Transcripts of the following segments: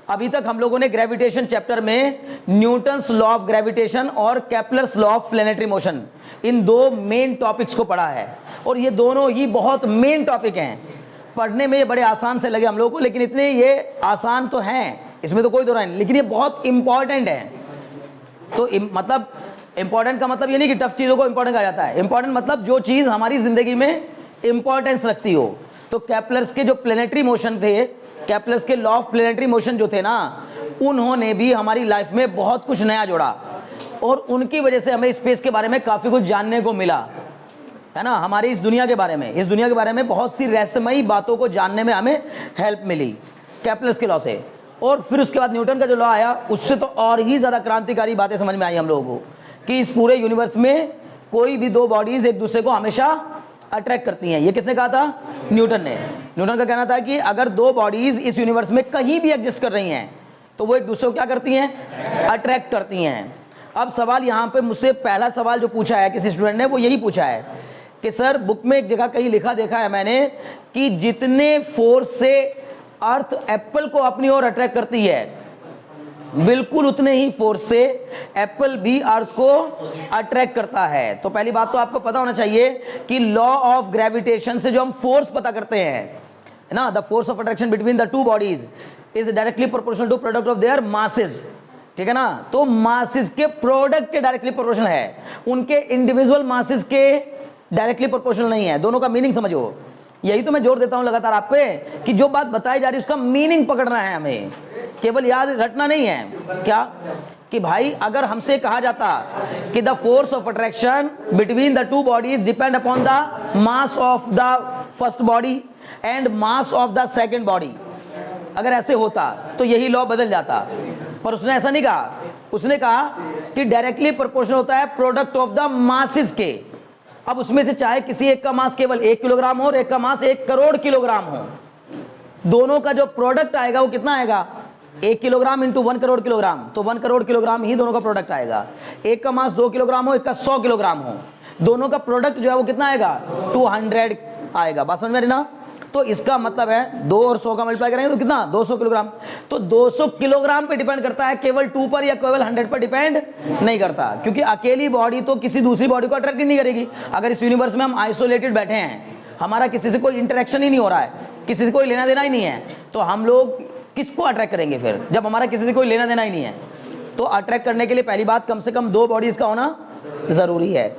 अभी तक हम लोगों ने ग्रेविटेशन चैप्टर में न्यूटन्स लॉ ऑफ ग्रेविटेशन और Kepler's law of planetary motion, इन दो मेन टॉपिक्स को पढ़ा है, और ये दोनों ही बहुत मेन टॉपिक हैं। पढ़ने में ये बड़े आसान से लगे हम लोगों को, लेकिन इतने ये आसान तो हैं, इसमें तो कोई दो राय नहीं, लेकिन ये बहुत इंपॉर्टेंट है। तो मतलब इंपॉर्टेंट का मतलब ये नहीं कि टफ चीज़ों को इंपॉर्टेंट कहा जाता है, इंपॉर्टेंट मतलब जो चीज़ हमारी जिंदगी में इंपॉर्टेंस रखती हो। तो केपलर्स के जो प्लेनेटरी मोशन थे, केपलर्स के लॉ ऑफ प्लेनेटरी मोशन जो थे ना, उन्होंने भी हमारी लाइफ में बहुत कुछ नया जोड़ा, और उनकी वजह से हमें स्पेस के बारे में काफ़ी कुछ जानने को मिला, है ना। हमारी इस दुनिया के बारे में बहुत सी रहस्यमयी बातों को जानने में हमें हेल्प मिली केपलर्स के लॉ से। और फिर उसके बाद न्यूटन का जो लॉ आया, उससे तो और ही ज़्यादा क्रांतिकारी बातें समझ में आई हम लोगों को कि इस पूरे यूनिवर्स में कोई भी दो बॉडीज एक दूसरे को हमेशा अट्रैक्ट करती हैं। ये किसने कहा था? न्यूटन ने। न्यूटन का कहना था कि अगर दो बॉडीज इस यूनिवर्स में कहीं भी एग्जिस्ट कर रही हैं तो वो एक दूसरे को क्या करती हैं? अट्रैक्ट करती हैं। अब सवाल यहाँ पे मुझसे पहला सवाल जो पूछा है किसी स्टूडेंट ने, वो यही पूछा है कि सर बुक में एक जगह कहीं लिखा देखा है मैंने कि जितने फोर्स से अर्थ एप्पल को अपनी ओर अट्रैक्ट करती है, बिल्कुल उतने ही फोर्स से एप्पल भी अर्थ को अट्रैक्ट करता है। तो पहली बात तो आपको पता होना चाहिए कि लॉ ऑफ ग्रेविटेशन से जो हम फोर्स पता करते हैं, है ना, the force of attraction between the two bodies is directly proportional to product of their masses, ठीक है ना। तो मासेस के प्रोडक्ट के डायरेक्टली प्रोपोर्शनल है, उनके इंडिविजुअल मासेस के डायरेक्टली प्रोपोर्शनल नहीं है। दोनों का मीनिंग समझो। यही तो मैं जोर देता हूं लगातार आप पे कि जो बात बताई जा रही है उसका मीनिंग पकड़ना है हमें, केवल याद रटना नहीं है। क्या कि भाई अगर हमसे कहा जाता कि the force of attraction between the two bodies depend upon the mass of the first body and mass of the second body, अगर ऐसे होता तो यही लॉ बदल जाता। पर उसने ऐसा नहीं कहा, उसने कहा कि डायरेक्टली प्रोपोर्शनल होता है प्रोडक्ट ऑफ द मासेस के। अब उसमें से चाहे किसी एक का मास केवल 1 किलोग्राम हो और एक का मास 1 करोड़ किलोग्राम हो, दोनों का जो प्रोडक्ट आएगा वो कितना आएगा? 1 किलोग्राम इंटू 1 करोड़ किलोग्राम, तो 1 करोड़ किलोग्राम ही दोनों का प्रोडक्ट आएगा। एक का मास 2 किलोग्राम हो, एक का 100 किलोग्राम हो, दोनों का प्रोडक्ट जो है वो कितना आएगा? 200 आएगा। बात समझ में आ रही ना? तो इसका मतलब है 2 और 100 का मल्टीप्लाई करेंगे तो कितना? 200 किलोग्राम। तो 200 किलोग्राम पे डिपेंड करता है, केवल 2 पर या केवल 100 पर डिपेंड नहीं करता, क्योंकि अकेली बॉडी तो किसी दूसरी बॉडी को अट्रैक्ट नहीं करेगी। अगर इस यूनिवर्स में हम आइसोलेटेड बैठे हैं, हमारा किसी से कोई इंटरेक्शन ही नहीं हो रहा है, किसी से कोई लेना देना ही नहीं है, तो हम लोग किसको अट्रैक्ट करेंगे फिर, जब हमारा किसी से कोई लेना देना ही नहीं है? तो अट्रैक्ट करने के लिए पहली बात कम से कम 2 बॉडीज का होना जरूरी है,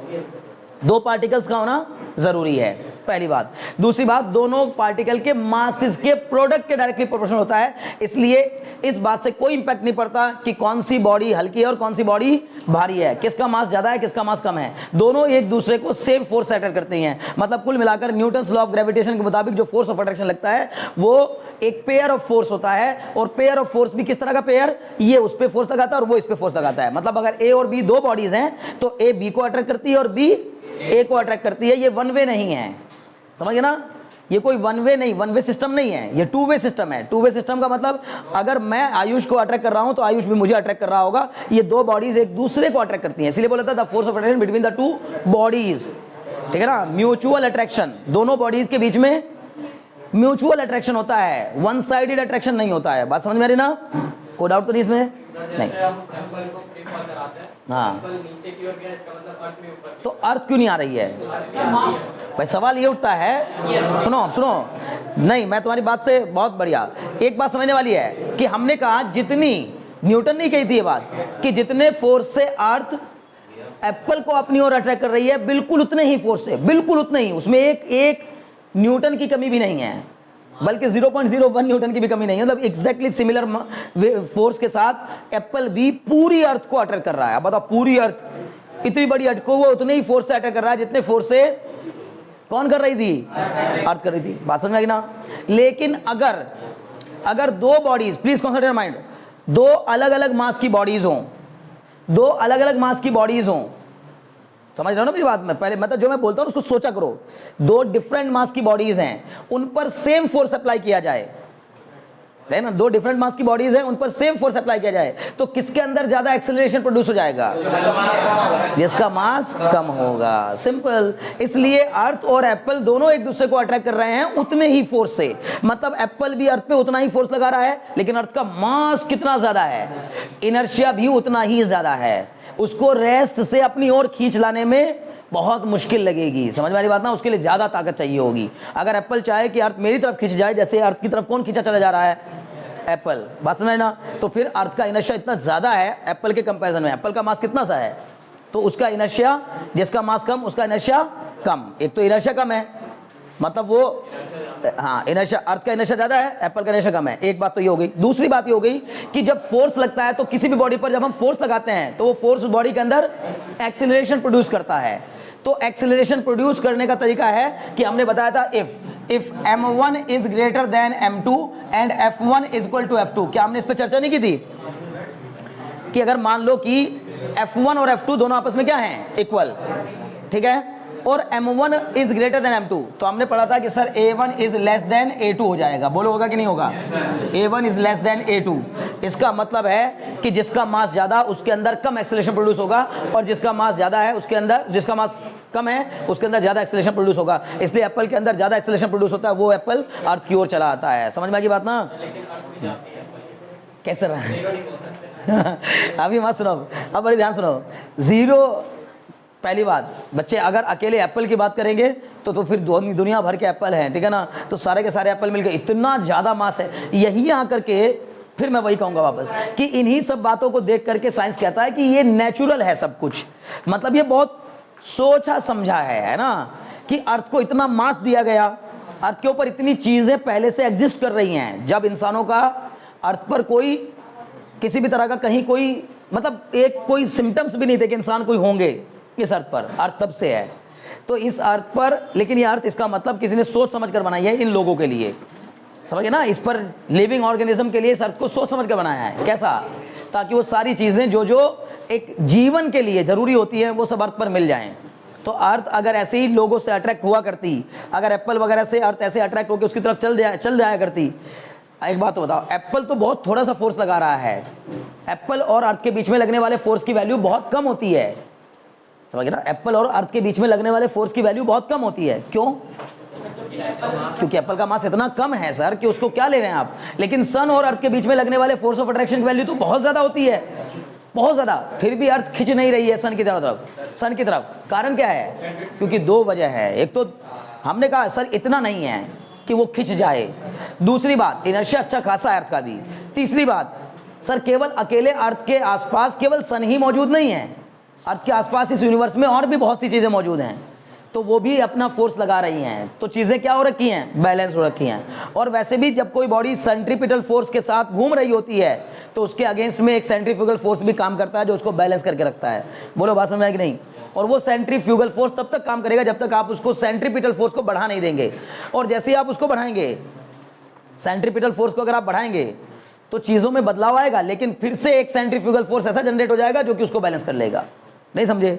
2 पार्टिकल्स का होना जरूरी है, पहली बात। दूसरी बात, दोनों पार्टिकल के मासेस के प्रोडक्ट के डायरेक्टली प्रोपोर्शनल होता है, इसलिए इस बात से कोई इंपैक्ट नहीं पड़ता कि कौन सी बॉडी हल्की है और कौन सी बॉडी भारी है, किसका मास ज्यादा है किसका मास कम है। दोनों एक दूसरे को सेम फोर्स अट्रैक्ट करते हैं। मतलब कुल मिलाकर न्यूटन्स लॉ ऑफ ग्रेविटेशन के मुताबिक जो फोर्स ऑफ अट्रैक्शन लगता है वो एक पेयर ऑफ फोर्स होता है, और पेयर ऑफ फोर्स भी किस तरह का पेयर? ये उस पे फोर्स लगाता है और वो इस पे फोर्स लगाता है। मतलब अगर ए और बी 2 बॉडीज हैं तो ए बी को अट्रैक्ट करती है और बी ए को अट्रैक्ट करती है। ये वन वे नहीं है, समझ गए ना? ये कोई वन वे नहीं, वन वे सिस्टम नहीं है, ये 2 वे सिस्टम है। 2 वे सिस्टम का मतलब अगर मैं आयुष को अट्रैक्ट कर रहा हूं तो आयुष भी मुझे अट्रैक्ट कर रहा होगा। ये 2 बॉडीज एक दूसरे को अट्रैक्ट करती हैं, इसलिए बोला था the force of attraction between the 2 bodies, ठीक है ना। म्यूचुअल अट्रैक्शन, दोनों बॉडीज के बीच में म्यूचुअल अट्रैक्शन होता है, वन साइडेड अट्रैक्शन नहीं होता है। बात समझ में आ रही ना? कोई डाउट तो नहीं इसमें? नहीं। हाँ, तो अर्थ क्यों नहीं आ रही है भाई? सवाल ये उठता है, सुनो नहीं, मैं तुम्हारी बात से बहुत बढ़िया, एक बात समझने वाली है कि हमने कहा जितनी, न्यूटन ने कही थी ये बात कि जितने फोर्स से अर्थ एप्पल को अपनी ओर अट्रैक्ट कर रही है, बिल्कुल उतने ही फोर्स से, बिल्कुल उतने ही, उसमें एक न्यूटन की कमी भी नहीं है, बल्कि 0.01 न्यूटन की भी कमी नहीं है। मतलब एग्जैक्टली सिमिलर फोर्स के साथ एप्पल भी पूरी अर्थ को अट्रैक्ट कर रहा है। अब बताओ, पूरी अर्थ, इतनी बड़ी अर्थ को वो उतने ही फोर्स से अट्रैक्ट कर रहा है जितने फोर्स से कौन कर रही थी? अर्थ कर रही थी। बात समझ में आ गई ना? लेकिन अगर 2 बॉडीज, प्लीज कॉन्सेंट्रेट माइंड, 2 अलग अलग मास की बॉडीज हों, 2 अलग अलग मास की बॉडीज हों, समझ रहे हो ना मेरी बात में? पहले मतलब जो मैं बोलता हूं उसको सोचा करो। 2 डिफरेंट मास की बॉडीज हैं, उन पर सेम फोर्स अप्लाई किया जाए है ना, दो डिफरेंट मास की बॉडीज है, उन पर सेम फोर्स अप्लाई किया जाए तो किसके अंदर ज्यादा एक्सेलरेशन प्रोड्यूस हो जाएगा? जिसका मास कम होगा। सिंपल। इसलिए अर्थ और एप्पल दोनों एक दूसरे को अट्रैक्ट कर रहे हैं उतने ही फोर्स से। मतलब एप्पल भी अर्थ पे उतना ही फोर्स लगा रहा है, लेकिन अर्थ का मास कितना ज्यादा है, इनर्शिया भी उतना ही ज्यादा है। उसको रेस्ट से अपनी ओर खींच लाने में बहुत मुश्किल लगेगी। समझ में वाली बात ना? उसके लिए ज्यादा ताकत चाहिए होगी। अगर एप्पल चाहे कि अर्थ मेरी तरफ खींच जाए, जैसे अर्थ की तरफ कौन खींचा चला जा रहा है? एप्पल। बात समझ ना? तो फिर अर्थ का इनर्शिया इतना ज्यादा है एप्पल के कंपैरिजन में। एप्पल का मास कितना सा है, तो उसका इनर्शिया, जिसका मास कम उसका इनर्शिया कम। एक तो इनर्शिया कम है, मतलब वो, हाँ, इनर्शिया, अर्थ का इनर्शिया ज्यादा है, एप्पल का इनर्शिया कम है। एक बात तो ये हो गई। दूसरी बात ये हो गई कि जब फोर्स लगता है तो किसी भी बॉडी पर जब हम फोर्स लगाते हैं तो वो फोर्स बॉडी के अंदर एक्सीलरेशन प्रोड्यूस करता है। तो एक्सीलरेशन प्रोड्यूस करने का तरीका है कि हमने बताया था if m1 is greater than m2 and f1 is equal to f2। क्या हमने इस पर चर्चा नहीं की थी कि अगर मान लो कि f1 और f2 दोनों आपस में क्या हैं? इक्वल, ठीक है, और m1 is greater than m2, तो हमने पढ़ा था कि sir a1 is less than a2 हो जाएगा। बोलो होगा कि नहीं होगा? a1 is less than a2। इसका मतलब है कि जिसका मास ज्यादा उसके अंदर कम एक्सेलरेशन प्रोड्यूस होगा, और जिसका मास ज्यादा है उसके अंदर, जिसका मास कम है उसके अंदर ज्यादा एक्सेलरेशन प्रोड्यूस होगा। इसलिए एप्पल के अंदर ज्यादा एक्सेलरेशन प्रोड्यूस होता है, वो एप्पल अर्थ की ओर चला आता है। समझ में आ गई बात ना? कैसे रहा? अभी मत सुनो, अब बड़ी ध्यान सुनो। जीरो, पहली बात, बच्चे अगर अकेले एप्पल की बात करेंगे तो फिर दुनिया भर के एप्पल हैं, ठीक है ना? तो सारे के सारे एप्पल मिलकर इतना ज्यादा मास है। यही आकर के फिर मैं वही कहूंगा वापस कि इन्हीं सब बातों को देख करके साइंस कहता है कि ये नेचुरल है सब कुछ। मतलब ये बहुत सोचा समझा है ना, कि अर्थ को इतना मास दिया गया, अर्थ के ऊपर इतनी चीजें पहले से एग्जिस्ट कर रही हैं। जब इंसानों का अर्थ पर कोई किसी भी तरह का कहीं कोई मतलब एक कोई सिम्टम्स भी नहीं थे कि इंसान कोई होंगे इस अर्थ पर, अर्थ तब से है। तो इस अर्थ पर, लेकिन ये अर्थ, इसका मतलब किसी ने सोच समझ कर बनाई है इन लोगों के लिए, समझे ना? इस पर लिविंग ऑर्गेनिज्म के लिए इस अर्थ को सोच समझ कर बनाया है। कैसा? ताकि वो सारी चीजें जो जो एक जीवन के लिए जरूरी होती है वो सब अर्थ पर मिल जाएं। तो अर्थ अगर ऐसे ही लोगों से अट्रैक्ट हुआ करती, अगर एप्पल वगैरह से अर्थ ऐसे अट्रैक्ट होकर उसकी तरफ चल जाया करती। एक बात तो बताओ, एप्पल तो बहुत थोड़ा सा फोर्स लगा रहा है, एप्पल और अर्थ के बीच में लगने वाले फोर्स की वैल्यू बहुत कम होती है। समझ ना? एप्पल और अर्थ के बीच में लगने वाले फोर्स की वैल्यू बहुत कम होती है। क्यों? क्योंकि एप्पल का मास इतना कम है सर कि उसको क्या ले रहे हैं आप। लेकिन सन और अर्थ के बीच में लगने वाले फोर्स ऑफ अट्रैक्शन की वैल्यू तो बहुत ज्यादा होती है, बहुत ज्यादा। फिर भी अर्थ खिंच नहीं रही है सन की तरफ। कारण क्या है? क्योंकि दो वजह है। एक तो हमने कहा सर इतना नहीं है कि वो खिंच जाए। दूसरी बात, इनर्शिया अच्छा खासा है अर्थ का भी। तीसरी बात, सर केवल अकेले अर्थ के आसपास केवल सन ही मौजूद नहीं है, अर्थ के आसपास इस यूनिवर्स में और भी बहुत सी चीजें मौजूद हैं, तो वो भी अपना फोर्स लगा रही हैं। तो चीजें क्या हो रखी हैं? बैलेंस हो रखी हैं। और वैसे भी जब कोई बॉडी सेंट्रीपिटल फोर्स के साथ घूम रही होती है तो उसके अगेंस्ट में एक सेंट्रीफ्यूगल फोर्स भी काम करता है जो उसको बैलेंस करके रखता है। बोलो बात समझ में आई कि नहीं? और वो सेंट्रीफ्यूगल फोर्स तब तक काम करेगा जब तक आप उसको सेंट्रीपिटल फोर्स को बढ़ा नहीं देंगे। और जैसे ही आप उसको बढ़ाएंगे, सेंट्रीपिटल फोर्स को अगर आप बढ़ाएंगे तो चीजों में बदलाव आएगा, लेकिन फिर से एक सेंट्रीफ्यूगल फोर्स ऐसा जनरेट हो जाएगा जो कि उसको बैलेंस कर लेगा। नहीं समझे?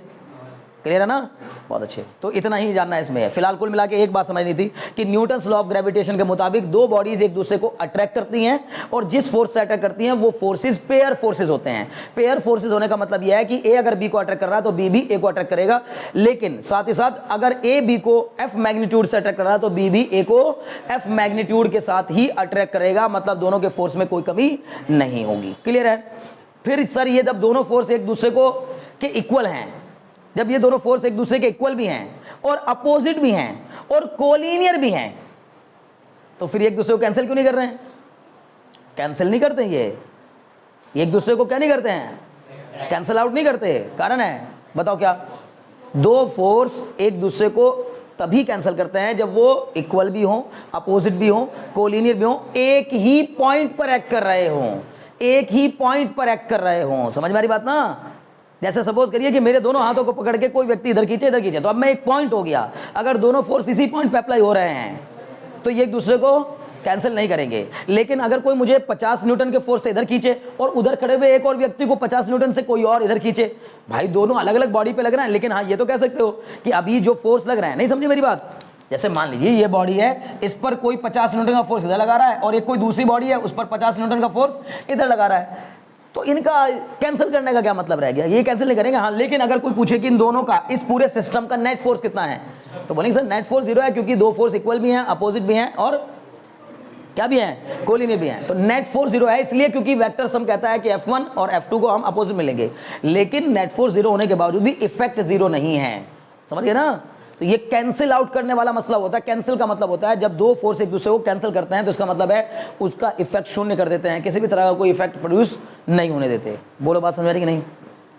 क्लियर है ना? बहुत अच्छे। तो इतना ही जानना है इसमें। फिलहाल कुल मिला के एक बात समझनी थी कि न्यूटन्स लॉ ऑफ ग्रेविटेशन के मुताबिक दो बॉडीज एक दूसरे को अट्रैक्ट करती हैं, और जिस फोर्स से अट्रैक्ट करती हैं वो फोर्सेस पेयर फोर्सेस होते हैं। पेयर फोर्सेस होने का मतलब यह है कि ए अगर बी को अट्रैक्ट कर रहा है तो बी भी ए को अट्रैक्ट करेगा। लेकिन साथ ही साथ अगर ए बी को एफ मैग्नीट्यूड से अट्रैक्ट कर रहा है तो बी भी ए को एफ मैग्नीट्यूड के साथ ही अट्रैक्ट करेगा। मतलब दोनों के फोर्स में कोई कमी नहीं होगी। क्लियर है? फिर सर ये जब दोनों फोर्स एक दूसरे को के इक्वल हैं, जब ये दोनों फोर्स एक दूसरे के इक्वल भी हैं और अपोजिट भी हैं और कोलिनियर भी हैं, तो फिर एक दूसरे को कैंसिल क्यों नहीं कर रहे हैं? कैंसिल नहीं करते ये एक दूसरे को क्या नहीं करते हैं? कैंसिल आउट नहीं करते। कारण है, बताओ क्या? दो फोर्स एक दूसरे को तभी कैंसिल करते हैं जब वो इक्वल भी हों, अपोजिट भी हों, कोलिनियर भी हों, एक ही पॉइंट पर एक्ट कर रहे हों, एक ही पॉइंट पर एक्ट कर रहे हों। समझ में आ रही बात ना? जैसे सपोज करिए कि मेरे दोनों हाथों को पकड़ के कोई व्यक्ति इधर खींचे इधर खींचे, तो अब मैं एक पॉइंट हो गया। अगर दोनों फोर्स इसी पॉइंट पे अप्लाई हो रहे हैं तो ये एक दूसरे को कैंसिल नहीं करेंगे। लेकिन अगर कोई मुझे 50 न्यूटन के फोर्स से इधर खींचे और उधर खड़े हुए एक और व्यक्ति को 50 न्यूटन से कोई और इधर खींचे, भाई दोनों अलग अलग बॉडी पे लग रहे हैं, लेकिन हाँ ये तो कह सकते हो कि अभी जो फोर्स लग रहा है, नहीं समझे मेरी बात? जैसे मान लीजिए ये बॉडी है, इस पर कोई 50 न्यूटन का फोर्स इधर लगा रहा है और एक कोई दूसरी बॉडी है उस पर 50 न्यूटन का फोर्स इधर लगा रहा है, तो इनका कैंसिल करने का क्या मतलब रह गया, ये कैंसिल नहीं करेंगे। हाँ, लेकिन अगर कोई पूछे कि इन दोनों का, इस पूरे सिस्टम का नेट फोर्स कितना है, तो बोलेंगे सर नेट फोर्स 0 है, क्योंकि दो फोर्स इक्वल भी हैं, अपोजिट भी हैं और क्या भी हैं, कोलिनियर भी हैं। तो नेट फोर्स 0 है इसलिए क्योंकि वेक्टर सम कहता है कि F1 और F2 को हम अपोजिट में लेंगे, लेकिन नेट फोर्स 0 होने के बावजूद भी इफेक्ट 0 नहीं है, समझ गए ना। तो ये कैंसिल आउट करने वाला मसला होता है। कैंसिल का मतलब होता है जब दो फोर्स एक दूसरे को कैंसिल करते हैं तो इसका मतलब है उसका इफेक्ट शून्य कर देते हैं, किसी भी तरह का कोई इफेक्ट प्रोड्यूस नहीं होने देते। बोलो बात समझ रही कि नहीं,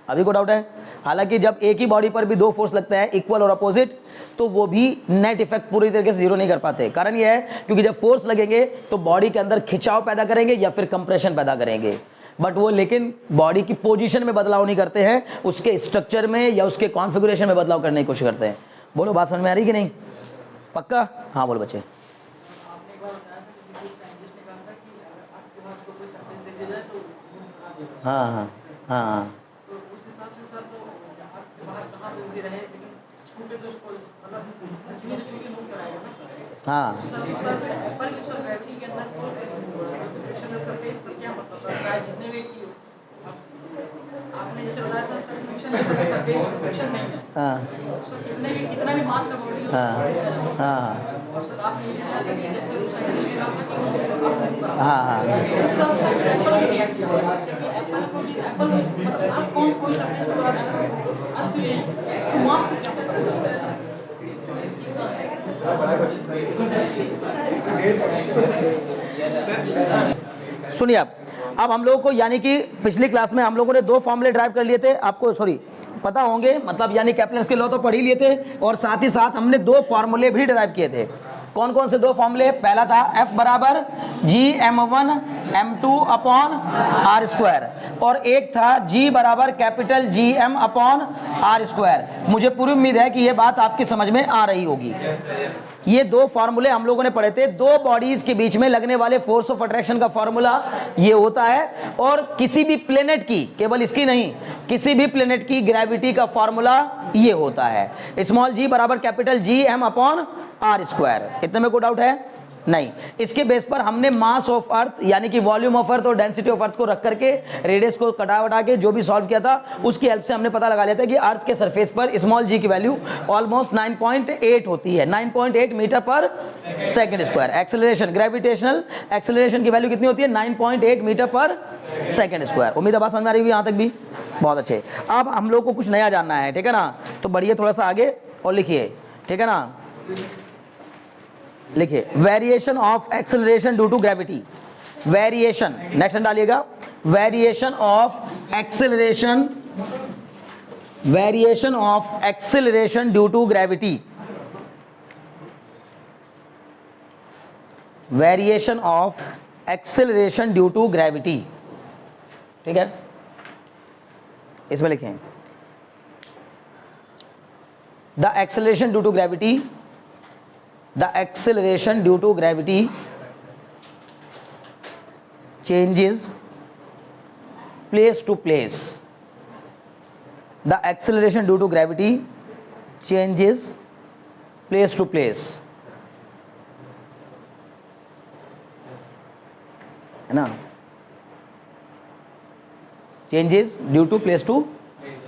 अभी को डाउट है। हालांकि जब एक ही बॉडी पर भी दो फोर्स लगते हैं इक्वल और अपोजिट, तो वो भी नेट इफेक्ट पूरी तरीके से 0 नहीं कर पाते। कारण ये है क्योंकि जब फोर्स लगेंगे तो बॉडी के अंदर खिंचाव पैदा करेंगे या फिर कंप्रेशन पैदा करेंगे, बट वो लेकिन बॉडी की पोजीशन में बदलाव नहीं करते हैं, उसके स्ट्रक्चर में या उसके कॉन्फ़िगरेशन में बदलाव करने की कोशिश करते हैं। बोलो बात समझ में आ रही कि नहीं, पक्का। हाँ बोलो बच्चे। हाँ हाँ हाँ हाँ आपने जैसे बताया था फ्रिक्शन फ्रिक्शन नहीं है, हाँ कितना भी मास का बॉडी हो, हाँ और सर आपने ये बताया था कि जैसे उस साइंटिस्ट ने कहा कि हाँ सब एप्पल ने रिएक्ट किया क्योंकि एप्पल को भी एप्पल मतलब आप कोई सरफेस को अर्थ ले तो मास से क्या पता सुनिए अब हम लोगों को, यानी कि पिछली क्लास में हम लोगों ने दो फॉर्मूले ड्राइव कर लिए थे, आपको सॉरी पता होंगे, मतलब यानी केपलर्स के लॉ तो पढ़ ही लिए थे, और साथ ही साथ हमने दो फॉर्मूले भी ड्राइव किए थे। कौन कौन से दो फॉर्मूले, पहला था F बराबर Gm1 m2 upon r square, और एक था G बराबर capital Gm upon r square. मुझे पूरी उम्मीद है कि ये बात आपकी समझ में आ रही होगी। ये दो फॉर्मूले हम लोगों ने पढ़े थे। दो बॉडीज के बीच में लगने वाले फोर्स ऑफ अट्रैक्शन का फॉर्मूला ये होता है, और किसी भी प्लेनेट की, केवल इसकी नहीं, किसी भी प्लेनेट की ग्रेविटी का फॉर्मूला ये होता है, स्मॉल g बराबर capital Gm upon r square. इतने में कोई डाउट है नहीं। इसके बेस पर हमने मास ऑफ अर्थ यानी कि वॉल्यूम ऑफ अर्थ और डेंसिटी ऑफ अर्थ को रख करके रेडियस को कटा वटा के जो भी सॉल्व किया था उसकी हेल्प से हमने पता लगा लिया था कि अर्थ के सरफेस पर स्मॉल g की वैल्यू ऑलमोस्ट 9.8 होती है, 9.8 मीटर पर second square. Acceleration, gravitational acceleration की वैल्यू कितनी होती है, 9.8 मीटर पर सेकंड स्क्वायर। उम्मीद है बात समझ में आ रही होगी यहाँ तक भी, बहुत अच्छे। अब हम लोग को कुछ नया जानना है, ठीक है ना, तो बढ़िए थोड़ा सा आगे और लिखिए, ठीक है ना। लिखिए variation of acceleration due to gravity, variation, next डालिएगा, variation of acceleration, variation of acceleration due to gravity, variation of acceleration due to gravity, ठीक है। इसमें लिखें the acceleration due to gravity, the acceleration due to gravity changes place to place, the acceleration due to gravity changes place to place, है ना, changes due to place to,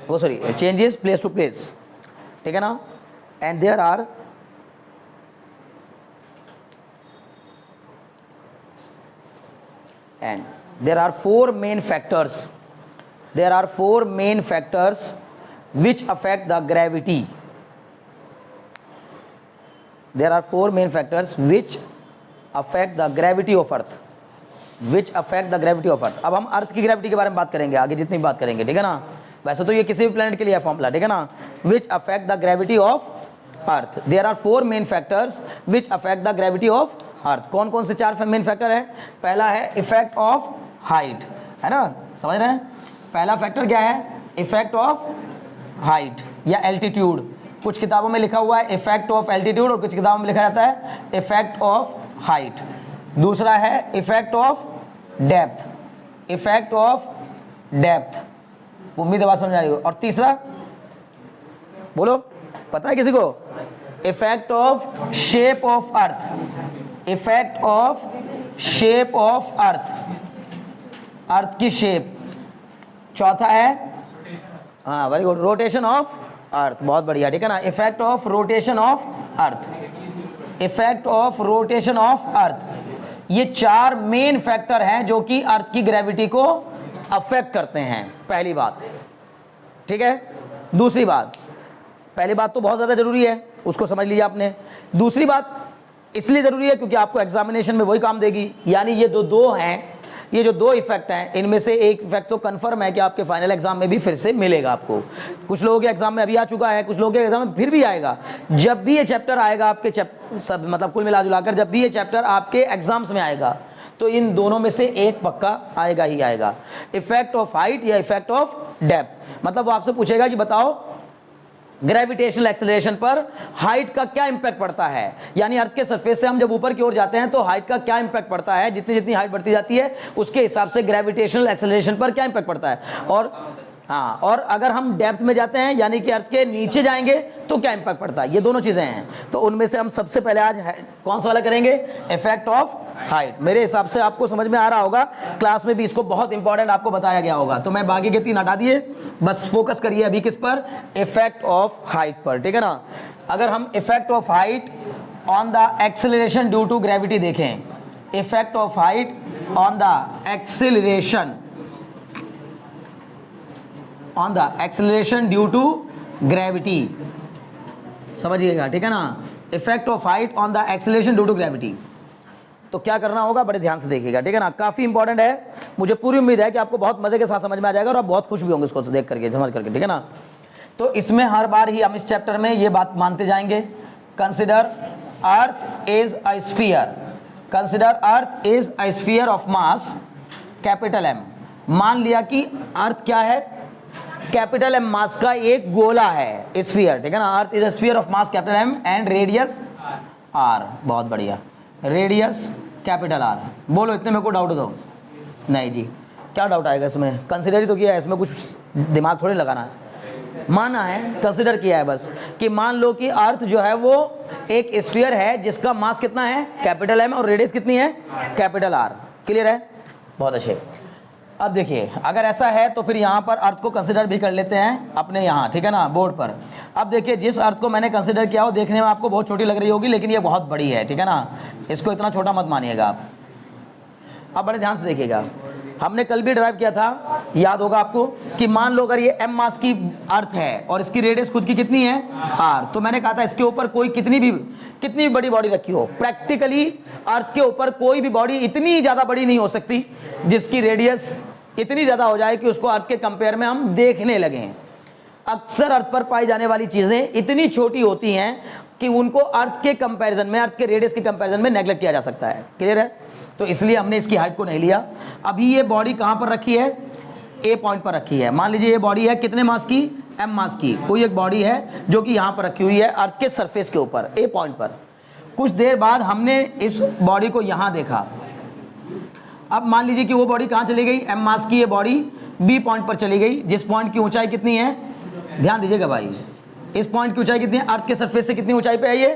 oh sorry, changes place to place, ठीक है ना। and there are and there are four main factors, there are four main factors which affect the gravity, there are four main factors which affect the gravity of earth, which affect the gravity of earth। अब हम अर्थ की gravity के बारे में बात करेंगे आगे जितनी बात करेंगे, ठीक है ना। वैसे तो ये किसी भी प्लैनेट के लिए है फॉर्मूला, ठीक है ना। which affect the gravity of earth, there are four main factors which affect the gravity of अर्थ। कौन कौन से चार मेन फैक्टर है, पहला है इफेक्ट ऑफ हाइट, है ना, समझ रहे हैं। पहला फैक्टर क्या है, इफेक्ट ऑफ हाइट या एल्टीट्यूड। कुछ किताबों में लिखा हुआ है इफेक्ट ऑफ एल्टीट्यूड और कुछ किताबों में लिखा जाता है इफेक्ट ऑफ हाइट। दूसरा है effect of depth, effect of depth, उम्मीद है बात समझ आ रही हो। और तीसरा बोलो, पता है किसी को, effect of shape of earth, effect of shape of earth, earth की शेप। चौथा है, हाँ very good, rotation of earth, बहुत बढ़िया, ठीक है ना, effect of rotation of earth, effect of rotation of earth. ये चार मेन फैक्टर हैं जो कि अर्थ की ग्रेविटी को अफेक्ट करते हैं, पहली बात, ठीक है। दूसरी बात, पहली बात तो बहुत ज़्यादा जरूरी है, उसको समझ लिया आपने। दूसरी बात इसलिए ज़रूरी है क्योंकि आपको एग्जामिनेशन में वही काम देगी, यानी ये दो हैं, ये जो दो इफेक्ट हैं, इनमें से एक इफेक्ट तो कंफर्म है कि आपके फाइनल एग्जाम में भी फिर से मिलेगा आपको। कुछ लोगों के एग्जाम में अभी आ चुका है, कुछ लोगों के एग्जाम में फिर भी आएगा। जब भी ये चैप्टर आएगा आपके सब मतलब कुल मिला जुलाकर जब भी ये चैप्टर आपके एग्जाम्स में आएगा तो इन दोनों में से एक पक्का आएगा ही आएगा, इफेक्ट ऑफ हाइट या इफेक्ट ऑफ डेप्थ। मतलब वो आपसे पूछेगा कि बताओ ग्रेविटेशनल एक्सेलरेशन पर हाइट का क्या इंपैक्ट पड़ता है, यानी अर्थ के सरफेस से हम जब ऊपर की ओर जाते हैं तो हाइट का क्या इंपैक्ट पड़ता है, जितनी जितनी हाइट बढ़ती जाती है उसके हिसाब से ग्रेविटेशनल एक्सेलरेशन पर क्या इंपैक्ट पड़ता है। और हाँ, और अगर हम डेप्थ में जाते हैं यानी कि अर्थ के नीचे जाएंगे तो क्या इंपैक्ट पड़ता है, ये दोनों चीजें हैं। तो उनमें से हम सबसे पहले आज कौन सा वाला करेंगे, इफेक्ट ऑफ हाइट। मेरे हिसाब से आपको समझ में आ रहा होगा, क्लास में भी इसको बहुत इंपॉर्टेंट आपको बताया गया होगा। तो मैं बाकी के 3 हटा दिए, बस फोकस करिए अभी किस पर, इफेक्ट ऑफ हाइट पर, ठीक है ना। अगर हम effect of height on the acceleration due to gravity देखें, effect of height on the acceleration, on the acceleration due to gravity, समझिएगा, ठीक है ना, effect of height on the acceleration due to gravity. तो क्या करना होगा, बड़े ध्यान से देखिएगा, ठीक है ना, काफी इंपॉर्टेंट है। मुझे पूरी उम्मीद है कि आपको बहुत मजे के साथ समझ में आ जाएगा और आप बहुत खुश भी होंगे इसको देख करके, समझ करके, ठीक है ना। तो इसमें हर बार ही हम इस चैप्टर में ये बात मानते जाएंगे, consider earth is a sphere, consider earth is a sphere of mass capital M. मान लिया कि अर्थ क्या है, कैपिटल एम मास का एक गोला है, स्फीयर, ठीक है ना। Earth is a sphere of mass capital M and radius R, बहुत बढ़िया, रेडियस कैपिटल आर। बोलो इतने में को डाउट दो, नहीं जी, क्या डाउट आएगा इसमें, कंसिडर ही तो किया है, इसमें कुछ दिमाग थोड़ी लगाना है, माना है, कंसिडर किया है बस कि मान लो कि अर्थ जो है वो एक स्फीयर है जिसका मास कितना है, कैपिटल एम, और रेडियस कितनी है, कैपिटल आर। क्लियर है, बहुत अच्छे। अब देखिए अगर ऐसा है तो फिर यहाँ पर अर्थ को कंसिडर भी कर लेते हैं अपने यहाँ, ठीक है ना, बोर्ड पर। अब देखिए जिस अर्थ को मैंने कंसिडर किया हो देखने में आपको बहुत छोटी लग रही होगी, लेकिन ये बहुत बड़ी है, ठीक है ना, इसको इतना छोटा मत मानिएगा आप। अब बड़े ध्यान से देखिएगा, हमने कल भी ड्राइव किया था, याद होगा आपको, कि मान लो अगर ये m मास की अर्थ है और इसकी रेडियस खुद की कितनी है, r, तो मैंने कहा था इसके ऊपर कोई कितनी भी बड़ी बॉडी रखी हो, प्रैक्टिकली अर्थ के ऊपर कोई भी बॉडी इतनी ज़्यादा बड़ी नहीं हो सकती जिसकी रेडियस इतनी ज़्यादा हो जाए कि उसको अर्थ के कंपेयर में हम देखने लगें। अक्सर अर्थ पर पाई जाने वाली चीज़ें इतनी छोटी होती हैं कि उनको अर्थ के कंपैरिजन में, अर्थ के रेडियस के कंपैरिजन में नेगलेक्ट किया जा सकता है। क्लियर है, तो इसलिए हमने इसकी हाइट को नहीं लिया। अभी ये बॉडी कहाँ पर रखी है, ए पॉइंट पर रखी है। मान लीजिए ये बॉडी है कितने मास की, एम मास की, कोई एक बॉडी है जो कि यहाँ पर रखी हुई है अर्थ के सरफेस के ऊपर, ए पॉइंट पर। कुछ देर बाद हमने इस बॉडी को यहाँ देखा। अब मान लीजिए कि वो बॉडी कहाँ चली गई, एम मास की ये बॉडी बी पॉइंट पर चली गई, जिस पॉइंट की ऊंचाई कितनी है, ध्यान दीजिएगा भाई, इस पॉइंट की ऊंचाई कितनी है, अर्थ के सरफेस से कितनी ऊंचाई पे है ये,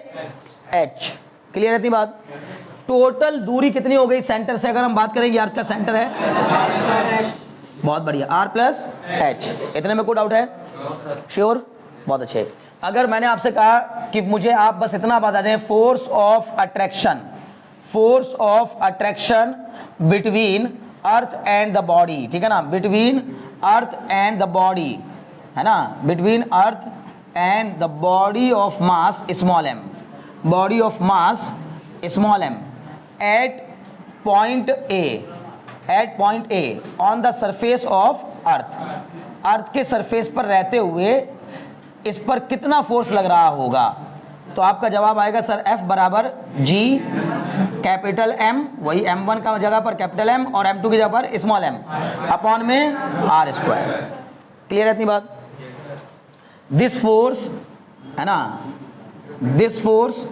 एच। क्लियर है इतनी बात। टोटल दूरी कितनी हो गई सेंटर से, अगर हम बात करेंगे अर्थ का सेंटर है, बहुत बढ़िया, आर प्लस एच। इतने में कोई डाउट है, श्योर, बहुत अच्छे। अगर मैंने आपसे कहा कि मुझे आप बस इतना बता दें, force of attraction, force of attraction between earth and the body, ठीक है ना, between earth and the body, है ना, between earth and the body of mass small M, body of mass small M at point A on the surface of earth, earth के surface पर रहते हुए इस पर कितना फोर्स लग रहा होगा। तो आपका जवाब आएगा सर F बराबर G कैपिटल M, वही M1 का जगह पर कैपिटल M और M2 की जगह पर स्मॉल m अपॉन में R स्क्वायर। क्लियर है इतनी बात। दिस फोर्स है ना, this force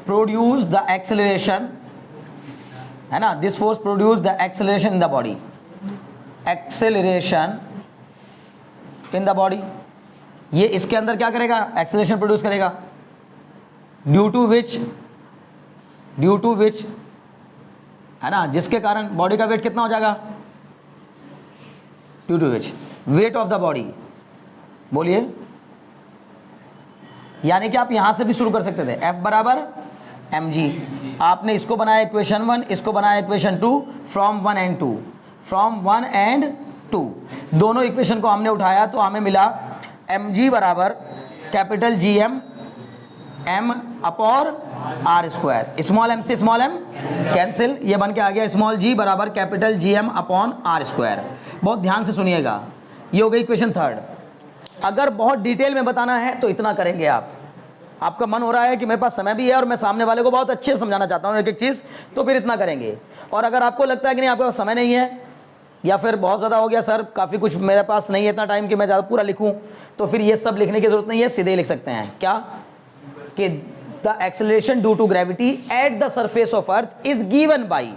produce the acceleration, है ना, this force produce the acceleration in the body, acceleration in the body. ये इसके अंदर क्या करेगा, एक्सेलरेशन प्रोड्यूस करेगा, ड्यू टू विच है ना, जिसके कारण बॉडी का वेट कितना हो जाएगा, due to which weight of the body, बोलिए। यानी कि आप यहां से भी शुरू कर सकते थे, F बराबर mg, आपने इसको बनाया इक्वेशन 1, इसको बनाया equation 2, from 1 and 2, from 1 and 2 दोनों इक्वेशन को हमने उठाया तो हमें मिला mg बराबर capital GM m upon r square, small m से स्मॉल m कैंसिल, ये बन के आ गया स्मॉल g बराबर capital GM upon r square. बहुत ध्यान से सुनिएगा, ये हो गई इक्वेशन 3। अगर बहुत डिटेल में बताना है तो इतना करेंगे आप, आपका मन हो रहा है कि मेरे पास समय भी है और मैं सामने वाले को बहुत अच्छे से समझाना चाहता हूं एक एक चीज, तो फिर इतना करेंगे। और अगर आपको लगता है कि नहीं आपके पास समय नहीं है या फिर बहुत ज़्यादा हो गया सर, काफ़ी कुछ मेरे पास नहीं है इतना टाइम कि मैं ज़्यादा पूरा लिखूं, तो फिर ये सब लिखने की जरूरत नहीं है, सीधे ही लिख सकते हैं क्या कि the acceleration due to gravity at the surface of Earth is given by,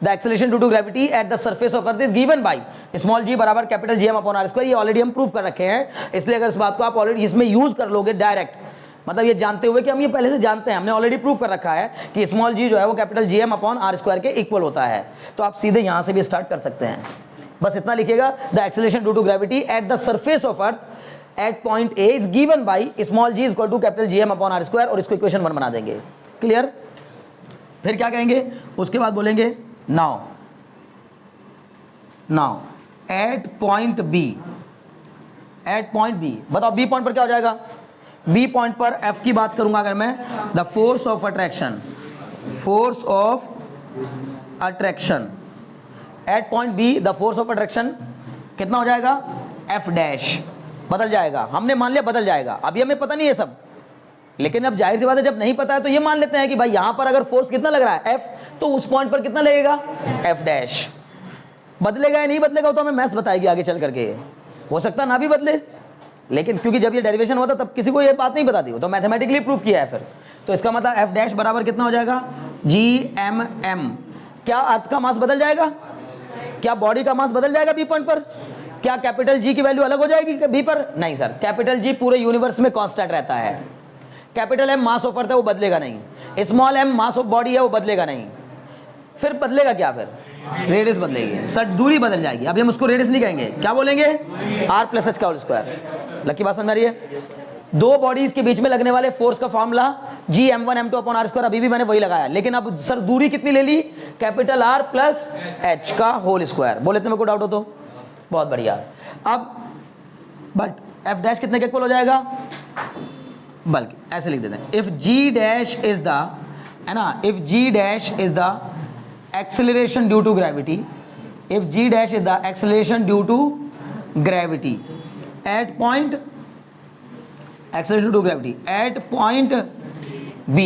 the acceleration due to gravity at the surface of Earth is given by small g बराबर capital GM upon r square. ये already हम prove कर रखे हैं, इसलिए अगर इस बात को आप ऑलरेडी इसमें यूज कर लोगे डायरेक्ट, मतलब ये जानते हुए कि हम ये पहले से जानते हैं, हमने ऑलरेडी प्रूव कर रखा है कि स्मॉल g जो है वो capital GM upon r square के इक्वल होता है, तो आप सीधे यहां से भी स्टार्ट कर सकते हैं। बस इतना लिखिएगा, the acceleration due to gravity at the surface of earth at point A is given by small g equal to capital GM upon r square, और इसको इक्वेशन 1 बना देंगे। क्लियर? फिर क्या कहेंगे, उसके बाद बोलेंगे now at point B, at point B, बताओ बी पॉइंट पर क्या हो जाएगा, बी पॉइंट पर F की बात करूंगा अगर मैं, the force of attraction, force of attraction at point B, the force of attraction कितना हो जाएगा, F डैश, बदल जाएगा, हमने मान लिया बदल जाएगा, अभी हमें पता नहीं है सब, लेकिन अब जाहिर सी बात है जब नहीं पता है तो ये मान लेते हैं कि भाई यहां पर अगर फोर्स कितना लग रहा है F, तो उस पॉइंट पर कितना लगेगा F डैश, बदलेगा या नहीं बदलेगा तो हमें मैथ्स बताएगी आगे चल करके, हो सकता ना भी बदले, लेकिन क्योंकि जब ये डेरिवेशन हुआ था तब किसी को ये बात नहीं बता दी, तो मैथमेटिकली प्रूफ किया है फिर, तो इसका मतलब F डैश बराबर कितना हो जाएगा GMM। क्या अर्थ का मास बदल जाएगा, क्या बॉडी का मास बदल जाएगा बी पॉइंट पर, क्या कैपिटल G की वैल्यू अलग हो जाएगी बी पर, नहीं सर, कैपिटल G पूरे यूनिवर्स में कांस्टेंट रहता है, capital M mass of earth है वो बदलेगा नहीं, small m mass of body है वो बदलेगा नहीं, फिर बदलेगा क्या, फिर रेडियस बदलेगी सर, दूरी बदल जाएगी, अभी हम उसको रेडियस नहीं कहेंगे, क्या बोलेंगे r प्लस h का होल स्क्वायर। लकी बात समझ रही है? दो बॉडीज के बीच में लगने वाले फोर्स का formula GM1 M2 upon r square, अभी भी मैंने वही लगाया, लेकिन अब सर दूरी कितनी ले ली, कैपिटल R प्लस h का होल स्क्वायर। बोले तो मेरे को डाउट हो तो बहुत बढ़िया। अब बट F डैश कितने के इक्वल हो जाएगा, बल्कि ऐसे लिख देते हैं, if G dash is the, है ना, if G dash is the acceleration due to gravity, if G dash is the acceleration due to gravity at point, acceleration due to gravity at point B,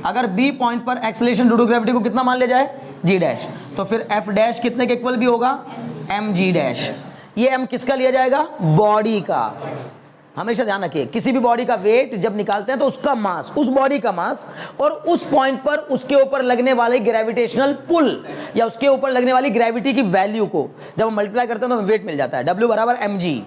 अगर B point पर acceleration due to gravity को कितना मान लिया जाए G dash, तो फिर F dash कितने के इक्वल भी होगा mg डैश। ये m किसका लिया जाएगा, बॉडी का, हमेशा ध्यान रखिए, किसी भी बॉडी का वेट जब निकालते हैं तो उसका मास, उस बॉडी का मास, और उस पॉइंट पर उसके ऊपर लगने वाले ग्रेविटेशनल पुल या उसके ऊपर लगने वाली ग्रेविटी की वैल्यू को जब हम मल्टीप्लाई करते हैं तो हमें वेट मिल जाता है, W बराबर mg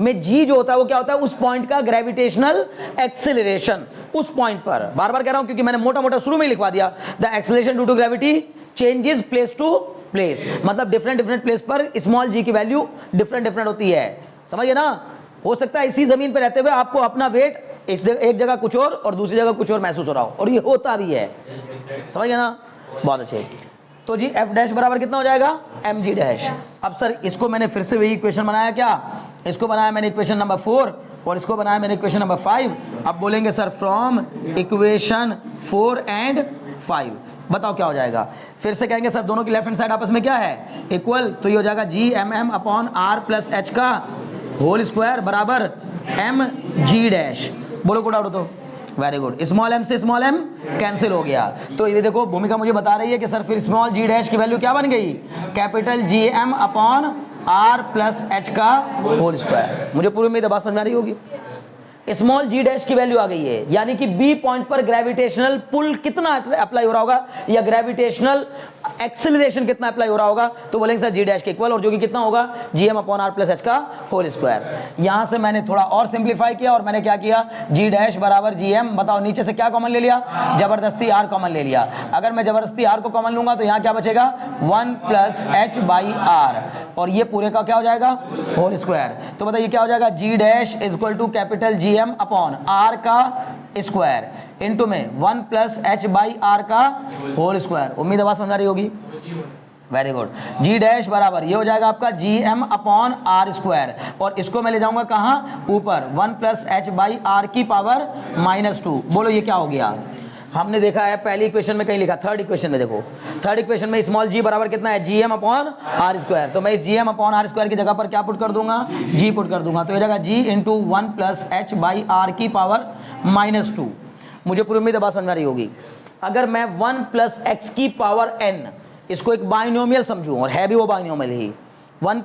में g जो होता है वो क्या होता है, उस पॉइंट का ग्रेविटेशनल एक्सेलरेशन, उस पॉइंट पर, बार बार कह रहा हूं क्योंकि मैंने मोटा मोटा शुरू में ही लिखवा दिया, the acceleration due to gravity changes place to place, मतलब डिफरेंट प्लेस पर स्मॉल g की वैल्यू डिफरेंट होती है, समझिए ना। हो सकता है इसी जमीन पर रहते हुए आपको अपना वेट एक जगह कुछ और दूसरी जगह कुछ और महसूस हो रहा हो, और ये होता भी है, समझ गए ना, बहुत अच्छे। तो जी F डैश बराबर कितना हो जाएगा mg डैश। अब सर इसको मैंने फिर से वही इक्वेशन बनाया, क्या इसको बनाया मैंने इक्वेशन नंबर 4 और इसको बनाया मैंने इक्वेशन नंबर 5। अब बोलेंगे सर फ्रॉम इक्वेशन 4 एंड 5 बताओ क्या हो जाएगा, फिर से कहेंगे सर दोनों की लेफ्ट हैंड साइड आपस में क्या है इक्वल, तो ये हो जाएगा GMM upon R plus H का होल स्क्वायर बराबर mg डैश। बोलो कोड आउट हो तो, वेरी गुड, स्मॉल m से स्मॉल m कैंसिल हो गया, तो ये देखो भूमिका मुझे बता रही है कि सर फिर स्मॉल g डैश की वैल्यू क्या बन गई, capital GM upon R plus H का होल स्क्वायर। मुझे पूरी उम्मीद बात समझ आ रही होगी, स्मॉल जी डैश की वैल्यू आ गई है, यानी कि बी पॉइंट पर ग्रेविटेशनल पुल कितना अप्लाई हो रहा होगा या ग्रेविटेशनल एक्सेलरेशन कितना अप्लाई हो रहा होगा, तो बोलेंगे सर जी डैश के इक्वल, और जो कि कितना होगा GM upon R plus H का होल स्क्वायर। यहां से मैंने थोड़ा और सिंप्लीफाई किया और मैंने क्या किया, जी डैश बराबर GM, बताओ नीचे से क्या कॉमन ले लिया, जबरदस्ती आर कॉमन ले लिया। अगर मैं जबरदस्ती आर को कॉमन लूंगा तो यहां क्या बचेगा 1 प्लस एच बाई आर, और ये पूरे का क्या हो जाएगा होल स्क्वायर। तो बताइए क्या हो जाएगा, G dash is equal to capital GM upon R का स्क्वायर इनटू में 1 प्लस एच बाई आर का होल स्क्वायर। उम्मीद आवाज समझ आ रही होगी, वेरी गुड। जी डैश बराबर ये हो जाएगा आपका GM अपॉन आर स्क्वायर, और इसको मैं ले जाऊंगा कहाँ ऊपर 1 प्लस एच बाई आर की पावर -2। बोलो ये क्या हो गया, हमने देखा है पहली इक्वेशन में कहीं लिखा, थर्ड इक्वेशन में देखो, थर्ड इक्वेशन में स्मॉल g बराबर कितना है GM अपॉन आर स्क्वायर। तो मैं इस GM अपॉन आर स्क्वायर की जगह पर क्या पुट कर दूंगा, g पुट कर दूंगा, तो ये जाएगा g into 1 plus H by R की पावर -2। मुझे पूरी उम्मीद बात समझ आ रही होगी। अगर मैं 1 प्लस एक्स की पावर n इसको एक बाइनोमियल समझूं, और है भी वो बाइनोमियल ही, 1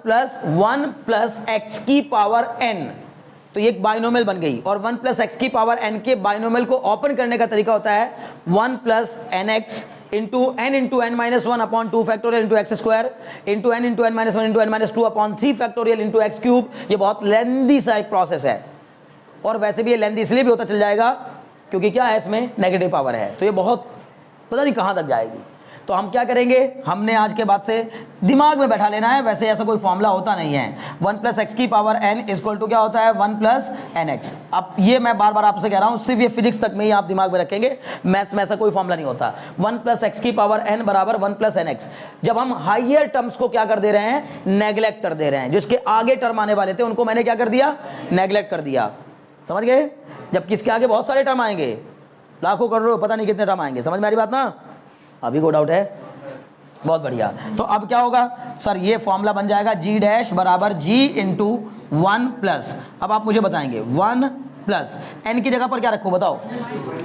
प्लस एक्स की पावर n, तो ये एक बाइनोमियल बन गई। और 1 प्लस एक्स की पावर n के बाइनोमियल को ओपन करने का तरीका होता है 1 plus N X into n minus 1 upon 2 factorial into X square into n minus 1 into n minus 2 upon 3 factorial into x cube. ये बहुत लेंदी सा एक प्रोसेस है, और वैसे भी ये लेंदी इसलिए भी होता चल जाएगा क्योंकि क्या है, इसमें नेगेटिव पावर है, तो ये बहुत पता नहीं कहाँ तक जाएगी। तो हम क्या करेंगे, हमने आज के बाद से दिमाग में बैठा लेना है, वैसे ऐसा कोई फॉर्मूला होता नहीं है। 1 प्लस एक्स की पावर n इक्वल टू क्या होता है 1 प्लस एन एक्स। अब ये मैं बार बार आपसे कह रहा हूँ, सिर्फ ये फिजिक्स तक में ही आप दिमाग में रखेंगे, मैथ्स में ऐसा कोई फॉर्मूला नहीं होता। 1 प्लस एक्स की पावर n बराबर 1 प्लस एन एक्स। जब हम हाइयर टर्म्स को क्या कर दे रहे हैं, नेग्लेक्ट कर दे रहे हैं, जिसके आगे टर्म आने वाले थे उनको मैंने क्या कर दिया, नेग्लेक्ट कर दिया, समझ गए। जब किसके आगे बहुत सारे टर्म आएंगे, लाखों करोड़ों पता नहीं कितने टर्म आएंगे, समझ में आ रही बात ना, अभी को डाउट है, बहुत बढ़िया। तो अब क्या होगा सर, ये फॉर्मूला बन जाएगा जी डैश बराबर g इंटू 1 प्लस, अब आप मुझे बताएंगे 1 प्लस n की जगह पर क्या रखो बताओ,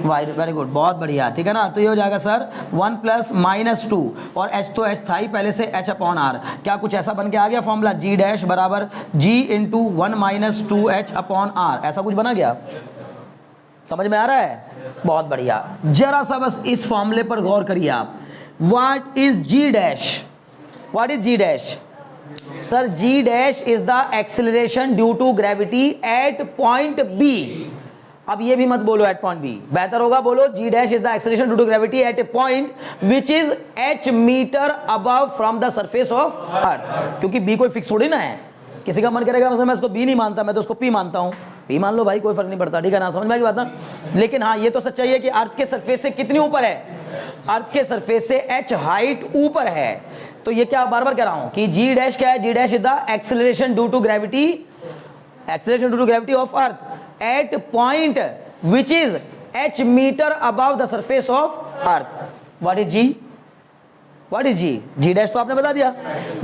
वेरी गुड, बहुत बढ़िया, ठीक है ना। तो ये हो जाएगा सर 1 प्लस -2, और h तो h था ही पहले से, h अपॉन r, क्या कुछ ऐसा बन के आ गया फॉर्मूला, जी डैश बराबर g into 1 minus 2h upon r, ऐसा कुछ बना गया, समझ में आ रहा है, बहुत बढ़िया। जरा सा बस इस फॉर्मूले पर गौर करिए आप, What is G dash? What is G dash? Sir, G dash is the acceleration due to gravity at point B. अब ये भी मत बोलो at point B, बेहतर होगा बोलो G dash is the acceleration due to gravity at a point which is h meter above from the surface of earth, क्योंकि B कोई फिक्स थोड़ी ना है। किसी का मन करेगा मतलब मैं इसको B नहीं मानता, मैं तो उसको P मानता हूँ, P मान लो भाई, कोई फर्क नहीं पड़ता, ठीक है ना, समझ में आई बात ना। लेकिन हाँ ये तो सच्चाई है कि अर्थ के सरफेस से कितनी ऊपर है, अर्थ के सरफेस से h हाइट ऊपर है। तो ये क्या बार बार कह रहा हूं कि G डैश क्या है, G dash is the acceleration due to gravity, acceleration due to gravity of earth at point which is h metre above the surface of earth. What is G? What is G? G dash तो आपने बता दिया,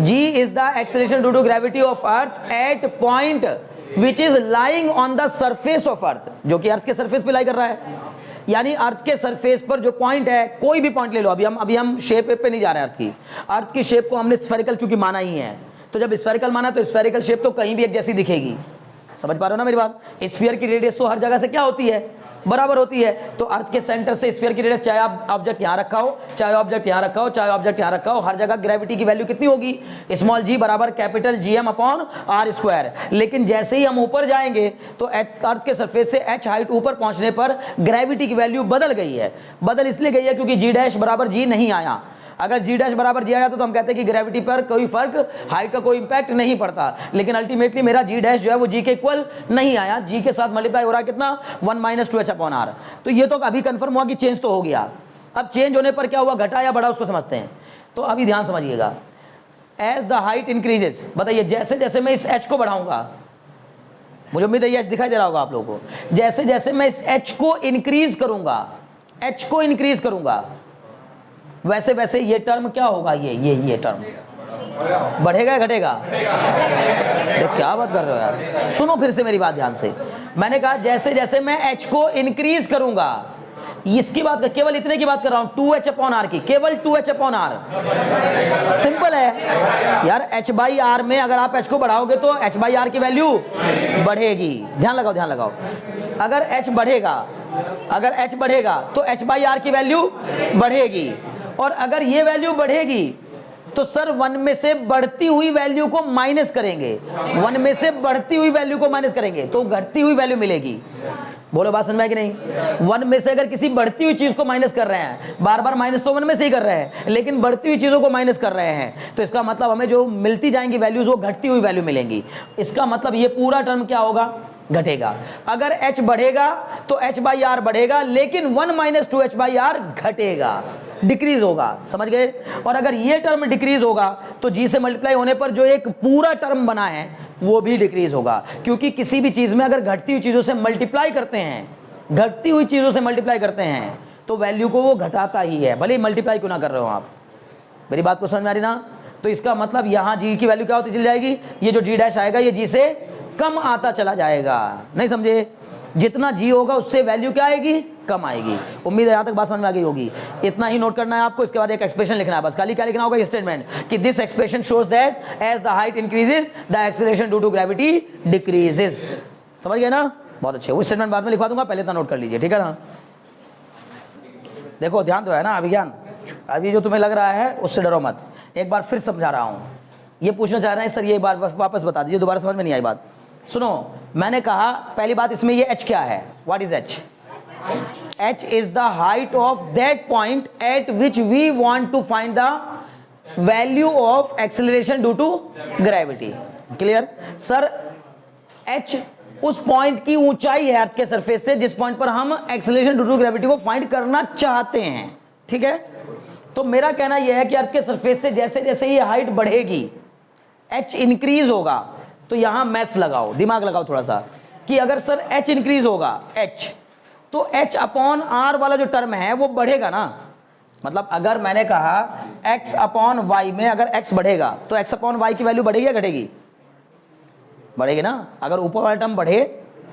G is the acceleration due to gravity of earth at point which is lying on the surface of earth, जो कि अर्थ के surface पे लाई कर रहा है। यानी अर्थ के सरफेस पर जो पॉइंट है, कोई भी पॉइंट ले लो, अभी हम शेप पे नहीं जा रहे हैं, अर्थ की शेप को हमने स्फेरिकल चूंकि माना ही है, तो जब स्फेरिकल माना तो स्फेरिकल शेप तो कहीं भी एक जैसी दिखेगी, समझ पा रहे हो ना मेरी बात। स्फीयर की रेडियस तो हर जगह से क्या होती है, बराबर होती है। तो अर्थ के सेंटर से स्फीयर की रेडियस, चाहे आप ऑब्जेक्ट यहां रखा हो, चाहे ऑब्जेक्ट यहां रखा हो, चाहे ऑब्जेक्ट यहां रखा हो, हर जगह ग्रेविटी की वैल्यू कितनी होगी, स्मॉल g बराबर capital GM upon R square. लेकिन जैसे ही हम ऊपर जाएंगे तो अर्थ के सरफेस से h हाइट ऊपर पहुंचने पर ग्रेविटी की वैल्यू बदल गई है। बदल इसलिए गई है क्योंकि g डैश बराबर g नहीं आया। अगर जी डैश बराबर जी आया तो हम कहते हैं कि ग्रेविटी पर कोई फर्क, हाइट का कोई इंपैक्ट नहीं पड़ता। लेकिन अल्टीमेटली मेरा जी डैश जो है वो जी के इक्वल नहीं आया, जी के साथ मल्टीप्लाई हो रहा है कितना 1 माइनस 2h अपॉन आर। तो ये तो अभी कंफर्म हुआ कि चेंज तो हो गया। अब चेंज होने पर क्या हुआ, घटा या बढ़ा, उसको समझते हैं। तो अभी ध्यान समझिएगा, एज द हाइट इंक्रीजेस, बताइए जैसे जैसे मैं इस h को बढ़ाऊंगा, मुझे उम्मीद है ये h दिखाई दे रहा होगा आप लोगों को, जैसे जैसे मैं इस h को इंक्रीज करूंगा, h को इंक्रीज करूंगा, वैसे वैसे ये टर्म क्या होगा, ये टर्म बढ़ेगा या घटेगा? क्या बात कर रहे हो यार, सुनो फिर से मेरी बात ध्यान से। मैंने कहा जैसे जैसे मैं h को इंक्रीज करूंगा, इसकी बात कर, केवल इतने की बात कर रहा हूं, 2h अपॉन आर की, केवल 2h अपॉन आर। सिंपल है यार, h बाई आर में अगर आप h को बढ़ाओगे तो h बाई आर की वैल्यू बढ़ेगी। ध्यान लगाओ ध्यान लगाओ, अगर h बढ़ेगा, अगर h बढ़ेगा तो h/r की वैल्यू बढ़ेगी, और अगर ये वैल्यू बढ़ेगी तो सर 1 में से बढ़ती हुई वैल्यू को माइनस करेंगे, 1 में से बढ़ती हुई वैल्यू को माइनस करेंगे तो घटती हुई वैल्यू मिलेगी। बोलो बात समझ में आई कि नहीं? 1 में से अगर किसी बढ़ती हुई चीज को माइनस कर रहे हैं, बार बार माइनस तो 1 में से ही कर रहे हैं, लेकिन बढ़ती हुई चीजों को माइनस कर रहे हैं, तो इसका मतलब हमें जो मिलती जाएंगी वैल्यूज वो घटती हुई वैल्यू मिलेंगी। इसका मतलब ये पूरा टर्म क्या होगा? घटेगा। अगर h बढ़ेगा तो h/r बढ़ेगा, लेकिन 1 - 2h/r घटेगा, डिक्रीज होगा। समझ गए? और अगर ये टर्म डिक्रीज होगा तो g से मल्टीप्लाई होने पर जो एक पूरा टर्म बना है वो भी डिक्रीज होगा, क्योंकि किसी भी चीज में अगर घटती हुई चीजों से मल्टीप्लाई करते हैं, घटती हुई चीजों से मल्टीप्लाई करते हैं तो वैल्यू को वो घटाता ही है, भले ही मल्टीप्लाई क्यों ना कर रहे हो आप। मेरी बात को समझ में आ रही ना? तो इसका मतलब यहाँ g की वैल्यू क्या होती चली जाएगी? ये जो g' आएगा ये g से कम आता चला जाएगा। नहीं समझे? जितना g होगा उससे वैल्यू क्या आएगी? कम आएगी। उम्मीद है यहाँ तक बात समझ में आ गई होगी। इतना ही नोट करना है आपको। इसके बाद एक एक्सप्रेशन लिखना है, बस खाली क्या लिखना होगा? स्टेटमेंट कि this expression shows that as the height increases the acceleration due to gravity decreases. समझ गए ना? बहुत अच्छे। वो स्टेटमेंट बाद में लिखवा दूंगा, पहले इतना नोट कर लीजिए, ठीक है ना? देखो ध्यान दो, है ना अभिज्ञान? अभी जो तुम्हें लग रहा है उससे डरो मत, एक बार फिर समझा रहा हूँ। ये पूछना चाह रहे हैं सर ये बार वापस बता दीजिए, दोबारा समझ में नहीं आई बात। सुनो, मैंने कहा पहली बात इसमें ये h क्या है? What is h? h is the height of that point at which we want to find the value of acceleration due to gravity. Clear? Sir h उस पॉइंट की ऊंचाई है अर्थ के सरफेस से जिस पॉइंट पर हम एक्सेलरेशन ड्यू टू ग्रेविटी को फाइंड करना चाहते हैं, ठीक है? तो मेरा कहना यह है कि अर्थ के सरफेस से जैसे जैसे ये हाइट बढ़ेगी h इंक्रीज होगा, तो यहां मैथ्स लगाओ, दिमाग लगाओ थोड़ा सा, कि अगर सर h इंक्रीज होगा, h तो h/r वाला जो टर्म है वो बढ़ेगा ना। मतलब अगर मैंने कहा x/y में अगर x बढ़ेगा तो x/y की वैल्यू बढ़ेगी या घटेगी? बढ़ेगी ना। अगर ऊपर वाला टर्म बढ़े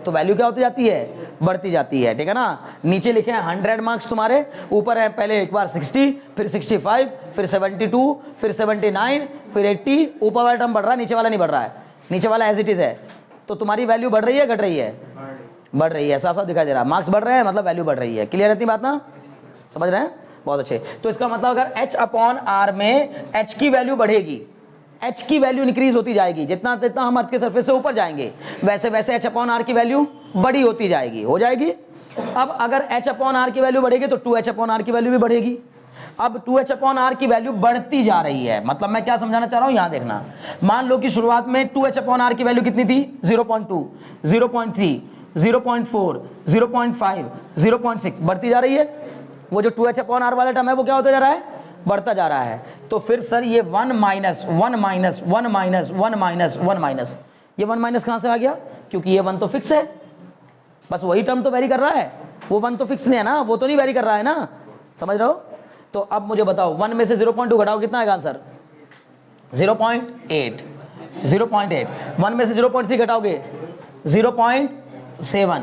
तो वैल्यू क्या होती जाती है? बढ़ती जाती है, ठीक है ना? नीचे लिखे हैं 100 मार्क्स तुम्हारे, ऊपर है पहले एक बार 60, फिर 65, फिर 72, फिर 79, फिर 80। ऊपर वाला टर्म बढ़ रहा है, नीचे वाला नहीं बढ़ रहा है, नीचे वाला एज इट इज है। तो तुम्हारी वैल्यू बढ़ रही है घट रही है? बढ़ रही है, साफ साफ दिखाई दे रहा है। मार्क्स बढ़ रहे हैं मतलब वैल्यू बढ़ रही है। क्लियर रहती बात ना? समझ रहे हैं? बहुत अच्छे। तो इसका मतलब अगर h/r में h की वैल्यू बढ़ेगी, h की वैल्यू इंक्रीज होती जाएगी, जितना जितना हम अर्थ के सरफेस से ऊपर जाएंगे वैसे वैसे h/r की वैल्यू बड़ी होती जाएगी, हो जाएगी। अब अगर h/r की वैल्यू बढ़ेगी तो 2h/r की वैल्यू भी बढ़ेगी। अब 2h/r की वैल्यू बढ़ती जा रही है, मतलब मैं क्या समझाना चाह रहा हूं यहां देखना। मान लो कि शुरुआत में 2h/r की वैल्यू कितनी थी? 0.2, 0.3, 0.4, 0.5, 0.6, बढ़ती जा रही है। वो जो 2h/r वाला टर्म है वो क्या होता जा रहा है? बढ़ता जा रहा है। तो फिर सर ये 1 minus 1 minus 1 minus 1 minus 1 minus, ये 1 माइनस कहां से आ गया? क्योंकि ये 1 तो फिक्स है, बस वही टर्म तो वेरी कर रहा है, वो 1 तो फिक्स नहीं है ना, वो तो नहीं वेरी कर रहा है ना। समझ रहे हो? तो अब मुझे बताओ 1 में से 0.2 घटाओ, कितना आएगा आंसर? 0.8। 0.8। 1 में से 0.3 घटाओगे 0.7।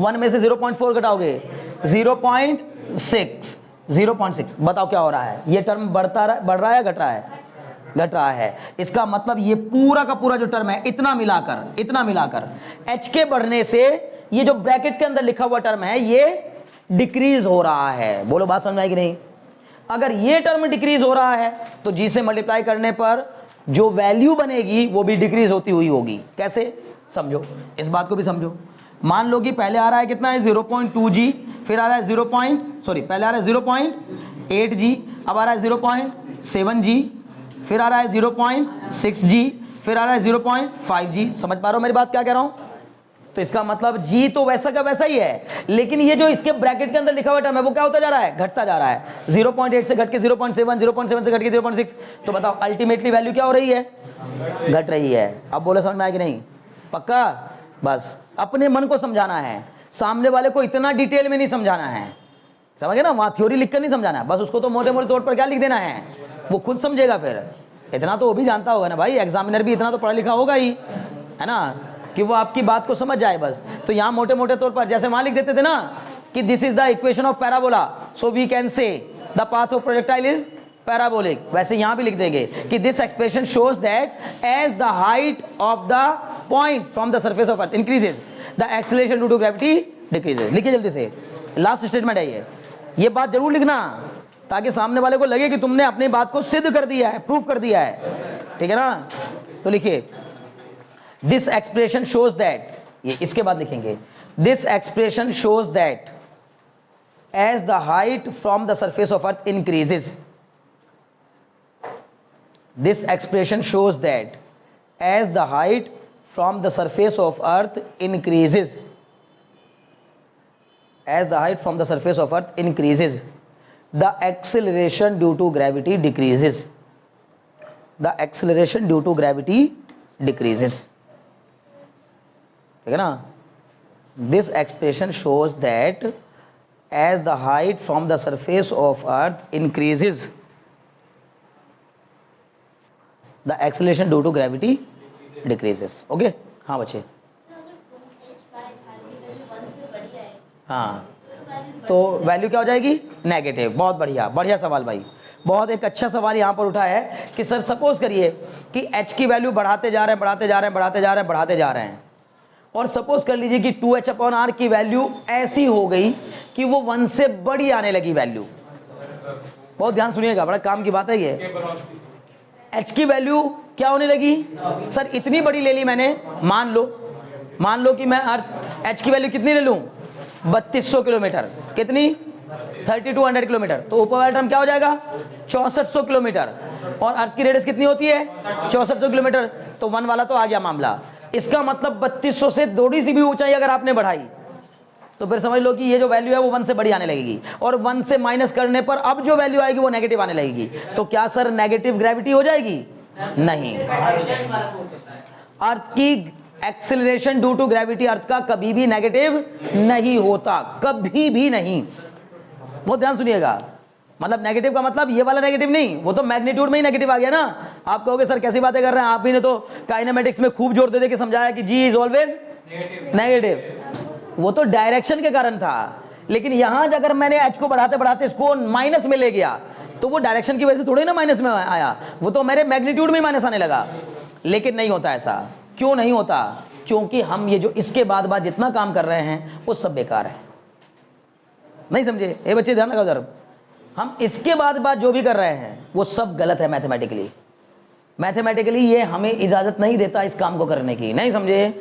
1 में से 0.4 घटाओगे 0.6। 0.6। बताओ क्या हो रहा है? ये टर्म बढ़ रहा है या घट रहा है? घट रहा है। इसका मतलब ये पूरा का पूरा जो टर्म है इतना मिलाकर h के बढ़ने से ये जो ब्रैकेट के अंदर लिखा हुआ टर्म है ये डिक्रीज हो रहा है। बोलो बात समझ में आई कि नहीं? अगर ये टर्म डिक्रीज हो रहा है तो g से मल्टीप्लाई करने पर जो वैल्यू बनेगी वो भी डिक्रीज होती हुई होगी। कैसे? समझो, इस बात को भी समझो। मान लो कि पहले आ रहा है कितना है? 0.2g, फिर आ रहा है पहले आ रहा है 0.8g, अब आ रहा है 0.7g, फिर आ रहा है 0.6g, फिर आ रहा है 0.5g। समझ पा रहे हो मेरी बात क्या कह रहा हूं? तो इसका मतलब g तो वैसा का वैसा ही है, लेकिन ये जो इसके ब्रैकेट के अंदर लिखा हुआ टर्म है वो क्या होता जा रहा है? घटता जा रहा है। 0.8 से घट के 0.7, 0.7 से घट के 0.6। तो बताओ अल्टीमेटली वैल्यू क्या हो रही है? घट रही है। अब बोलो समझ में आया कि नहीं? पक्का? बस अपने मन को समझाना है, सामने वाले को इतना डिटेल में नहीं समझाना है। समझ गए ना? वहां थ्योरी लिखकर नहीं समझाना है, बस उसको तो मोटे मोटे तौर पर क्या लिख देना है, वो खुद समझेगा। फिर इतना तो वो भी जानता होगा ना भाई, एग्जामिनर भी इतना तो पढ़ा लिखा होगा ही, है ना, कि वो आपकी बात को समझ जाए बस। तो यहाँ मोटे मोटे तौर पर जैसे वहां लिख देते थे ना कि this is the equation of parabola, so we can say the path of projectile is parabolic, वैसे यहां भी लिख देंगे कि this expression shows that as the height of the point from the surface of earth increases the acceleration due to gravity decreases. लिखिए जल्दी से, last statement है ये बात जरूर लिखना ताकि सामने वाले को लगे कि तुमने अपनी बात को सिद्ध कर दिया है, प्रूफ कर दिया है, ठीक है ना। तो लिखिए दिस एक्सप्रेशन शोज दैट, ये इसके बाद लिखेंगे this expression shows that as the height from the surface of earth increases, this expression shows that as the height from the surface of earth increases, as the height from the surface of earth increases the acceleration due to gravity decreases, the acceleration due to gravity decreases, ठीक है ना। this expression shows that as the height from the surface of earth increases the acceleration due to gravity decreases, okay। हाँ बच्चे, हाँ तो value क्या हो जाएगी, नेगेटिव। बहुत बढ़िया, बढ़िया सवाल भाई, बहुत एक अच्छा सवाल यहाँ पर उठा है कि सर सपोज करिए कि h की वैल्यू बढ़ाते जा रहे हैं, बढ़ाते जा रहे हैं, बढ़ाते जा रहे हैं, बढ़ाते जा रहे हैं, और सपोज कर लीजिए कि 2h/r की वैल्यू ऐसी हो गई कि वो 1 से बड़ी आने लगी वैल्यू। बहुत ध्यान सुनिएगा, बड़ा काम की बात है ये। h की वैल्यू क्या होने लगी, सर इतनी बड़ी ले ली मैंने, मान लो कि मैं अर्थ h की वैल्यू कितनी ले लूं, 3200 किलोमीटर, कितनी 3200 किलोमीटर, तो ऊपर वाला टर्म क्या हो जाएगा 6400 किलोमीटर, और अर्थ की रेडियस कितनी होती है 6400 किलोमीटर, तो 1 वाला तो आ गया मामला। इसका मतलब 3200 से थोड़ी सी भी ऊंचाई अगर आपने बढ़ाई तो फिर समझ लो कि ये जो वैल्यू है वो 1 से बड़ी आने लगेगी, और 1 से माइनस करने पर अब जो वैल्यू आएगी वो नेगेटिव आने लगेगी। तो क्या सर नेगेटिव ग्रेविटी हो जाएगी, नहीं। अर्थ की एक्सेलरेशन ड्यू टू ग्रेविटी अर्थ का कभी भी नेगेटिव नहीं होता, कभी भी नहीं। बहुत ध्यान सुनिएगा, मतलब नेगेटिव का मतलब ये वाला नेगेटिव नहीं, वो तो मैग्नीट्यूड में ही नेगेटिव आ गया ना। आप कहोगे सर कैसी बातें कर रहे हैं, आप ही ने तो काइनेमेटिक्स में खूब जोर दे दे के समझाया कि जी इज ऑलवेज नेगेटिव। वो तो डायरेक्शन के कारण था, लेकिन यहां अगर मैंने एच को बढ़ाते बढ़ाते इसको माइनस में ले गया तो वो डायरेक्शन की वजह से थोड़ी ना माइनस में आया, वो तो मेरे मैग्नीट्यूड में माइनस आने लगा। लेकिन नहीं होता ऐसा, क्यों नहीं होता, क्योंकि हम ये जो इसके बाद जितना काम कर रहे हैं वो सब बेकार है। नहीं समझे ये बच्चे, ध्यान लगाओ जरा, हम इसके बाद जो भी कर रहे हैं वो सब गलत है मैथमेटिकली। मैथमेटिकली ये हमें इजाजत नहीं देता इस काम को करने की, नहीं समझे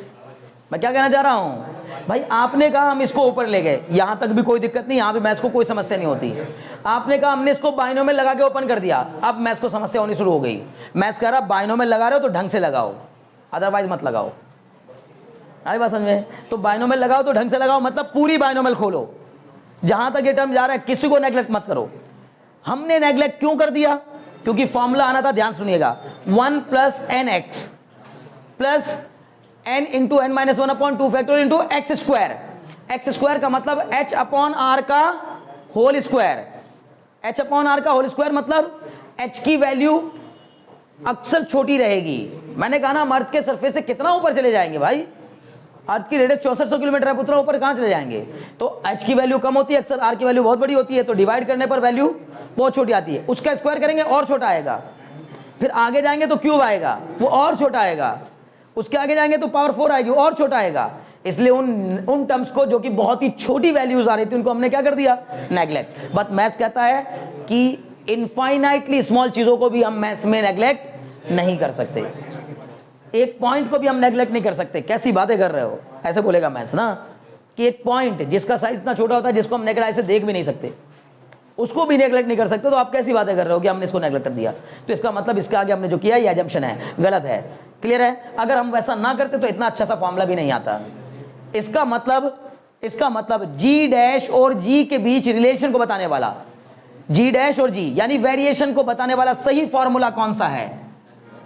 मैं क्या कहना चाह रहा हूं भाई। आपने कहा हम इसको ऊपर ले गए, यहां तक भी कोई दिक्कत नहीं, यहां भी मैथ्स को कोई समस्या नहीं होती। आपने कहा हमने इसको बाइनोमियल लगा के ओपन कर दिया, अब मैथ्स को समस्या होनी शुरू हो गई। मैथ्स कह रहा बाइनोमियल लगा रहे हो तो ढंग से लगाओ, अदरवाइज मत लगाओ। आई बात समझ में, तो बाइनोमियल लगाओ तो ढंग से लगाओ, मतलब पूरी बाइनोमियल खोलो। जहां तक ये टर्म जा रहा है किसी को नेग्लेक्ट मत करो। हमने नेग्लेक्ट क्यों कर दिया, क्योंकि फॉर्मूला आना था, ध्यान सुनिएगा, 1 + nx plus n into n - 1/2 factorial into X square. X square का मतलब h/r का होल स्क्वायर। h/r का होल स्क्वायर मतलब h की वैल्यू अक्सर छोटी रहेगी। मैंने कहा ना हम अर्थ के सरफेस से कितना ऊपर चले जाएंगे भाई, अर्थ की रेडियस 6400 किलोमीटर है, उतना ऊपर कहां चले जाएंगे। तो h की वैल्यू कम होती है अक्सर, r की वैल्यू बहुत बड़ी होती है, तो डिवाइड करने पर वैल्यू बहुत छोटी आती है। उसका स्क्वायर करेंगे और छोटा आएगा, फिर आगे जाएंगे तो क्यूब आएगा, वो और छोटा आएगा, उसके आगे जाएंगे तो पावर 4 आएगी, और छोटा आएगा। इसलिए उन टर्म्स को जो कि बहुत ही छोटी वैल्यूज आ रही थी उनको हमने क्या कर दिया, नेग्लेक्ट। बट मैथ्स कहता है कि इनफाइनाइटली स्मॉल चीजों को भी हम मैथ्स में नेग्लेक्ट नहीं कर सकते, एक पॉइंट को भी हम नेग्लेक्ट नहीं कर सकते। कैसी बातें कर रहे हो, ऐसे बोलेगा मैथ्स ना, कि एक पॉइंट जिसका साइज इतना छोटा होता है जिसको हम नेगेटिव आई से देख भी नहीं सकते, उसको भी नेग्लेक्ट नहीं कर सकते। तो आप कैसी बातें कर रहे हो कि हमने इसको नेग्लेक्ट कर दिया, तो इसका मतलब इसके आगे हमने जो किया ये अजम्पशन है, गलत है। क्लियर है, अगर हम वैसा ना करते तो इतना अच्छा सा फॉर्मूला भी नहीं आता। इसका मतलब जी डैश और जी के बीच रिलेशन को बताने वाला, जी डैश और जी यानी वेरिएशन को बताने वाला सही फॉर्मूला कौन सा है,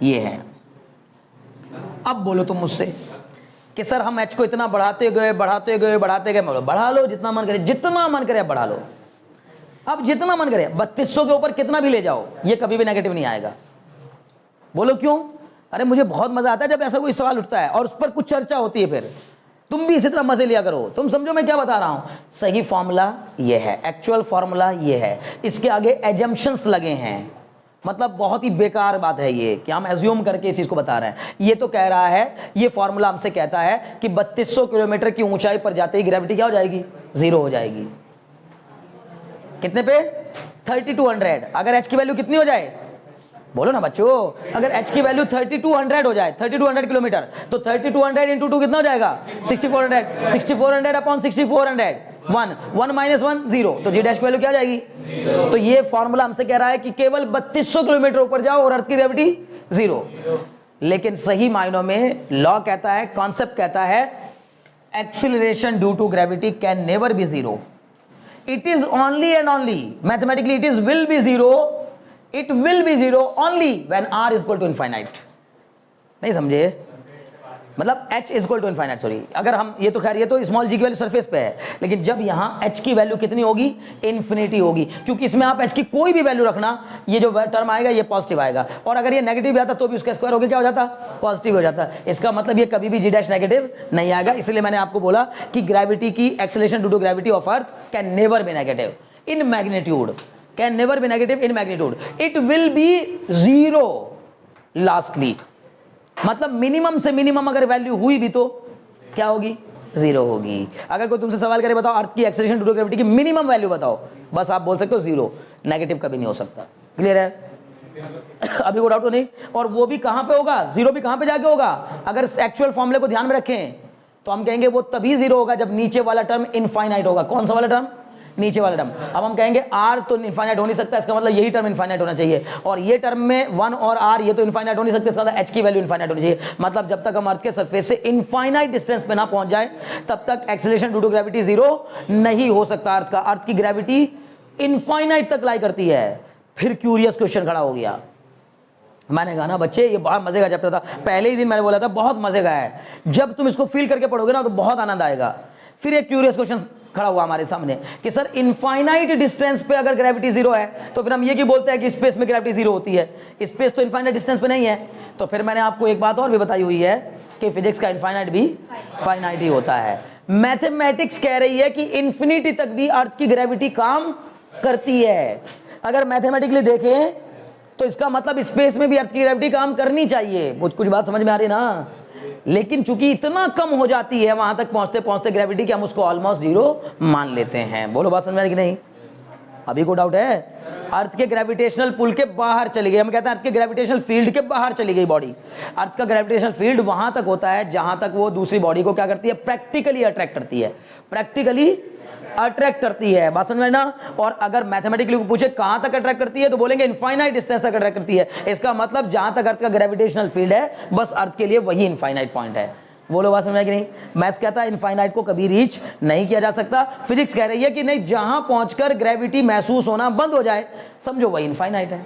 ये है। अब बोलो तुम मुझसे कि सर हम एच को इतना बढ़ाते गए बढ़ा लो, जितना मन करे बढ़ा लो। अब जितना मन करे 3200 के ऊपर कितना भी ले जाओ, ये कभी भी नेगेटिव नहीं आएगा। बोलो क्यों, अरे मुझे बहुत मजा आता है जब ऐसा कोई सवाल उठता है और उस पर कुछ चर्चा होती है, फिर तुम भी इसी तरह मजे लिया करो। तुम समझो मैं क्या बता रहा हूं, सही फॉर्मूला ये है, एक्चुअल फॉर्मूला ये है, इसके आगे एजम्पशंस लगे हैं, मतलब बहुत ही बेकार बात है ये कि हम एज्यूम करके इस चीज को बता रहे हैं। ये तो कह रहा है, ये फॉर्मूला हमसे कहता है कि 3200 किलोमीटर की ऊंचाई पर जाते ही ग्रेविटी क्या हो जाएगी, जीरो हो जाएगी। कितने पे, 3200। अगर h की वैल्यू कितनी हो जाए, बोलो ना बच्चों, अगर h की वैल्यू 3200 हो जाए, 3200 किलोमीटर, तो 3200 इंटू 2 कितना हो जाएगा, 6400। 6400 अपॉन 6400, 1 माइनस 1 0, तो जी डैश की वैल्यू क्या आ जाएगी। तो ये फॉर्मूला हमसे कह रहा है कि केवल 3200 किलोमीटर ऊपर जाओ और अर्थ की ग्रेविटी जीरो। लेकिन सही मायनों में लॉ कहता है, कॉन्सेप्ट कहता है, acceleration due to gravity can never be zero. It is only and only, mathematically it is will be zero, it will be zero only when r is equal to infinite. नहीं समझे, मतलब h is equal to infinite, sorry, अगर हम ये तो खैर ये तो स्मॉल g की वैल्यू सरफेस पे है, लेकिन जब यहां h की वैल्यू कितनी होगी, इन्फिनिटी होगी, क्योंकि इसमें आप h की कोई भी वैल्यू रखना, ये जो टर्म आएगा ये पॉजिटिव आएगा, और अगर ये नेगेटिव भी आता तो भी उसका स्क्वायर होकर क्या हो जाता, पॉजिटिव हो जाता। इसका मतलब ये कभी भी g डैश नेगेटिव नहीं आएगा। इसलिए मैंने आपको बोला कि ग्रेविटी की acceleration due to gravity of earth can never be negative in magnitude, can never be negative in magnitude, it will be zero lastly. मतलब मिनिमम से मिनिमम अगर वैल्यू हुई भी तो क्या होगी, जीरो होगी। अगर कोई तुमसे सवाल करे बताओ अर्थ की एक्सेलरेशन ड्यू टू ग्रेविटी की मिनिमम वैल्यू बताओ, बस आप बोल सकते हो जीरो, नेगेटिव कभी नहीं हो सकता। क्लियर है, अभी कोई डाउट तो नहीं। और वो भी कहां पे होगा, जीरो भी कहां पे जाके होगा, अगर एक्चुअल फॉर्मूले को ध्यान में रखें तो हम कहेंगे वो तभी जीरो होगा जब नीचे वाला टर्म इनफाइनाइट होगा। कौन सा वाला टर्म, नीचे वाला टर्म। अब हम कहेंगे r तो इनफाइनाइट हो नहीं सकता, इसका मतलब यही टर्म इनफाइनाइट होना चाहिए, और ये टर्म में 1 और r ये तो इनफाइनाइट हो नहीं सकते, इसका मतलब h की वैल्यू इनफाइनाइट होनी चाहिए। मतलब जब तक हम अर्थ के सरफेस से इनफाइनाइट डिस्टेंस पे ना पहुंच जाए तब तक acceleration due to gravity zero नहीं हो सकता। अर्थ का, अर्थ की ग्रेविटी इनफाइनाइट तक लाई करती है। फिर क्यूरियस क्वेश्चन खड़ा हो गया। मैंने कहा ना बच्चे ये बहुत मजे का चैप्टर था, पहले ही दिन मैंने बोला था बहुत मजे का है, जब तुम इसको फील करके पढ़ोगे ना तो बहुत आनंद आएगा। फिर एक क्यूरियस क्वेश्चन खड़ा हुआ हमारे सामने कि सर इनफाइनाइट डिस्टेंस पे अगर ग्रेविटी जीरो है तो फिर हम ये क्यों बोलते हैं कि स्पेस में ग्रेविटी जीरो होती है, स्पेस तो इनफाइनाइट डिस्टेंस पे नहीं है। तो फिर मैंने आपको एक बात और भी बताई हुई है कि फिजिक्स का इनफाइनाइट भी फाइनाइट ही होता है। मैथमेटिक्स कह रही है कि इन्फिनिटी तक भी अर्थ की ग्रेविटी काम करती है। अगर मैथमेटिकली देखें तो इसका मतलब स्पेस में भी अर्थ की ग्रेविटी काम करनी चाहिए। कुछ बात समझ में आ रही ना, लेकिन चूंकि इतना कम हो जाती है वहां तक पहुंचते पहुंचते ग्रेविटी कि हम उसको ऑलमोस्ट जीरो मान लेते हैं। बोलो बात समझ में आ रही कि नहीं, अभी कोई डाउट है। अर्थ के ग्रेविटेशनल पुल के बाहर चली गई, हम कहते हैं अर्थ के ग्रेविटेशनल फील्ड के बाहर चली गई बॉडी। अर्थ का ग्रेविटेशनल फील्ड वहां तक होता है जहां तक वो दूसरी बॉडी को क्या करती है, प्रैक्टिकली अट्रैक्ट करती है, प्रैक्टिकली अट्रैक्ट करती है। बात समझ में ना। और अगर मैथमेटिकली पूछे कहां तक अट्रैक्ट करती है तो बोलेंगे इनफाइनाइट डिस्टेंस तक अट्रैक्ट करती है। इसका मतलब जहां तक अर्थ का ग्रेविटेशनल फील्ड है बस अर्थ के लिए वही इनफाइनाइट पॉइंट है। बोलो बात समझ में कि नहीं। मैथ्स कहता है इनफाइनाइट को कभी रीच नहीं किया जा सकता, फिजिक्स कह रही है कि नहीं, जहां पहुंचकर ग्रेविटी महसूस होना बंद हो जाए समझो वही इनफाइनाइट है।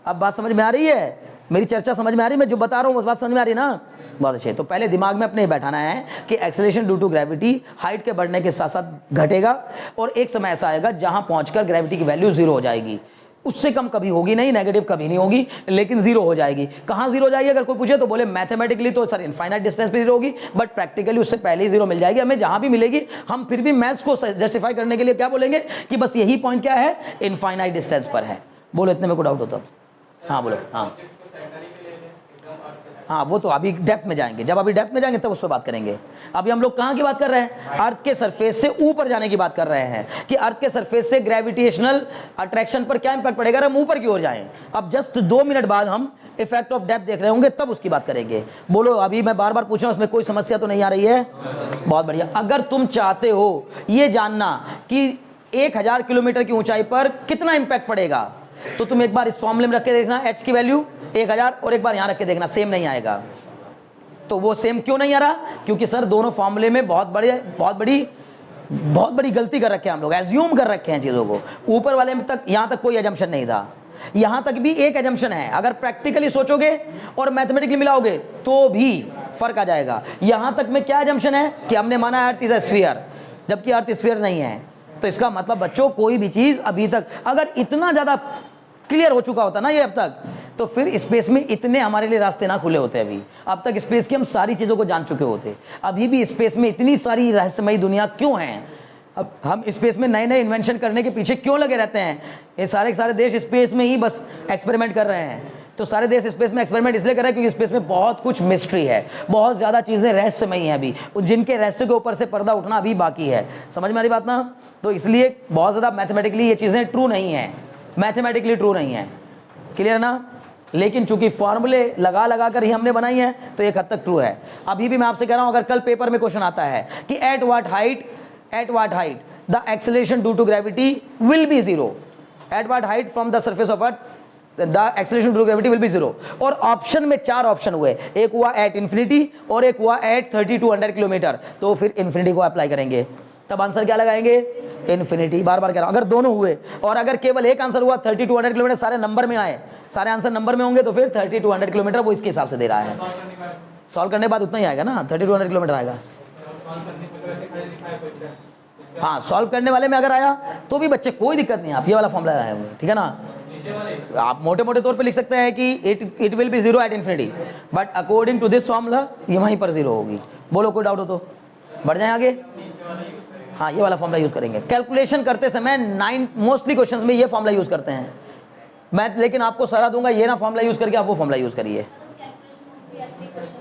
अब बात समझ में आ रही है, मेरी चर्चा समझ में आ रही है, मैं जो बता रहा हूं उस बात समझ में आ रही है ना। बहुत अच्छे। तो पहले दिमाग में अपने बैठाना है कि acceleration due to gravity height के बढ़ने के साथ साथ घटेगा और एक समय ऐसा आएगा जहां पहुंचकर ग्रेविटी की वैल्यू जीरो हो जाएगी। उससे कम कभी होगी नहीं, नेगेटिव कभी नहीं होगी, लेकिन जीरो हो जाएगी। कहां जीरो हो जाएगी अगर कोई पूछे तो बोले मैथमेटिकली तो सर इनफाइनाइट डिस्टेंस पे जीरो होगी, बट प्रैक्टिकली उससे पहले ही जीरो मिल जाएगी हमें। जहां भी मिलेगी हम फिर भी मैथ्स को जस्टिफाई करने के लिए क्या बोलेंगे कि बस यही पॉइंट क्या है, इनफाइनाइट डिस्टेंस पर है। बोलो, इतने में कोई डाउट होता? हाँ बोलो। हाँ वो तो अभी डेप्थ में जाएंगे, जब अभी डेप्थ में जाएंगे तब उस पर बात करेंगे। अभी हम लोग कहाँ की बात कर रहे हैं, अर्थ के सरफेस से ऊपर जाने की बात कर रहे हैं कि अर्थ के सरफेस से ग्रेविटेशनल अट्रैक्शन पर क्या इंपैक्ट पड़ेगा अगर हम ऊपर की ओर जाएं। अब जस्ट 2 मिनट बाद हम इफेक्ट ऑफ डेप्थ देख रहे होंगे तब उसकी बात करेंगे। बोलो, अभी मैं बार बार पूछ रहा हूं, उसमें कोई समस्या तो नहीं आ रही है? बहुत बढ़िया। अगर तुम चाहते हो ये जानना कि 1000 किलोमीटर की ऊंचाई पर कितना इंपैक्ट पड़ेगा तो तुम एक बार इस फॉर्मूले में रख के देखना, h की वैल्यू 1000 और एक बार यहां रख के देखना, सेम नहीं आएगा। तो वो सेम क्यों नहीं आ रहा? क्योंकि सर दोनों फॉर्मूले में बहुत बड़ी गलती कर रखे हैं हम लोग, एज्यूम कर रखे हैं चीजों को। ऊपर वाले में तक यहां तक कोई एजम्पशन नहीं था, यहां तक भी एक एजम्पशन है। अगर प्रैक्टिकली सोचोगे और मैथमेटिकली मिलाओगे तो भी फर्क आ जाएगा। यहां तक में क्या एजम्पशन है कि हमने माना अर्थ इज अ स्फीयर, जबकि अर्थ स्फीयर नहीं है। तो इसका मतलब बच्चों कोई भी चीज अभी तक अगर इतना ज्यादा क्लियर हो चुका होता ना ये अब तक, तो फिर स्पेस में इतने हमारे लिए रास्ते ना खुले होते। अभी अब तक स्पेस की हम सारी चीजों को जान चुके होते। अभी भी स्पेस में इतनी सारी रहस्यमयी दुनिया क्यों है अब हम स्पेस में नए नए इन्वेंशन करने के पीछे क्यों लगे रहते हैं? ये सारे के सारे देश स्पेस में ही बस एक्सपेरिमेंट कर रहे हैं। तो सारे देश स्पेस में एक्सपेरिमेंट इसलिए कर रहे हैं क्योंकि स्पेस में बहुत कुछ मिस्ट्री है, बहुत ज़्यादा चीज़ें रहस्यमयी हैं अभी, जिनके रहस्य के ऊपर से पर्दा उठना अभी बाकी है। समझ में आ रही बात ना? तो इसलिए बहुत ज़्यादा मैथमेटिकली ये चीज़ें ट्रू नहीं है, मैथमेटिकली ट्रू नहीं है। क्लियर ना? लेकिन चूंकि फॉर्मूले लगा लगा कर ही हमने बनाई है तो एक हद तक ट्रू है। अभी भी मैं आपसे कह रहा हूं, अगर कल पेपर में क्वेश्चन आता है कि at what height the acceleration due to gravity will be zero, at what height from the surface of earth the acceleration due to gravity will be zero, और ऑप्शन में 4 ऑप्शन हुए, एक हुआ at infinity और एक हुआ eight 3200 kilometre, तो फिर इन्फिनिटी को अप्लाई करेंगे, तब आंसर क्या लगाएंगे? इन्फिनिटी। बार बार कह रहा हूं, अगर दोनों हुए और अगर केवल एक आंसर हुआ 3200 किलोमीटर, सारे नंबर में आए, सारे आंसर नंबर में होंगे, तो फिर 3200 किलोमीटर वो इसके हिसाब से दे रहा है। सॉल्व करने के बाद उतना ही आएगा ना, 3200 किलोमीटर आएगा। हाँ, सॉल्व करने वाले में अगर आया तो भी बच्चे कोई दिक्कत नहीं, आप ये वाला फॉर्मूला लगाए हुए, ठीक है ना? आप मोटे मोटे तौर पे लिख सकते हैं कि it will be zero at infinity, but according to this formula ये वहीं पर जीरो होगी। बोलो कोई डाउट हो तो बढ़ जाए आगे। हाँ, ये वाला फॉर्मूला यूज करेंगे कैलकुलेशन करते समय। मोस्टली क्वेश्चंस में ये फॉर्मूला यूज करते हैं मैं, लेकिन आपको सलाह दूंगा ये ना फॉर्मूला यूज करके आप वो फॉर्मूला यूज करिए,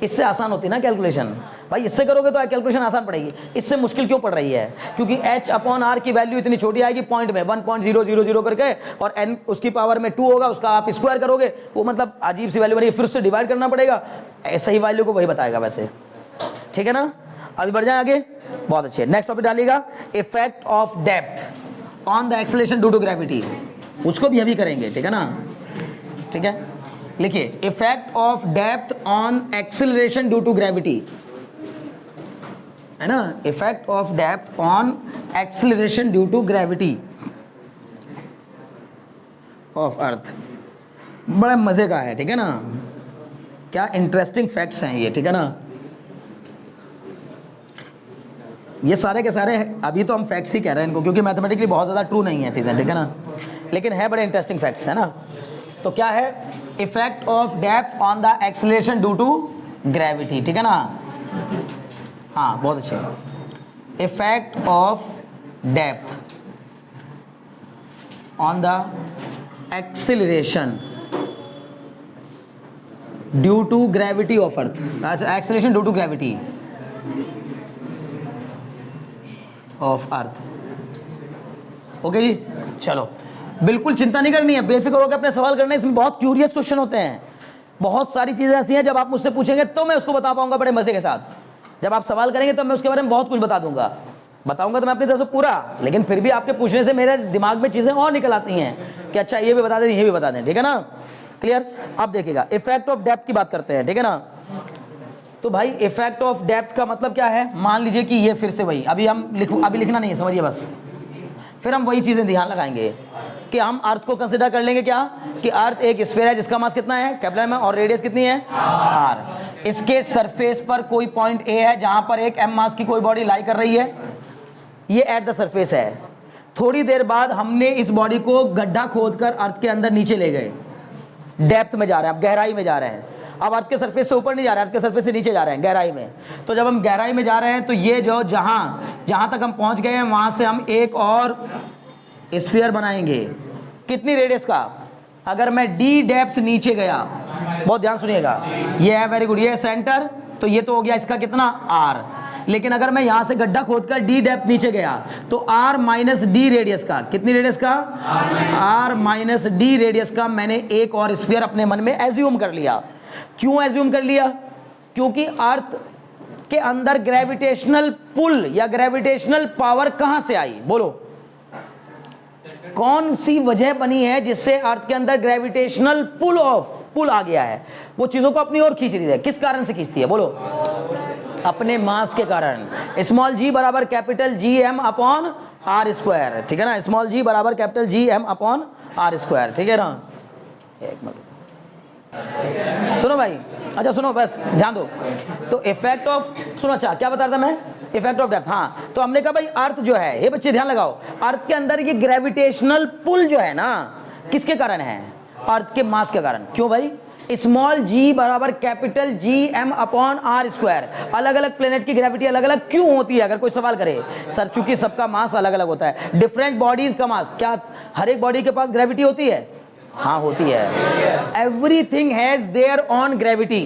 इससे आसान होती है ना कैलकुलेशन। भाई इससे करोगे तो कैलकुलेशन आसान पड़ेगी, इससे मुश्किल क्यों पड़ रही है? क्योंकि h/r की वैल्यू इतनी छोटी आएगी पॉइंट में 1.000 करके, और n उसकी पावर में 2 होगा, उसका आप स्क्वायर करोगे, वो मतलब अजीब सी वैल्यू बनेगी, फिर उससे डिवाइड करना पड़ेगा, सही वैल्यू को वही बताएगा वैसे, ठीक है ना? अभी बढ़ जाए आगे, बहुत अच्छे। नेक्स्ट टॉपिक डालिएगा, effect of depth on the acceleration due to gravity, उसको भी अभी करेंगे, ठीक है ना? ठीक है, लिखिए effect of depth on acceleration due to gravity, है ना? Effect of depth on acceleration due to gravity of earth, बड़ा मजे का है, ठीक है ना? क्या इंटरेस्टिंग फैक्ट्स हैं ये, ठीक है ना? ये सारे के सारे अभी तो हम फैक्ट्स ही कह रहे हैं इनको, क्योंकि मैथमेटिकली बहुत ज़्यादा ट्रू नहीं है चीज़ें, ठीक है ना? लेकिन है बड़े इंटरेस्टिंग फैक्ट्स, है ना? तो क्या है? Effect of depth on the acceleration due to gravity, ठीक है ना? हाँ, बहुत अच्छे। Effect of depth on the acceleration due to gravity of earth, acceleration due to gravity of earth. Okay जी, चलो बिल्कुल चिंता नहीं करनी है, बेफिक्र होकर अपने सवाल करने, इसमें बहुत क्यूरियस क्वेश्चन होते हैं, बहुत सारी चीजें ऐसी हैं जब आप मुझसे पूछेंगे तो मैं उसको बता पाऊंगा बड़े मजे के साथ। जब आप सवाल करेंगे तब मैं उसके बारे में बहुत कुछ बताऊंगा तो मैं अपनी तरफ से पूरा, लेकिन फिर भी आपके पूछने से मेरे दिमाग में चीजें और निकल आती हैं कि अच्छा ये भी बता दें, ये भी बता दें, ठीक है ना? क्लियर? अब देखिएगा, इफेक्ट ऑफ डेप्थ की बात करते हैं, ठीक है ना? तो भाई इफेक्ट ऑफ डेप्थ का मतलब क्या है? मान लीजिए कि ये फिर से वही, अभी लिखना नहीं है, समझिए बस, फिर हम वही चीजें ध्यान लगाएंगे कि हम अर्थ को कंसीडर कर लेंगे क्या, कि अर्थ एक स्फीयर है जिसका मास कितना है, कैपिटल में, और रेडियस कितनी है, r। इसके सरफेस पर कोई पॉइंट ए है जहां पर एक m मास की कोई बॉडी लाई कर रही है, ये एट द सरफेस है। थोड़ी देर बाद हमने इस बॉडी को गड्ढा खोदकर अर्थ के अंदर नीचे ले गए, डेप्थ में जा रहे हैं, अब गहराई में जा रहे हैं। अब अर्थ के सरफेस से ऊपर नहीं जा रहे हैं, अर्थ के सरफेस से नीचे जा रहे हैं, गहराई में। तो जब हम गहराई में जा रहे हैं तो ये जो जहां तक हम पहुंच गए हैं वहां से हम एक और स्फीयर बनाएंगे। कितनी रेडियस का? अगर मैं डी डेप्थ नीचे गया, बहुत ध्यान सुनिएगा, ये है, वेरी गुड, ये सेंटर, तो ये तो हो गया इसका कितना, r। लेकिन अगर मैं यहां से गड्ढा खोदकर डी डेप्थ नीचे गया तो r माइनस डी रेडियस का, कितनी रेडियस का, r माइनस डी रेडियस का मैंने एक और स्फीयर अपने मन में एज्यूम कर लिया। क्यों एज्यूम कर लिया? क्योंकि अर्थ के अंदर ग्रेविटेशनल पुल या ग्रेविटेशनल पावर कहां से आई? बोलो, कौन सी वजह बनी है जिससे अर्थ के अंदर ग्रेविटेशनल पुल आ गया है? वो चीजों को अपनी ओर खींच रही है। किस कारण से खींचती है? बोलो, अपने मास के कारण। स्मॉल g बराबर capital G M upon R square, ठीक है ना? स्मॉल g बराबर capital G M upon R square, ठीक है ना? एक मिनट सुनो भाई, अच्छा सुनो, बस ध्यान दो। तो इफेक्ट ऑफ, सुनो, अच्छा क्या बता रहा था मैं? Effect of depth. हाँ, तो हमने कहा भाई अर्थ जो है, ये बच्चे ध्यान लगाओ, अर्थ के अंदर ये ग्रेविटेशनल पुल जो है ना, किसके कारण है? अर्थ के मास के कारण। क्यों भाई? स्मॉल जी बराबर capital G M upon R square. अलग अलग प्लेनेट की ग्रेविटी अलग अलग क्यों होती है, अगर कोई सवाल करे सर चूंकि सबका मास अलग अलग होता है, डिफरेंट बॉडीज का मास, क्या हर एक बॉडी के पास ग्रेविटी होती है? हाँ होती है। Everything has their on gravity,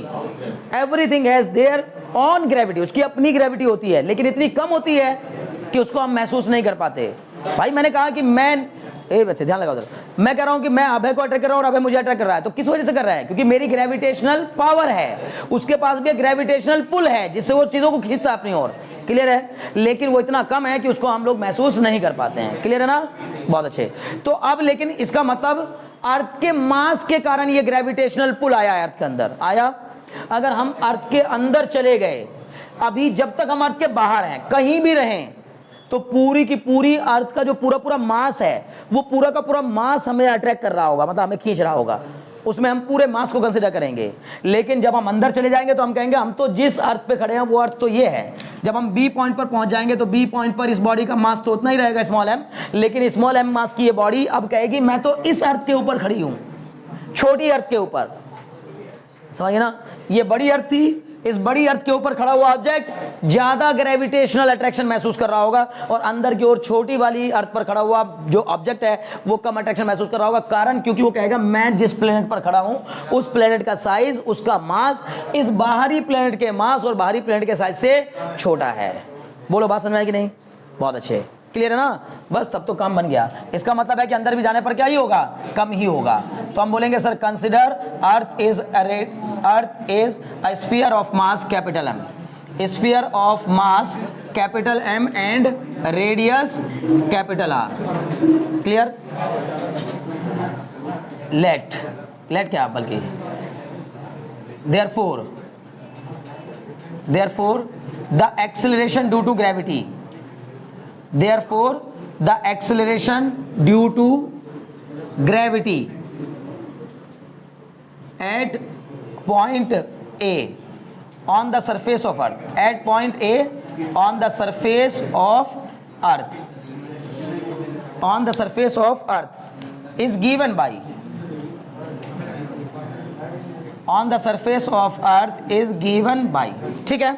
everything has their on gravity, उसकी अपनी ग्रेविटी होती है, लेकिन इतनी कम होती है कि उसको हम महसूस नहीं कर पाते। भाई मैंने कहा कि बच्चे ध्यान लगाओ, मैं कह रहा हूं कि मैं अभय को अट्रैक्ट कर रहा हूं और अभय मुझे अट्रैक्ट कर रहा है, तो किस वजह से कर रहा है? क्योंकि मेरी ग्रेविटेशनल पावर है, उसके पास भी एक ग्रेविटेशनल पुल है जिससे वो चीजों को खींचता है अपनी ओर। क्लियर है? लेकिन वो इतना कम है कि उसको हम लोग महसूस नहीं कर पाते हैं। क्लियर है ना? बहुत अच्छे। तो अब लेकिन इसका मतलब अर्थ के मास के कारण ये ग्रेविटेशनल पुल आया है, अर्थ के अंदर आया। अगर हम अर्थ के अंदर चले गए, अभी जब तक हम अर्थ के बाहर हैं, कहीं भी रहें, तो पूरी की पूरी अर्थ का जो पूरा पूरा मास है, वो पूरा का पूरा मास हमें अट्रैक्ट कर रहा होगा, मतलब हमें खींच रहा होगा, उसमें हम पूरे मास को कंसीडर करेंगे। लेकिन जब हम अंदर चले जाएंगे तो हम कहेंगे हम तो जिस अर्थ पे खड़े हैं वो अर्थ तो ये है। जब हम बी पॉइंट पर पहुंच जाएंगे तो बी पॉइंट पर इस बॉडी का मास तो उतना ही रहेगा स्मॉल एम, लेकिन स्मॉल एम मास की ये बॉडी अब कहेगी मैं तो इस अर्थ के ऊपर खड़ी हूं, छोटी अर्थ के ऊपर। समझिए ना? ये बड़ी अर्थ थी, इस बड़ी अर्थ के ऊपर खड़ा हुआ ऑब्जेक्ट ज्यादा ग्रेविटेशनल अट्रैक्शन महसूस कर रहा होगा, और अंदर की ओर छोटी वाली अर्थ पर खड़ा हुआ जो ऑब्जेक्ट है वो कम अट्रैक्शन महसूस कर रहा होगा। कारण क्योंकि वो कहेगा मैं जिस प्लेनेट पर खड़ा हूं उस प्लेनेट का साइज, उसका मास इस बाहरी प्लेनेट के मास और बाहरी प्लेनेट के साइज से छोटा है। बोलो बात समझ में आई कि नहीं? बहुत अच्छे। क्लियर है ना? बस तब तो काम बन गया। इसका मतलब है कि अंदर भी जाने पर क्या ही होगा? कम ही होगा। तो हम बोलेंगे sir consider earth is a sphere of mass capital M, sphere of mass capital M and radius capital R. Clear? Let क्या बल्कि therefore the acceleration due to gravity, therefore the acceleration due to gravity at point A on the surface of earth, at point A on the surface of earth, on the surface of earth is given by, on the surface of earth is given by। ठीक है,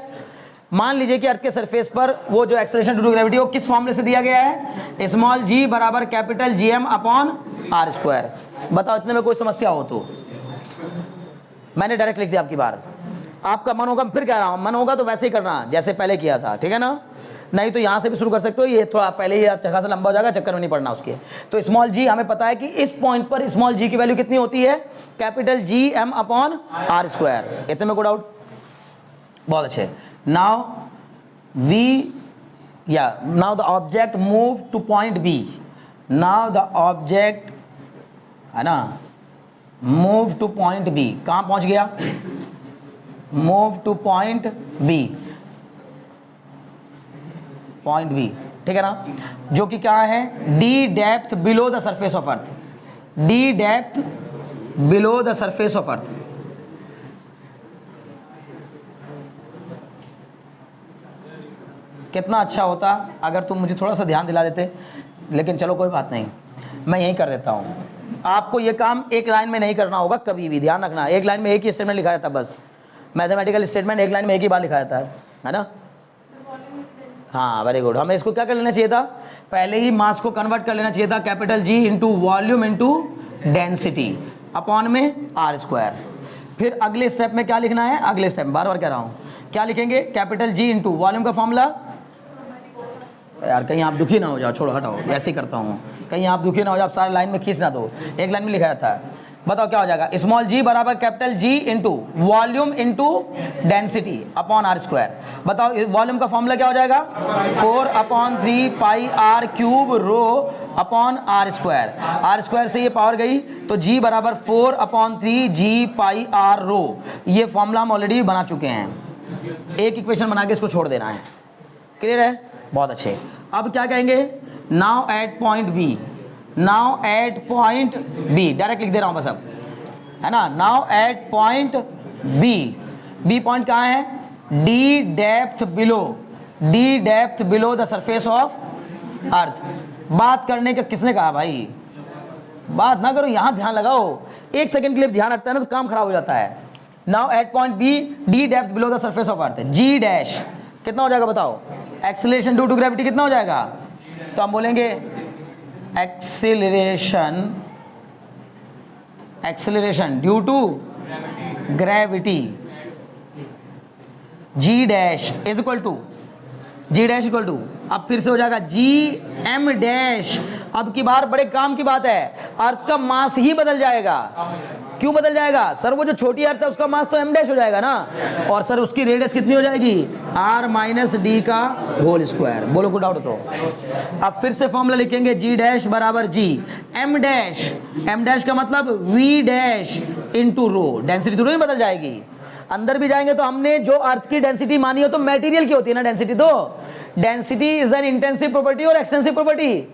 मान लीजिए कि अर्थ के surface पर वो जो acceleration due to gravity वो किस फॉर्मूले से दिया गया है? स्मॉल जी बराबर capital G M upon R square. बताओ इतने में कोई समस्या हो तो? मैंने डायरेक्ट लिख दिया आपकी बार। आपका मन होगा, फिर कह रहा हूं मन होगा तो वैसे ही करना जैसे पहले किया था, ठीक है ना? नहीं तो यहां से भी शुरू कर सकते हो, ये थोड़ा पहले ही खासा लंबा हो जाएगा, चक्कर में नहीं पड़ना उसके। तो स्मॉल जी हमें पता है कि इस पॉइंट पर स्मॉल जी की वैल्यू कितनी होती है? Capital G M upon R square. इतने में कोई डाउट? बहुत अच्छे। Now now the object move to point B, now the object है ना move to point B, कहां पहुंच गया? move to point B, point B, ठीक है ना? जो कि क्या है? D depth below the surface of earth, D depth below the surface of earth। कितना अच्छा होता अगर तुम मुझे थोड़ा सा ध्यान दिला देते, लेकिन चलो कोई बात नहीं, मैं यही कर देता हूँ। आपको ये काम एक लाइन में नहीं करना होगा कभी भी, ध्यान रखना। एक लाइन में एक ही स्टेटमेंट लिखा जाता है बस, मैथमेटिकल स्टेटमेंट एक लाइन में एक ही बार लिखा जाता है ना? हाँ वेरी गुड। हमें इसको क्या कर लेना चाहिए था? पहले ही मास को कन्वर्ट कर लेना चाहिए था, capital G into volume into density upon में आर स्क्वायर। फिर अगले स्टेप में क्या लिखना है? अगले स्टेप बार बार कह रहा हूँ, क्या लिखेंगे? कैपिटल जी इंटू वॉल्यूम का फॉर्मूला। यार कहीं आप दुखी ना हो जाओ, छोड़ो हटाओ, ऐसे ही करता हूँ, कहीं आप दुखी ना हो जाओ, आप सारे लाइन में खींच ना दो, एक लाइन में लिखा जाता है। बताओ क्या हो जाएगा? स्मॉल जी बराबर capital G into volume into density upon R square. बताओ वॉल्यूम का फॉर्मूला क्या हो जाएगा? 4/3 pi R cube rho upon R square. R square से ये पावर गई तो जी बराबर 4/3 जी पाई आर रो। ये फॉर्मूला हम ऑलरेडी बना चुके हैं, एक इक्वेशन बना के इसको छोड़ देना है। क्लियर है? बहुत अच्छे। अब क्या कहेंगे? Now at point B, now at point B, direct लिख दे रहा हूं बस अब, है ना? Now at point B, B point कहां है? D depth below, D depth below the surface of earth. बात करने का किसने कहा भाई? बात ना करो, यहां ध्यान लगाओ, एक सेकंड के लिए ध्यान रखता है ना तो काम खराब हो जाता है। Now at point B D depth below the surface of earth, g dash कितना हो जाएगा बताओ, एक्सीलरेशन ड्यू टू ग्रेविटी कितना हो जाएगा, तो हम बोलेंगे acceleration due to gravity, g dash is equal to, g dash equal to, अब फिर से हो जाएगा जी एम डैश। अब की बार बड़े काम की बात है, अर्थ का मास ही बदल जाएगा। क्यों बदल जाएगा सर, वो जो छोटी अर्थ है उसका मास तो एम डैश हो जाएगा ना, और सर उसकी रेडियस कितनी हो जाएगी, आर माइनस डी का होल स्क्वायर। बोलो कोई डाउट हो तो। अब फिर से फॉर्मूला लिखेंगे, जी डैश बराबर G M dash, M dash का मतलब V dash into rho, density तो नहीं बदल जाएगी। अंदर भी जाएंगे तो हमने जो अर्थ की डेंसिटी मानी हो तो मटेरियल की होती है ना डेंसिटी, तो density is an intensive property और एक्सटेंसिव प्रॉपर्टी,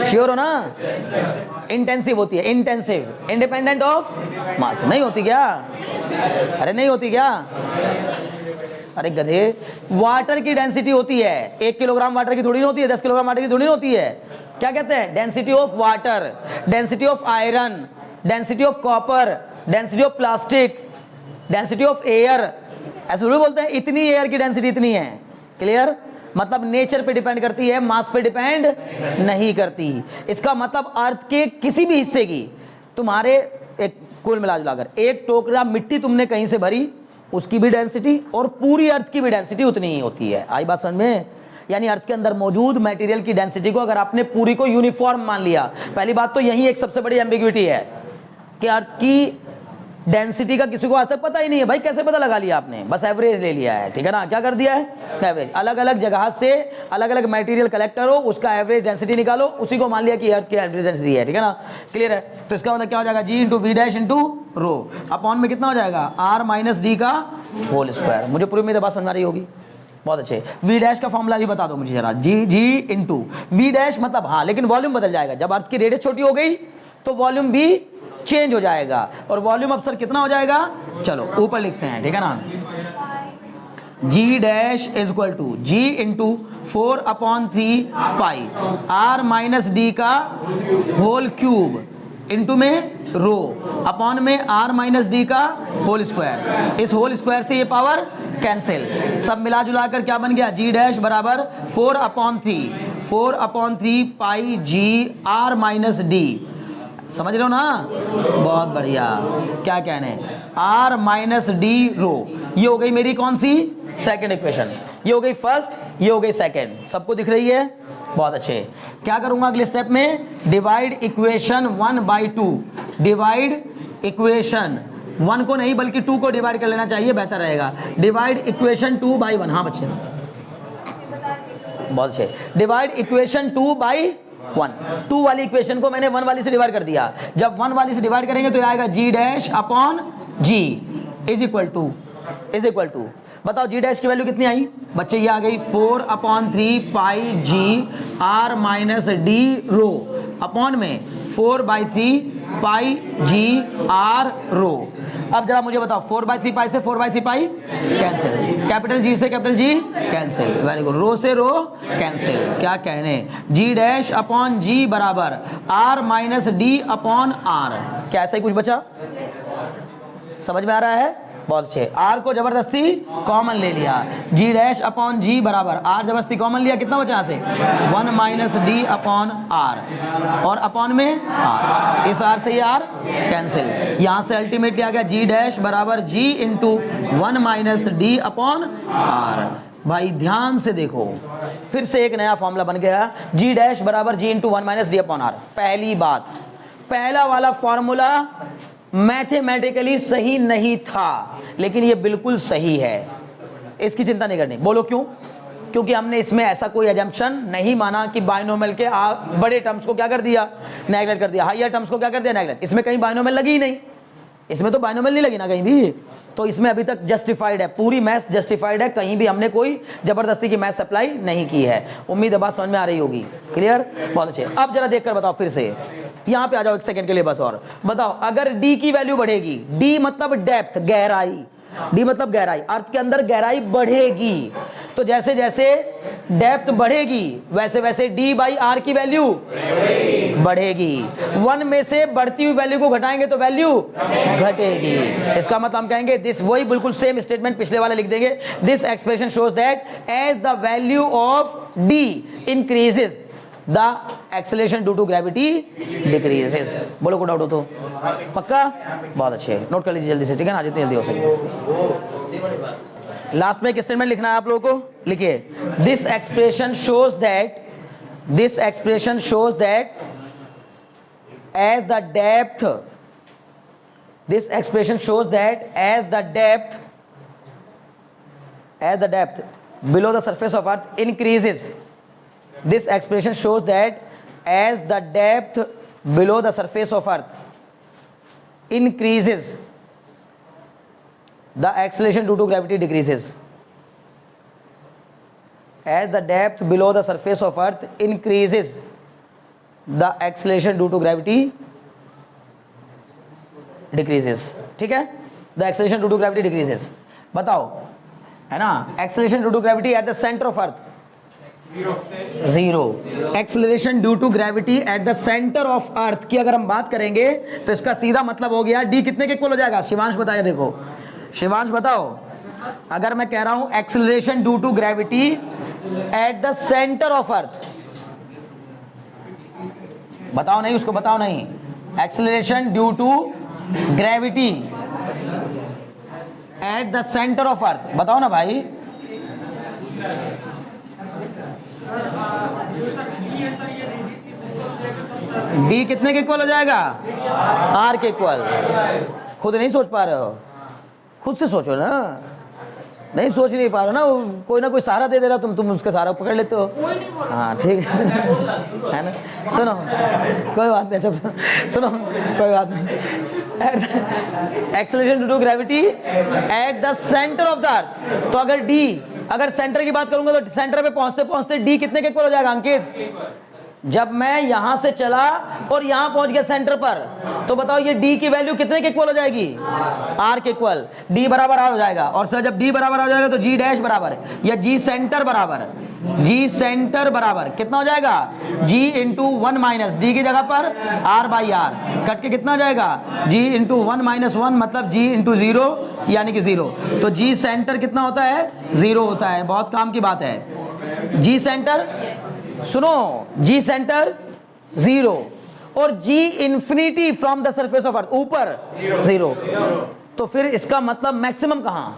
श्योर हो ना, इंटेंसिव होती है, इंटेंसिव इंडिपेंडेंट ऑफ मास, नहीं होती क्या, अरे नहीं होती क्या, अरे गधे, वाटर की डेंसिटी होती है, 1 किलोग्राम वाटर की थोड़ी होती है, 10 किलोग्राम वाटर की थोड़ी होती है, क्या कहते हैं, density of water, density of iron, density of copper, density of plastic, density of air, ऐसे थोड़ी बोलते हैं इतनी एयर की डेंसिटी इतनी है, क्लियर, मतलब नेचर पे डिपेंड करती है, मास पे डिपेंड नहीं करती। इसका मतलब अर्थ के किसी भी हिस्से की तुम्हारे एक कुल मिला जुलाकर एक टोकरा मिट्टी तुमने कहीं से भरी, उसकी भी डेंसिटी और पूरी अर्थ की भी डेंसिटी उतनी ही होती है। आई बात समझ में, यानी अर्थ के अंदर मौजूद मटेरियल की डेंसिटी को अगर आपने पूरी को यूनिफॉर्म मान लिया, पहली बात तो यही एक सबसे बड़ी एम्बिग्विटी है कि अर्थ की डेंसिटी का किसी को आज तक पता ही नहीं है। भाई कैसे पता लगा लिया आपने, बस एवरेज ले लिया है, ठीक है ना, क्या कर दिया है एवरेज, अलग अलग जगह से अलग अलग मटेरियल कलेक्टर हो, उसका एवरेज डेंसिटी निकालो, उसी को मान लिया कि अर्थ की एवरेज डेंसिटी है, ठीक है ना, क्लियर है। तो इसका मतलब क्या हो जाएगा, G into V dash into rho upon में कितना हो जाएगा, आर माइनस डी का होल स्क्वायर। मुझे पूरी उम्मीद है बात समझ आ रही होगी, बहुत अच्छे। वी डैश का फॉर्मूला भी बता दो मुझे जरा, जी इंटू वी डैश मतलब हाँ, लेकिन वॉल्यूम बदल जाएगा, जब अर्थ की रेडियस छोटी हो गई तो वॉल्यूम भी चेंज हो जाएगा, और वॉल्यूम अब सर कितना हो जाएगा, चलो ऊपर लिखते हैं, ठीक है ना, G dash is equal to G into 4/3 pi R minus D का होल क्यूब इंटू में रो अपॉन में आर माइनस डी का होल स्क्वायर। इस होल स्क्वायर से ये पावर कैंसिल, सब मिला जुला कर क्या बन गया, जी डैश बराबर 4/3 pi G R minus D, समझ रहे हो ना, बहुत बढ़िया। क्या कहने, आर माइनस डी रो, ये हो गई मेरी कौन सी, सेकंड इक्वेशन, ये हो गई फर्स्ट, ये हो गई सेकंड, सबको दिख रही है, बहुत अच्छे। क्या करूंगा अगले स्टेप में, डिवाइड इक्वेशन 1/2, डिवाइड इक्वेशन 1 को नहीं बल्कि 2 को डिवाइड कर लेना चाहिए, बेहतर रहेगा, डिवाइड इक्वेशन 2/1, हाँ बच्चे बहुत अच्छे, डिवाइड इक्वेशन 2/1, 2 वाली इक्वेशन को मैंने 1 वाली से डिवाइड कर दिया, जब 1 वाली से डिवाइड करेंगे तो आएगा G dash upon G is equal to बताओ जी डैश की वैल्यू कितनी आई बच्चे, ये आ गई 4/3 pi G R minus D rho upon में 4/3 पाई जी आर रो। अब जरा मुझे बताओ 4/3 पाई से 4/3 पाई कैंसिल, कैपिटल जी से capital G cancel, very good, rho से रो कैंसिल, क्या कहने, जी डैश अपॉन जी बराबर R minus D upon R, क्या ऐसा ही कुछ बचा, समझ में आ रहा है, बहुत अच्छे। आर को जबरदस्ती कॉमन ले लिया, जी डैश अपॉन जी बराबर आर जबरदस्ती कॉमन लिया, कितना बचा यहाँ से 1 माइनस डी अपॉन आर, और अपॉन में आर, इस आर से ये आर कैंसिल, यहाँ से अल्टीमेटली आ गया जी डैश बराबर G into 1 minus D upon R. भाई ध्यान से देखो, फिर से एक नया फॉर्मूला बन गया, जी डैश बराबर G into 1 minus D upon R. पहली बात, पहला वाला फॉर्मूला मैथमेटिकली सही नहीं था, लेकिन ये बिल्कुल सही है, इसकी चिंता नहीं करनी। बोलो क्यों, क्योंकि हमने इसमें ऐसा कोई एजम्पशन नहीं माना कि बाइनोमियल के बड़े टर्म्स को क्या कर दिया, नेगलेक्ट कर दिया, हायर टर्म्स को क्या कर दिया, नेगलेक्ट। इसमें कहीं बाइनोमियल लगी ही नहीं, इसमें तो बाइनोमियल नहीं लगी ना कहीं भी, तो इसमें अभी तक जस्टिफाइड है, पूरी मैथ्स जस्टिफाइड है, कहीं भी हमने कोई जबरदस्ती की मैथ्स अप्लाई नहीं की है। उम्मीद है बात समझ में आ रही होगी, क्लियर, बहुत अच्छे। अब जरा देखकर बताओ, फिर से यहां पे आ जाओ एक सेकंड के लिए बस, और बताओ अगर d की वैल्यू बढ़ेगी, d मतलब डेप्थ, गहराई, d मतलब गहराई, अर्थ के अंदर गहराई बढ़ेगी, तो जैसे जैसे डेप्थ बढ़ेगी वैसे वैसे डी बाई आर की वैल्यू बढ़ेगी। 1 में से बढ़ती हुई वैल्यू को घटाएंगे तो वैल्यू घटेगी। इसका मतलब हम कहेंगे दिस, वही बिल्कुल सेम स्टेटमेंट पिछले वाले लिख देंगे, this expression shows that as the value of D increases the acceleration due to gravity decreases. बोलो कोई डाउट हो तो? पक्का? बहुत अच्छे, नोट कर लीजिए जल्दी से, ठीक है ना, जितनी जल्दी हो सके। लास्ट में एक स्टेटमेंट लिखना है आप लोगों को, लिखिए this expression shows that as the depth, this expression shows that as the depth below the surface of earth increases, this expression shows that as the depth below the surface of earth increases the acceleration due to gravity decreases. As the depth below the surface of earth increases the acceleration due to gravity decreases. ठीक है, the acceleration due to gravity decreases. बताओ, है ना, acceleration due to gravity at the center of earth zero, acceleration due to gravity at the centre of earth की अगर हम बात करेंगे तो इसका सीधा मतलब हो गया डी कितने के इक्वल हो जाएगा? शिवांश बताइए, देखो शिवांश बताओ, अगर मैं कह रहा हूं acceleration due to gravity at the centre of earth, बताओ नहीं, उसको बताओ नहीं, acceleration due to gravity at the centre of earth, बताओ ना भाई। डी कितने के इक्वल हो जाएगा? आर के इक्वल। खुद नहीं सोच पा रहे हो, खुद से सोचो ना, नहीं सोच नहीं पा रहे हो ना, कोई ना कोई सहारा दे दे रहा, तुम उसका सहारा पकड़ लेते हो। हाँ ठीक है ना, सुनो कोई बात नहीं, अच्छा सुनो कोई बात नहीं, acceleration due to gravity at the centre of the earth, तो अगर डी, अगर सेंटर की बात करूंगा तो सेंटर पे पहुंचते पहुंचते डी कितने के इक्वल हो जाएगा अंकित? जब मैं यहां से चला और यहां पहुंच गया सेंटर पर, तो बताओ ये डी की वैल्यू कितने के इक्वल हो जाएगी? आर के इक्वल। डी बराबर आर हो जाएगा, और सर जब डी बराबर हो जाएगा तो जी डैश बराबर या जी सेंटर बराबर, जी सेंटर बराबर कितना हो जाएगा? जी इंटू 1 माइनस डी की जगह पर आर बाई आर, कट के कितना हो जाएगा? जी इंटू 1 माइनस 1 मतलब जी इंटू 0 यानी कि 0। तो जी सेंटर कितना होता है? 0 होता है। बहुत काम की बात है। जी सेंटर, सुनो, जी सेंटर 0 और G infinity from the surface of earth ऊपर 0, तो फिर इसका मतलब मैक्सिमम कहां?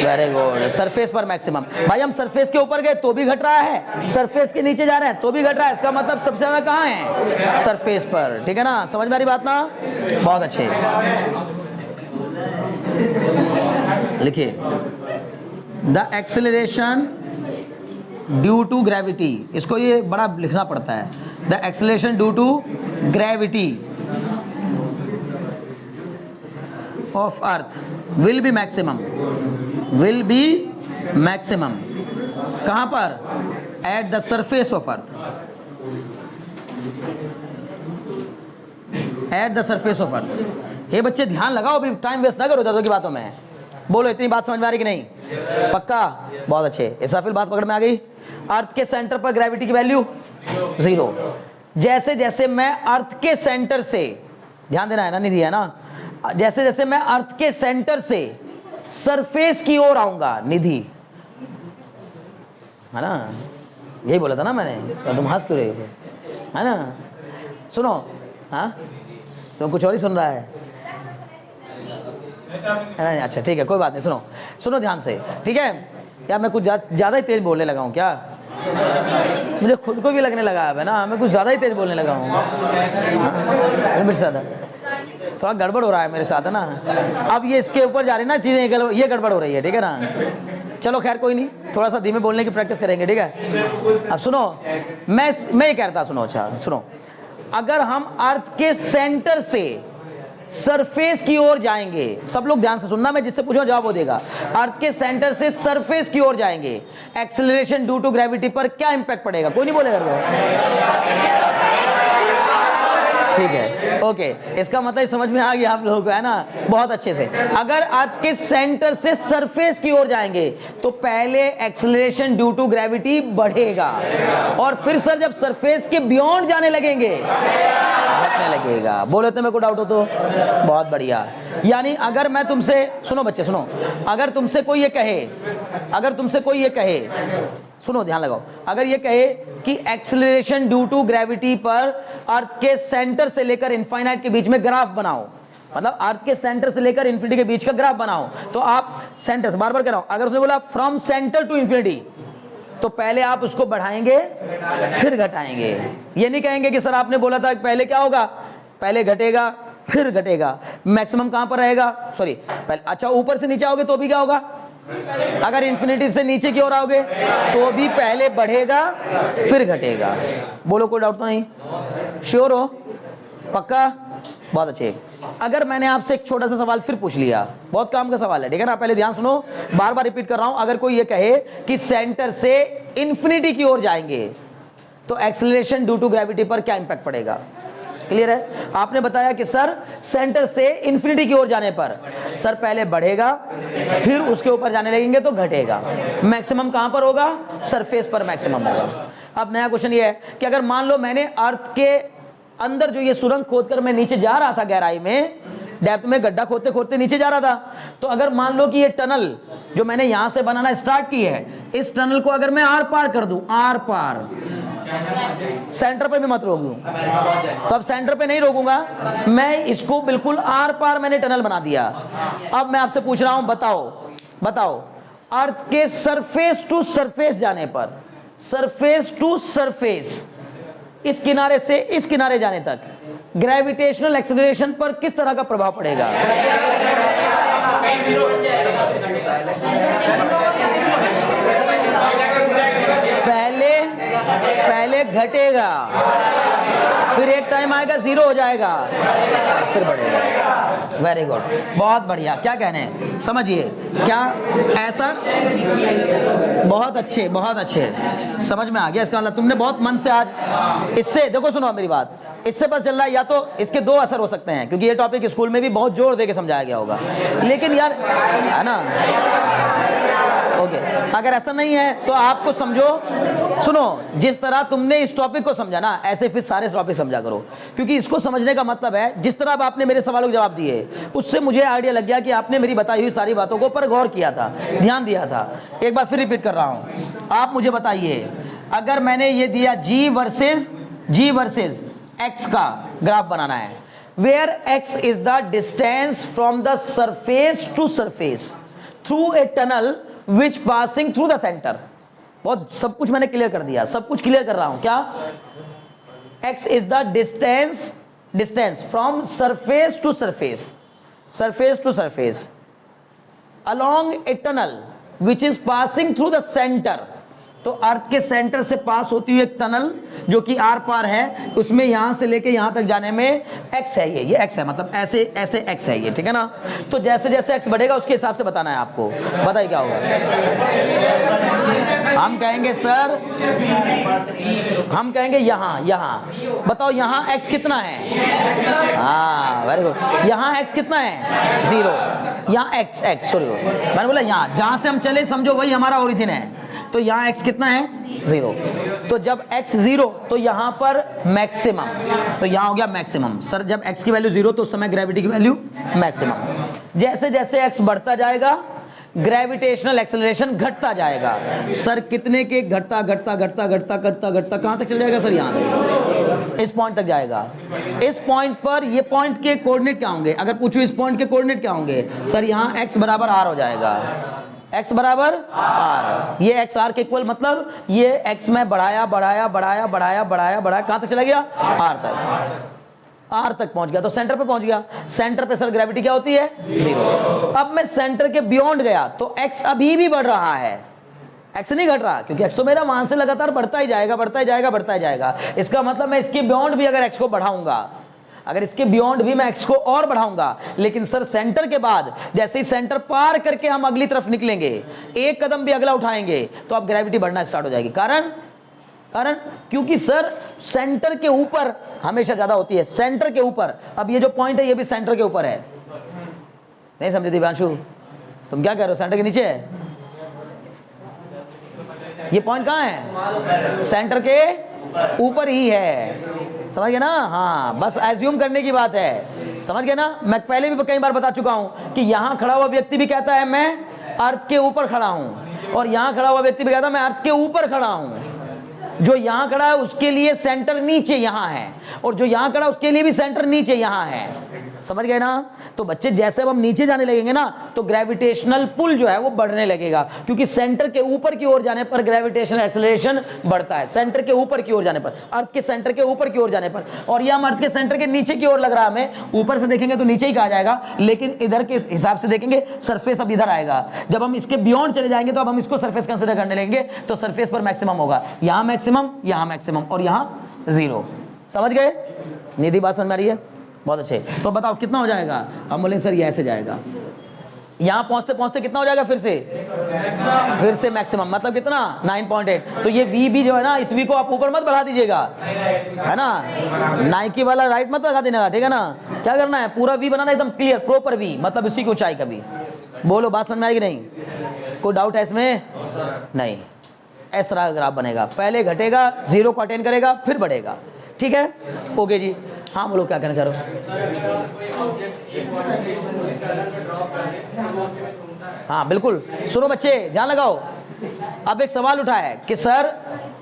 वेरी गुड, सरफेस पर मैक्सिमम। भाई हम सरफेस के ऊपर गए तो भी घट रहा है, सरफेस के नीचे जा रहे हैं तो भी घट रहा है, इसका मतलब सबसे ज्यादा कहां है? सरफेस पर। ठीक है ना, समझ में आ रही बात ना? बहुत अच्छे, लिखिए the acceleration due to gravity, इसको ये बड़ा लिखना पड़ता है, the acceleration due to gravity of earth will be maximum, will be maximum कहां पर? At the surface of earth, at the surface of earth. ये बच्चे ध्यान लगाओ, अभी टाइम वेस्ट ना करो दादों की बातों में। बोलो इतनी बात समझ में आ रही कि नहीं? पक्का? बहुत अच्छे, इसराफिल बात पकड़ में आ गई। अर्थ के सेंटर पर ग्रेविटी की वैल्यू 0। जैसे जैसे मैं अर्थ के सेंटर से, ध्यान देना है ना, निधि है ना, जैसे जैसे मैं अर्थ के सेंटर से सरफेस की ओर आऊंगा, निधि है ना, यही बोला था ना मैंने, तो तुम हंस क्यों रहे हो? है ना, सुनो, हाँ तुम कुछ और ही सुन रहा है ना? अच्छा ठीक है, कोई बात नहीं, सुनो सुनो ध्यान से, ठीक है? क्या मैं कुछ ज़्यादा ही तेज बोलने लगा हूँ क्या? मुझे खुद को भी लगने लगा है ना, मैं कुछ ज़्यादा ही तेज बोलने लगा हूँ मेरे साथ, थोड़ा गड़बड़ हो रहा है मेरे साथ, है ना? अब ये इसके ऊपर जा रही ना चीज़ें, ये गड़बड़ हो रही है, ठीक है ना? चलो खैर कोई नहीं, थोड़ा सा धीमे बोलने की प्रैक्टिस करेंगे, ठीक है? अब सुनो, मैं ये कह रहा था, सुनो, अच्छा सुनो, अगर हम अर्थ के सेंटर से सरफेस की ओर जाएंगे, सब लोग ध्यान से सुनना, मैं जिससे पूछूं जवाब वो देगा। अर्थ के सेंटर से सरफेस की ओर जाएंगे, एक्सेलरेशन ड्यू टू ग्रेविटी पर क्या इंपैक्ट पड़ेगा? कोई नहीं बोलेगा? ठीक है, ओके, इसका मतलब समझ में आ गया आप लोगों को, है ना, बहुत अच्छे से। अगर आपके सेंटर से सरफेस की ओर जाएंगे तो पहले एक्सेलरेशन ड्यू टू ग्रेविटी बढ़ेगा, और फिर सर जब सरफेस के बियॉन्ड जाने लगेंगे घटने लगेगा। बोलो तो मेरे को डाउट हो तो? बहुत बढ़िया। यानी अगर मैं तुमसे, सुनो बच्चे सुनो, अगर तुमसे कोई ये कहे, सुनो ध्यान लगाओ, अगर ये कहे कि एक्सेलरेशन ड्यू टू ग्रेविटी पर अर्थ के सेंटर से लेकर इनफाइनाइट के बीच में ग्राफ बनाओ, मतलब अर्थ के सेंटर से लेकर इन्फिनिटी के बीच का ग्राफ बनाओ, तो आप सेंटर से, बार बार कह रहा हूं, अगर उसने बोला फ्रॉम सेंटर टू इन्फिनिटी, तो पहले आप उसको बढ़ाएंगे फिर घटाएंगे। ये नहीं कहेंगे कि सर आपने बोला था पहले क्या होगा, पहले घटेगा फिर घटेगा। मैक्सिमम कहां पर रहेगा, सॉरी पहले, अच्छा ऊपर से नीचे आओगे तो भी क्या होगा, अगर इन्फिनिटी से नीचे की ओर आओगे तो भी पहले बढ़ेगा फिर घटेगा। बोलो कोई डाउट तो नहीं? श्योर हो? पक्का? बहुत अच्छे। अगर मैंने आपसे एक छोटा सा सवाल फिर पूछ लिया, बहुत काम का सवाल है, ठीक है ना, पहले ध्यान सुनो, बार बार रिपीट कर रहा हूं। अगर कोई ये कहे कि सेंटर से इन्फिनिटी की ओर जाएंगे तो एक्सेलरेशन ड्यू टू ग्रेविटी पर क्या इंपैक्ट पड़ेगा? क्लियर है? आपने बताया कि सर सेंटर से इन्फिनिटी की ओर जाने पर सर पहले बढ़ेगा फिर उसके ऊपर जाने लगेंगे तो घटेगा। मैक्सिमम कहां पर होगा? सरफेस पर मैक्सिमम होगा। अब नया क्वेश्चन ये है कि अगर मान लो मैंने अर्थ के अंदर जो ये सुरंग खोदकर मैं नीचे जा रहा था, गहराई में, डेप्थ में गड्ढा खोदते खोदते नीचे जा रहा था, तो अगर मान लो कि ये टनल जो मैंने यहां से बनाना स्टार्ट की है, इस टनल को अगर मैं आर पार कर दूं, आर पार, सेंटर पे भी मत रोक दूं, तो अब सेंटर पे नहीं रोकूंगा मैं, इसको बिल्कुल आर पार मैंने टनल बना दिया। अब मैं आपसे पूछ रहा हूं, बताओ अर्थ के सरफेस टू सरफेस जाने पर, सरफेस टू सरफेस, इस किनारे से इस किनारे जाने तक ग्रेविटेशनल एक्सेलरेशन पर किस तरह का प्रभाव पड़ेगा? पहले घटेगा, फिर एक टाइम आएगा जीरो हो जाएगा, फिर बढ़ेगा। वेरी गुड, बहुत बढ़िया। क्या कहने हैं, समझिए क्या ऐसा? बहुत अच्छे, बहुत अच्छे, समझ में आ गया। इसका मतलब तुमने बहुत मन से आज, इससे देखो, सुनो मेरी बात, इससे पता चल रहा है या तो इसके दो असर हो सकते हैं, क्योंकि ये टॉपिक स्कूल में भी बहुत जोर दे के समझाया गया होगा, लेकिन यार, है ना, ओके। अगर ऐसा नहीं है तो आपको समझो, सुनो, जिस तरह तुमने इस टॉपिक को समझा ना, ऐसे फिर सारे टॉपिक समझा करो, क्योंकि इसको समझने का मतलब है, जिस तरह आपने मेरे सवालों के जवाब दिए, उससे मुझे आइडिया लग गया कि आपने मेरी बताई हुई सारी बातों को पर गौर किया था, ध्यान दिया था। एक बार फिर रिपीट कर रहा हूं, आप मुझे बताइए, अगर मैंने ये दिया जी वर्सेस एक्स का ग्राफ बनाना है, where X is the distance from the surface to surface through a tunnel which passing through the centre. बहुत सब कुछ मैंने क्लियर कर दिया, सब कुछ क्लियर कर रहा हूं। क्या? X is the distance from surface to surface along a tunnel which is passing through the centre. तो अर्थ के सेंटर से पास होती हुई एक टनल जो कि आर पार है, उसमें यहां से लेके यहां तक जाने में एक्स है, ये एक्स है, मतलब ऐसे एक्स है ये, ठीक है ना। तो जैसे जैसे एक्स बढ़ेगा उसके हिसाब से बताना है आपको। बताइए क्या होगा? हम कहेंगे सर, हम कहेंगे यहां बताओ, यहां एक्स कितना है? हाँ, वेरी गुड। यहां एक्स कितना है? 0। यहां एक्स सॉरी, मैंने बोला यहां, जहां से हम चले समझो वही हमारा ओरिजिन है, तो यहां x कितना है? 0। तो जब x 0 तो यहां पर मैक्सिमम, तो यहां हो गया मैक्सिमम। सर जब x की वैल्यू 0 तो उस समय ग्रेविटी की वैल्यू मैक्सिमम। जैसे जैसे x बढ़ता जाएगा ग्रेविटेशनल एक्सेलरेशन घटता जाएगा। सर कितने के? घटता कहां तक चल जाएगा सर? यहां तक, इस पॉइंट तक जाएगा। इस पॉइंट पर, ये पॉइंट के कोऑर्डिनेट क्या होंगे? अगर पूछो इस पॉइंट के कोऑर्डिनेट क्या होंगे? सर यहां x बराबर r हो जाएगा, x बराबर r। ये x r के इक्वल, मतलब ये x में बढ़ाया कहां तक चला गया? r तक पहुंच गया, तो सेंटर पे पहुंच गया। सेंटर पे सर ग्रेविटी क्या होती है? 0। अब मैं सेंटर के बियॉन्ड गया तो x अभी भी बढ़ रहा है, x नहीं घट रहा, क्योंकि x तो मेरा वहां से लगातार बढ़ता ही जाएगा। इसका मतलब मैं इसके बियॉन्ड भी अगर x को बढ़ाऊंगा, अगर इसके बियॉन्ड भी मैं x को और बढ़ाऊंगा, लेकिन सर सेंटर के बाद जैसे ही सेंटर पार करके हम अगली तरफ निकलेंगे, एक कदम भी अगला उठाएंगे तो अब ग्रेविटी बढ़ना स्टार्ट हो जाएगी। कारण कारण क्योंकि सर सेंटर के ऊपर हमेशा ज्यादा होती है, सेंटर के ऊपर। अब ये जो पॉइंट है ये भी सेंटर के ऊपर है, नहीं समझे दिव्यांशु? तुम क्या कह रहे हो, सेंटर के नीचे है? ये पॉइंट कहाँ है? सेंटर के ऊपर ही है, समझ गए ना? हाँ, बस एज्यूम करने की बात है, समझ गए ना? मैं पहले भी कई बार बता चुका हूं कि यहां खड़ा हुआ व्यक्ति भी कहता है मैं अर्थ के ऊपर खड़ा हूं, और यहां खड़ा हुआ व्यक्ति भी कहता है मैं अर्थ के ऊपर खड़ा हूं। जो यहां खड़ा है उसके लिए सेंटर नीचे यहां है, और जो यहां खड़ा है उसके लिए भी सेंटर नीचे यहां है, समझ गए ना? तो बच्चे जैसे अब हम नीचे जाने लगेंगे ना तो ग्रेविटेशनल पुल जो है वो बढ़ने लगेगा, क्योंकि सेंटर के ऊपर की ओर जाने पर ग्रेविटेशनल एक्सेलरेशन बढ़ता है, सेंटर के ऊपर की ओर जाने पर, अर्थ के सेंटर के ऊपर की ओर जाने पर। और ये हम अर्थ के सेंटर के नीचे की ओर लग रहा है हमें, ऊपर से देखेंगे तो नीचे ही कहा जाएगा, लेकिन इधर के हिसाब से देखेंगे सरफेस अब इधर आएगा। जब हम इसके बियॉन्ड चले जाएंगे तो अब हम इसको सरफेस कंसिडर करने लगेंगे, तो सरफेस पर मैक्सिमम होगा, यहां मैक्सिमम और यहां जीरो। समझ गए? निधि बात समझ में आ रही है? बहुत अच्छे। तो बताओ कितना हो जाएगा? हम बोले सर ये ऐसे जाएगा, यहां पहुंचते पहुंचते कितना हो जाएगा? फिर से मैक्सिमम, मतलब कितना? 9.8। तो ये v भी जो है ना, इस v को आप ऊपर मत बढ़ा दीजिएगा, है ना? नाइकी वाला राइट मत लगा देना, ठीक है ना? क्या करना है, पूरा v बनाना एकदम क्लियर, प्रॉपर v, मतलब इसी की ऊंचाई का v। बोलो बात समझ में आएगी नहीं? कोई डाउट है इसमें? नहीं। इस तरह का ग्राफ बनेगा, पहले घटेगा, जीरो को अटेन करेगा, फिर बढ़ेगा, ठीक है? ओके जी, हाँ बोलो क्या कहना चाह रहे हो? हाँ बिल्कुल, सुनो बच्चे ध्यान लगाओ। अब एक सवाल उठा है कि सर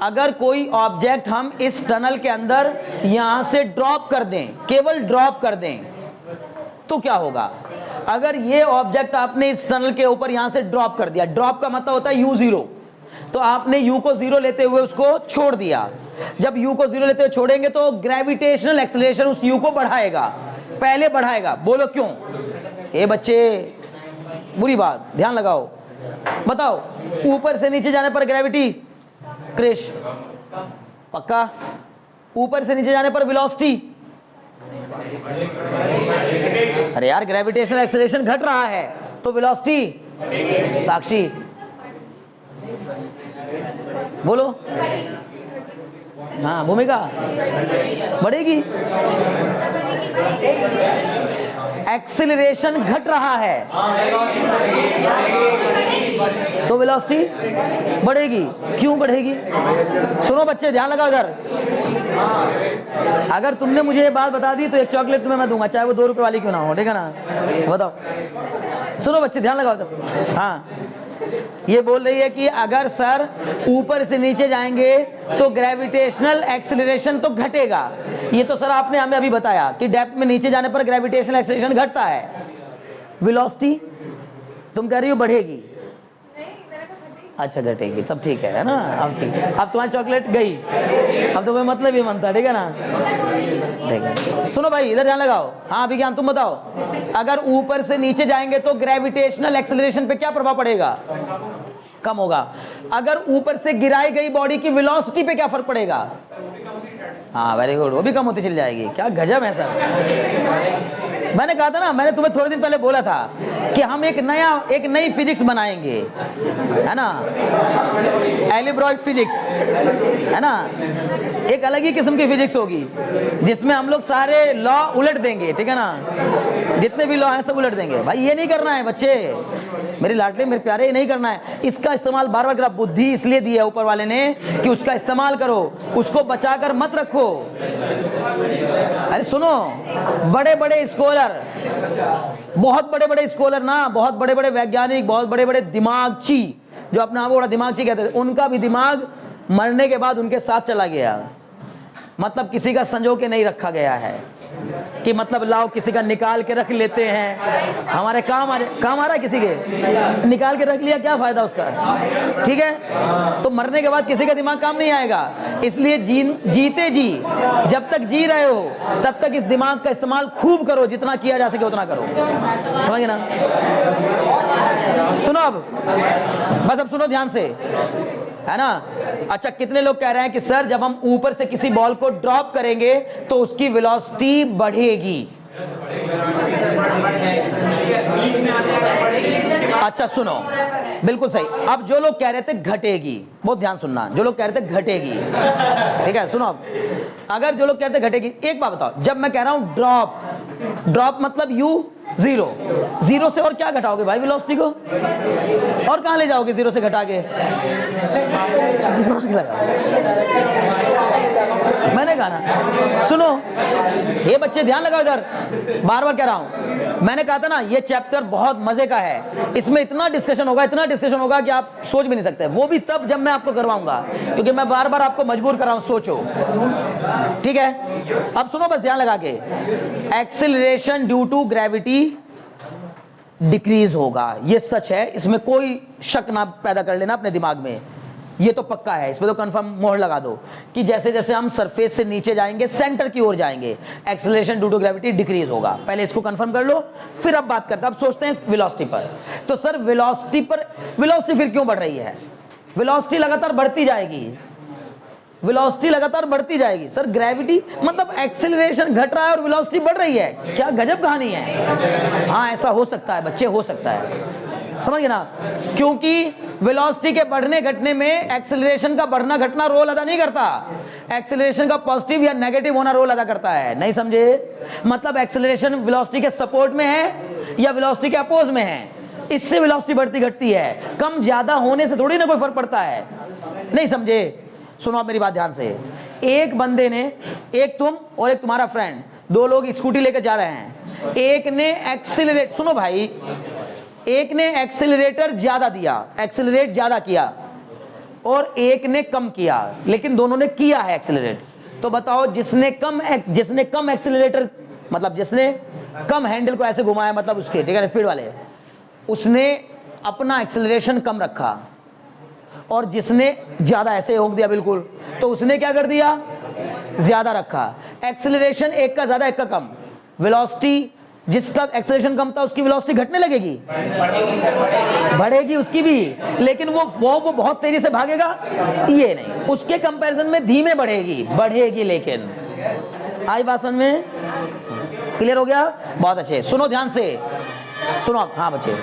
अगर कोई ऑब्जेक्ट हम इस टनल के अंदर यहां से ड्रॉप कर दें, केवल ड्रॉप कर दें, तो क्या होगा? अगर ये ऑब्जेक्ट आपने इस टनल के ऊपर यहां से ड्रॉप कर दिया, ड्रॉप का मतलब होता है u0, तो आपने u को 0 लेते हुए उसको छोड़ दिया। जब u को 0 लेते हुए छोड़ेंगे तो ग्रेविटेशनल एक्सेलरेशन उस u को बढ़ाएगा, पहले बढ़ाएगा। बोलो क्यों? ये बच्चे बुरी बात, ध्यान लगाओ, बताओ। ऊपर से नीचे जाने पर ग्रेविटी क्रिश, पक्का? ऊपर से नीचे जाने पर वेलोसिटी, अरे यार ग्रेविटेशनल एक्सेलरेशन घट रहा है तो वेलोसिटी, साक्षी बोलो। हाँ, भूमिका बढ़ेगी, एक्सेलरेशन घट रहा है तो वेलोसिटी बढ़ेगी। क्यों बढ़ेगी? सुनो बच्चे ध्यान लगाओ इधर। अगर तुमने मुझे ये बात बता दी तो एक चॉकलेट तुम्हें मैं दूंगा, चाहे वो 2 रुपए वाली क्यों ना हो, ठीक है ना? बताओ, सुनो बच्चे ध्यान लगाओ इधर। हाँ, ये बोल रही है कि अगर सर ऊपर से नीचे जाएंगे तो ग्रेविटेशनल एक्सेलरेशन तो घटेगा। ये तो सर आपने हमें अभी बताया कि डेप्थ में नीचे जाने पर ग्रेविटेशनल एक्सेलरेशन घटता है। वेलोसिटी तुम कह रही हो बढ़ेगी, अच्छा घटेगी, तब ठीक है ना? अब ठीक है, अब तुम्हारी चॉकलेट गई, अब तो कोई मतलब ही बनता, ठीक है ना? ठीक है, सुनो भाई इधर ध्यान लगाओ। हाँ विज्ञान तुम बताओ, अगर ऊपर से नीचे जाएंगे तो ग्रेविटेशनल एक्सेलरेशन पे क्या प्रभाव पड़ेगा? कम होगा। अगर ऊपर से गिराई गई बॉडी की वेलोसिटी पे क्या फर्क पड़ेगा? हाँ वेरी गुड, वो भी कम होती चली जाएगी। क्या गजब है सर। मैंने कहा था ना, मैंने तुम्हें थोड़े दिन पहले बोला था कि हम एक नई फिजिक्स बनाएंगे, है ना? एलिब्रॉइड फिजिक्स, है ना? एक अलग ही किस्म की फिजिक्स होगी जिसमें हम लोग सारे लॉ उलट देंगे, ठीक है ना? जितने भी लॉ हैं सब उलट देंगे। भाई ये नहीं करना है बच्चे, मेरी लाडले मेरे प्यारे, ये नहीं करना है। इसका इस्तेमाल बार बार करो, बुद्धि इसलिए दी है ऊपर वाले ने कि उसका इस्तेमाल करो, उसको बचाकर मत रखो। अरे सुनो, बड़े बड़े स्कॉलर, बहुत बड़े बड़े स्कॉलर ना, बहुत बड़े बड़े वैज्ञानिक, बहुत बड़े बड़े दिमागची, जो अपना आप बड़ा दिमागची कहते थे, उनका भी दिमाग मरने के बाद उनके साथ चला गया। मतलब किसी का संजो के नहीं रखा गया है कि मतलब लाओ किसी का निकाल के रख लेते हैं, हमारे काम आ रहा है किसी के, निकाल के रख लिया, क्या फायदा उसका? ठीक है, तो मरने के बाद किसी का दिमाग काम नहीं आएगा। इसलिए जीते जी, जब तक जी रहे हो तब तक इस दिमाग का इस्तेमाल खूब करो, जितना किया जा सके उतना करो, समझ ना? सुनो अब, बस अब सुनो ध्यान से, है ना? अच्छा, कितने लोग कह रहे हैं कि सर जब हम ऊपर से किसी बॉल को ड्रॉप करेंगे तो उसकी वेलोसिटी बढ़ेगी? अच्छा सुनो, बिल्कुल सही। अब जो लोग कह रहे थे घटेगी, बहुत ध्यान सुनना, जो लोग कह रहे थे घटेगी, ठीक है सुनो, अब अगर जो लोग कहते हैं घटेगी, एक बात बताओ, जब मैं कह रहा हूं ड्रॉप, ड्रॉप मतलब यू जीरो, जीरो से और क्या घटाओगे भाई वेलोसिटी को, और कहां ले जाओगे जीरो से घटा के, दिमाग लगा। मैंने कहा ना, सुनो ये बच्चे ध्यान लगाओ इधर, बार बार कह रहा हूं, मैंने कहा था ना ये चैप्टर बहुत मजे का है, इसमें इतना डिस्कशन होगा, इतना डिस्कशन होगा कि आप सोच भी नहीं सकते, वो भी तब जब मैं आपको करवाऊंगा, क्योंकि मैं बार बार आपको मजबूर कर रहा हूं, सोचो, ठीक है। अब सुनो बस ध्यान लगा के, acceleration due to gravity decrease होगा, ये सच है, इसमें कोई शक ना पैदा कर लेना अपने दिमाग में, ये तो पक्का है, इसमें तो कंफर्म मोहर लगा दो कि जैसे जैसे हम सरफेस से नीचे जाएंगे, सेंटर की ओर जाएंगे, acceleration due to gravity decrease होगा। पहले इसको कंफर्म कर लो, फिर अब बात करते हैं, अब सोचते हैं वेलोसिटी पर। तो सर वेलोसिटी पर, वेलोसिटी फिर क्यों बढ़ रही है, वेलोसिटी लगातार बढ़ती जाएगी, वेलोसिटी लगातार बढ़ती जाएगी। सर ग्रेविटी मतलब एक्सीलरेशन घट रहा है और वेलोसिटी बढ़ रही है, क्या गजब कहानी है। हाँ ऐसा हो सकता है बच्चे, हो सकता है, समझ गए ना, क्योंकि वेलोसिटी के बढ़ने घटने में एक्सीलरेशन का बढ़ना घटना रोल अदा नहीं करता, एक्सीलरेशन का पॉजिटिव या नेगेटिव होना रोल अदा करता है, नहीं समझे, मतलब एक्सीलरेशन वेलोसिटी के सपोर्ट में है या वेलोसिटी के अपोज में है, इससे वेलोसिटी बढ़ती घटती है, कम ज्यादा होने से थोड़ी ना कोई फर्क पड़ता है, नहीं समझे। सुनो आप मेरी बात ध्यान से, एक बंदे ने, एक तुम और एक तुम्हारा फ्रेंड, दो लोग स्कूटी लेकर जा रहे हैं, एक ने एक्सीलरेट, सुनो भाई, एक ने एक्सीलरेटर ज्यादा दिया, एक्सीलरेट ज्यादा किया, और एक ने कम किया, लेकिन दोनों ने किया है एक्सीलरेट, तो बताओ जिसने कम एक्सीलरेटर, मतलब जिसने कम हैंडल को ऐसे घुमाया, मतलब उसके, ठीक है स्पीड वाले, उसने अपना एक्सीलरेशन कम रखा, और जिसने ज्यादा ऐसे रोक दिया बिल्कुल, तो उसने क्या कर दिया, ज्यादा रखा। एक्सीलरेशन एक का ज्यादा एक का कम, वेलोसिटी जिसका एक्सीलरेशन कम था उसकी वेलोसिटी घटने लगेगी, बढ़ेगी उसकी भी, लेकिन वो बहुत तेजी से भागेगा, ये नहीं, उसके कंपैरिजन में धीमे बढ़ेगी, लेकिन आई बात समझ में, क्लियर हो गया, बहुत अच्छे। सुनो ध्यान से, सुनो आप, हाँ बच्चे,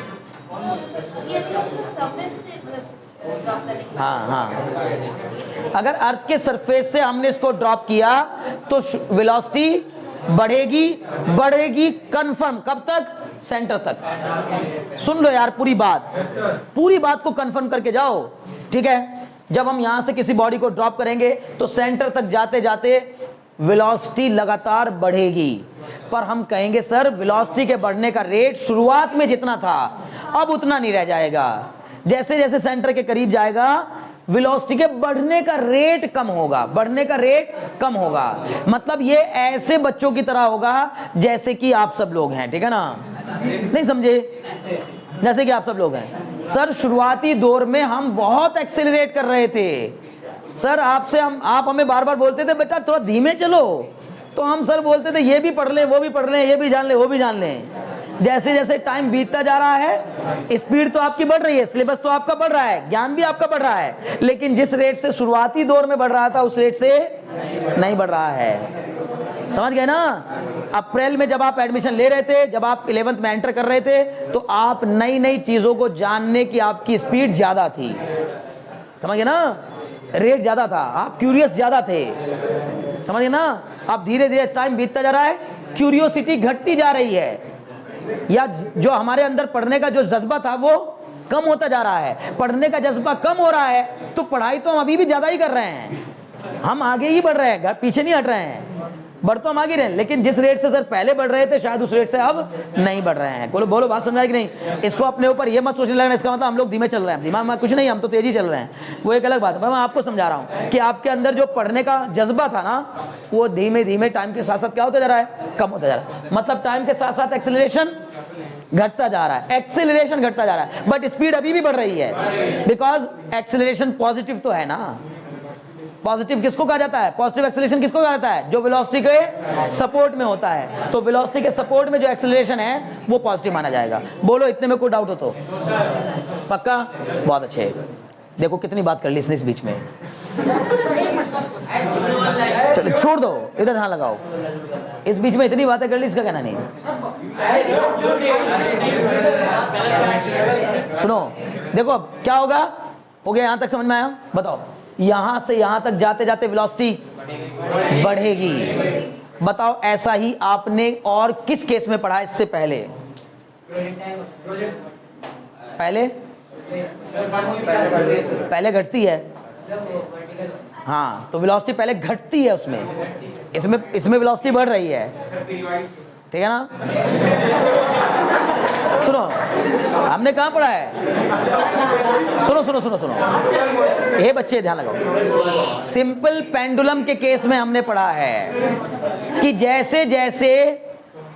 हाँ, अगर अर्थ के सरफेस से हमने इसको ड्रॉप किया तो वेलोसिटी बढ़ेगी कंफर्म, कब तक, सेंटर तक। सुन लो यार पूरी बात को कंफर्म करके जाओ, ठीक है। जब हम यहां से किसी बॉडी को ड्रॉप करेंगे तो सेंटर तक जाते जाते वेलोसिटी लगातार बढ़ेगी, पर हम कहेंगे सर वेलोसिटी के बढ़ने का रेट शुरुआत में जितना था अब उतना नहीं रह जाएगा, जैसे जैसे सेंटर के करीब जाएगा वेलोसिटी के बढ़ने का रेट कम होगा, मतलब ये ऐसे बच्चों की तरह होगा जैसे कि आप सब लोग हैं, ठीक है ना, नहीं समझे, जैसे कि आप सब लोग हैं। सर शुरुआती दौर में हम बहुत एक्सेलरेट कर रहे थे सर, आप हमें बार बार बोलते थे बेटा थोड़ा धीमे चलो, तो हम सर बोलते थे ये भी पढ़ ले, वो भी पढ़ ले, ये भी जान ले, वो भी जान ले। जैसे जैसे टाइम बीतता जा रहा है स्पीड तो आपकी बढ़ रही है, सिलेबस तो आपका बढ़ रहा है, ज्ञान भी आपका बढ़ रहा है, लेकिन जिस रेट से शुरुआती दौर में बढ़ रहा था उस रेट से नहीं बढ़ रहा है, समझ गए ना। अप्रैल में जब आप एडमिशन ले रहे थे, जब आप 11th में एंटर कर रहे थे, तो आप नई नई चीजों को जानने की आपकी स्पीड ज्यादा थी, समझ गए ना, रेट ज्यादा था, आप क्यूरियस ज्यादा थे, समझ गए ना। अब धीरे धीरे टाइम बीतता जा रहा है, क्यूरियोसिटी घटती जा रही है, या जो हमारे अंदर पढ़ने का जो जज्बा था वो कम होता जा रहा है, पढ़ने का जज्बा कम हो रहा है, तो पढ़ाई तो हम अभी भी ज्यादा ही कर रहे हैं, हम आगे ही बढ़ रहे हैं, पीछे नहीं हट रहे हैं, बढ़ तो हम आगे रहे, लेकिन जिस रेट से सर पहले बढ़ रहे थे शायद उस रेट से अब नहीं बढ़ रहे हैं। बोलो बात समझ रहा है कि नहीं। इसको अपने ऊपर ये मत सोचने लगना इसका मतलब हम लोग धीमे चल रहे हैं, दिमाग में कुछ नहीं, हम तो तेजी चल रहे हैं, वो एक अलग बात है। मैं आपको समझा रहा हूँ कि आपके अंदर जो पढ़ने का जज्बा था ना, वो धीमे धीमे टाइम के साथ साथ क्या होता जा रहा है, कम होता जा रहा है, मतलब टाइम के साथ साथ एक्सेलरेशन घटता जा रहा है, एक्सेलरेशन घटता जा रहा है, बट स्पीड अभी भी बढ़ रही है, बिकॉज एक्सेलरेशन पॉजिटिव तो है ना। पॉजिटिव किसको कहा जाता है, पॉजिटिव एक्सेलरेशन किसको कहा जाता है, जो वेलोसिटी के सपोर्ट में होता है, तो वेलोसिटी के सपोर्ट में जो एक्सेलरेशन है वो पॉजिटिव माना जाएगा। बोलो इतने में कोई डाउट हो तो, पक्का, बहुत अच्छे। देखो कितनी बात कर ली इस बीच में, चलो छोड़ दो, इधर ध्यान लगाओ, इस बीच में इतनी बातें कर ली, इसका कहना नहीं। सुनो देखो अब क्या होगा, हो गया, यहां तक समझ में आया? बताओ, यहां से यहां तक जाते जाते वेलोसिटी बढ़ेगी। बताओ ऐसा ही आपने और किस केस में पढ़ा इससे पहले? पहले घटती है, हाँ, तो वेलोसिटी पहले घटती है उसमें, इसमें वेलोसिटी बढ़ रही है, ठीक है ना? सुनो, हमने कहाँ पढ़ा है? सुनो सुनो सुनो सुनो, ये बच्चे ध्यान लगाओ। सिंपल पेंडुलम के केस में हमने पढ़ा है कि जैसे जैसे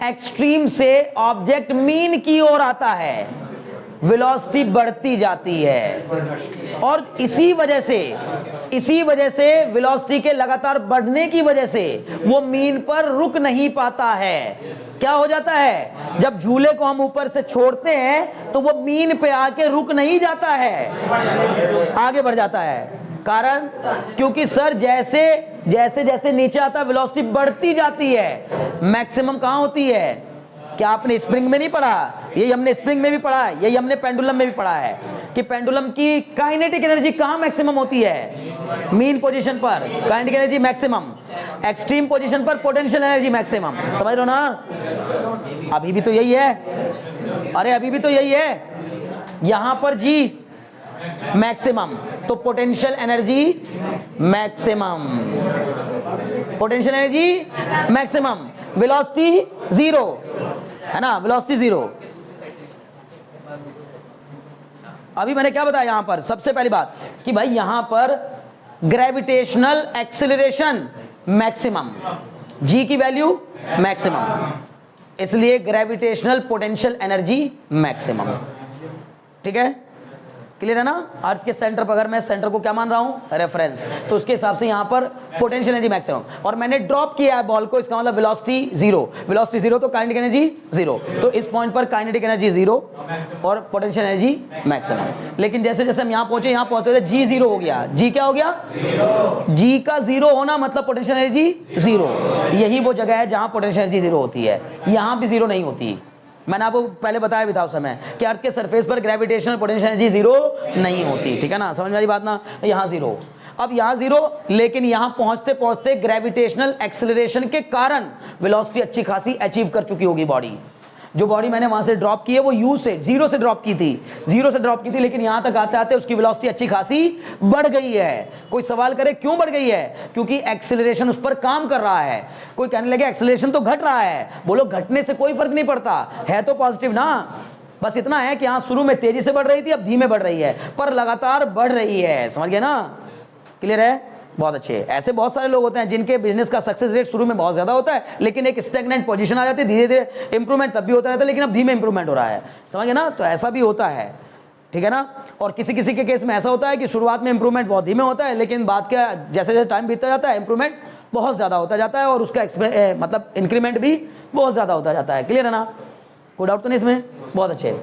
एक्सट्रीम से ऑब्जेक्ट मीन की ओर आता है, वेलोसिटी बढ़ती जाती है, और इसी वजह से वेलोसिटी के लगातार बढ़ने की वजह से वो मीन पर रुक नहीं पाता है। क्या हो जाता है, जब झूले को हम ऊपर से छोड़ते हैं तो वो मीन पे आके रुक नहीं जाता है, आगे बढ़ जाता है। कारण, क्योंकि सर जैसे जैसे नीचे आता वेलोसिटी बढ़ती जाती है। मैक्सिमम कहां होती है? क्या आपने स्प्रिंग में नहीं पढ़ा? यही हमने स्प्रिंग में भी पढ़ा है, यही हमने पेंडुलम में भी पढ़ा है कि पेंडुलम की काइनेटिक एनर्जी कहां मैक्सिमम होती है? मीन पोजीशन पर kinetic energy maximum, extreme position पर पोटेंशियल एनर्जी मैक्सिमम। समझ रहे हो ना? अभी भी तो यही है, अरे अभी भी तो यही है। यहां पर जी मैक्सिमम, तो potential energy maximum, potential energy maximum, velocity zero, है ना? Velocity zero. अभी मैंने क्या बताया यहां पर? सबसे पहली बात कि भाई यहां पर ग्रेविटेशनल एक्सीलरेशन मैक्सिमम, जी की वैल्यू मैक्सिमम, इसलिए ग्रेविटेशनल पोटेंशियल एनर्जी मैक्सिमम। ठीक है, क्लियर है ना? अर्थ के सेंटर पर अगर मैं सेंटर को क्या मान रहा हूं? रेफरेंस, तो उसके हिसाब से यहां पर पोटेंशियल एनर्जी मैक्सिमम, और मैंने ड्रॉप किया है बॉल को, इसका मतलब वेलोसिटी जीरो, वेलोसिटी जीरो तो काइनेटिक एनर्जी जीरो, तो इस पॉइंट पर काइनेटिक एनर्जी जीरो और पोटेंशियल एनर्जी मैक्सिमम। लेकिन जैसे जैसे हम यहां पहुंचे जी जीरो हो गया। जी क्या हो गया? जी का जीरो होना मतलब पोटेंशियल एनर्जी जीरो। यही वो जगह है जहां पोटेंशियल एनर्जी जीरो होती है, यहां भी जीरो नहीं होती। मैंने आपको पहले बताया भी था उस समय कि अर्थ के सरफेस पर ग्रेविटेशनल पोटेंशियल एनर्जी जीरो नहीं होती। ठीक है ना? समझ वाली बात ना? यहां जीरो, अब यहां जीरो, लेकिन यहां पहुंचते पहुंचते ग्रेविटेशनल एक्सेलरेशन के कारण वेलोसिटी अच्छी खासी अचीव कर चुकी होगी बॉडी। जो बॉडी मैंने वहां से ड्रॉप की है वो यू से जीरो से ड्रॉप की थी, लेकिन यहां तक आते आते उसकी वेलोसिटी अच्छी खासी बढ़ गई है। कोई सवाल करे क्यों बढ़ गई है? क्योंकि एक्सेलरेशन उस पर काम कर रहा है। कोई कहने लगे एक्सेलरेशन तो घट रहा है, बोलो घटने से कोई फर्क नहीं पड़ता है, तो पॉजिटिव ना। बस इतना है कि हाँ शुरू में तेजी से बढ़ रही थी, अब धीमे बढ़ रही है, पर लगातार बढ़ रही है। समझ गए ना? क्लियर है? बहुत अच्छे। ऐसे बहुत सारे लोग होते हैं जिनके बिजनेस का सक्सेस रेट शुरू में बहुत ज्यादा होता है, लेकिन एक स्टैग्नेंट पोजीशन आ जाती है, धीरे धीरे इंप्रूवमेंट तब भी होता रहता है, लेकिन अब धीमे इंप्रूवमेंट हो रहा है। समझ गए ना? तो ऐसा भी होता है, ठीक है ना? और किसी किसी के केस में ऐसा होता है कि शुरुआत में इंप्रूवमेंट बहुत धीमे होता है, लेकिन बाद का जैसे जैसे टाइम बीतता जाता है इंप्रूवमेंट बहुत ज्यादा होता जाता है, और उसका मतलब इंक्रीमेंट भी बहुत ज्यादा होता जाता है। क्लियर है ना? कोई डाउट तो नहीं इसमें? बहुत अच्छे।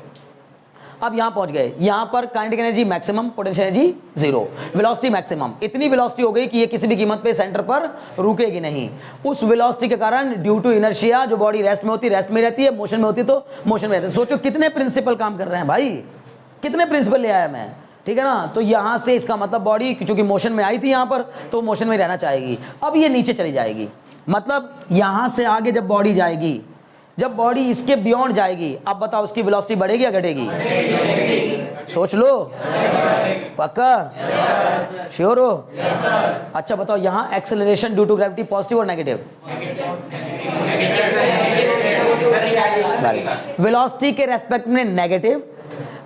अब यहां पहुंच गए, यहां पर kinetic energy maximum, potential energy zero, velocity maximum. इतनी वेलोसिटी हो गई कि ये किसी भी कीमत पे सेंटर पर रुकेगी नहीं। उस वेलोसिटी के कारण ड्यू टू इनर्शिया जो बॉडी रेस्ट में होती है रेस्ट में रहती है, मोशन में होती तो मोशन में रहती है। सोचो कितने प्रिंसिपल काम कर रहे हैं भाई, कितने प्रिंसिपल ले आया मैं। ठीक है ना? तो यहां से इसका मतलब बॉडी चूंकि मोशन में आई थी यहां पर, तो मोशन में रहना चाहेगी। अब ये नीचे चली जाएगी, मतलब यहां से आगे जब बॉडी जाएगी, जब बॉडी इसके बियॉन्ड जाएगी, अब बताओ उसकी वेलोसिटी बढ़ेगी या घटेगी? सोच लो, पक्का? श्योर हो? अच्छा बताओ, यहां acceleration due to gravity positive और नेगेटिव? वेलोसिटी के रेस्पेक्ट में नेगेटिव,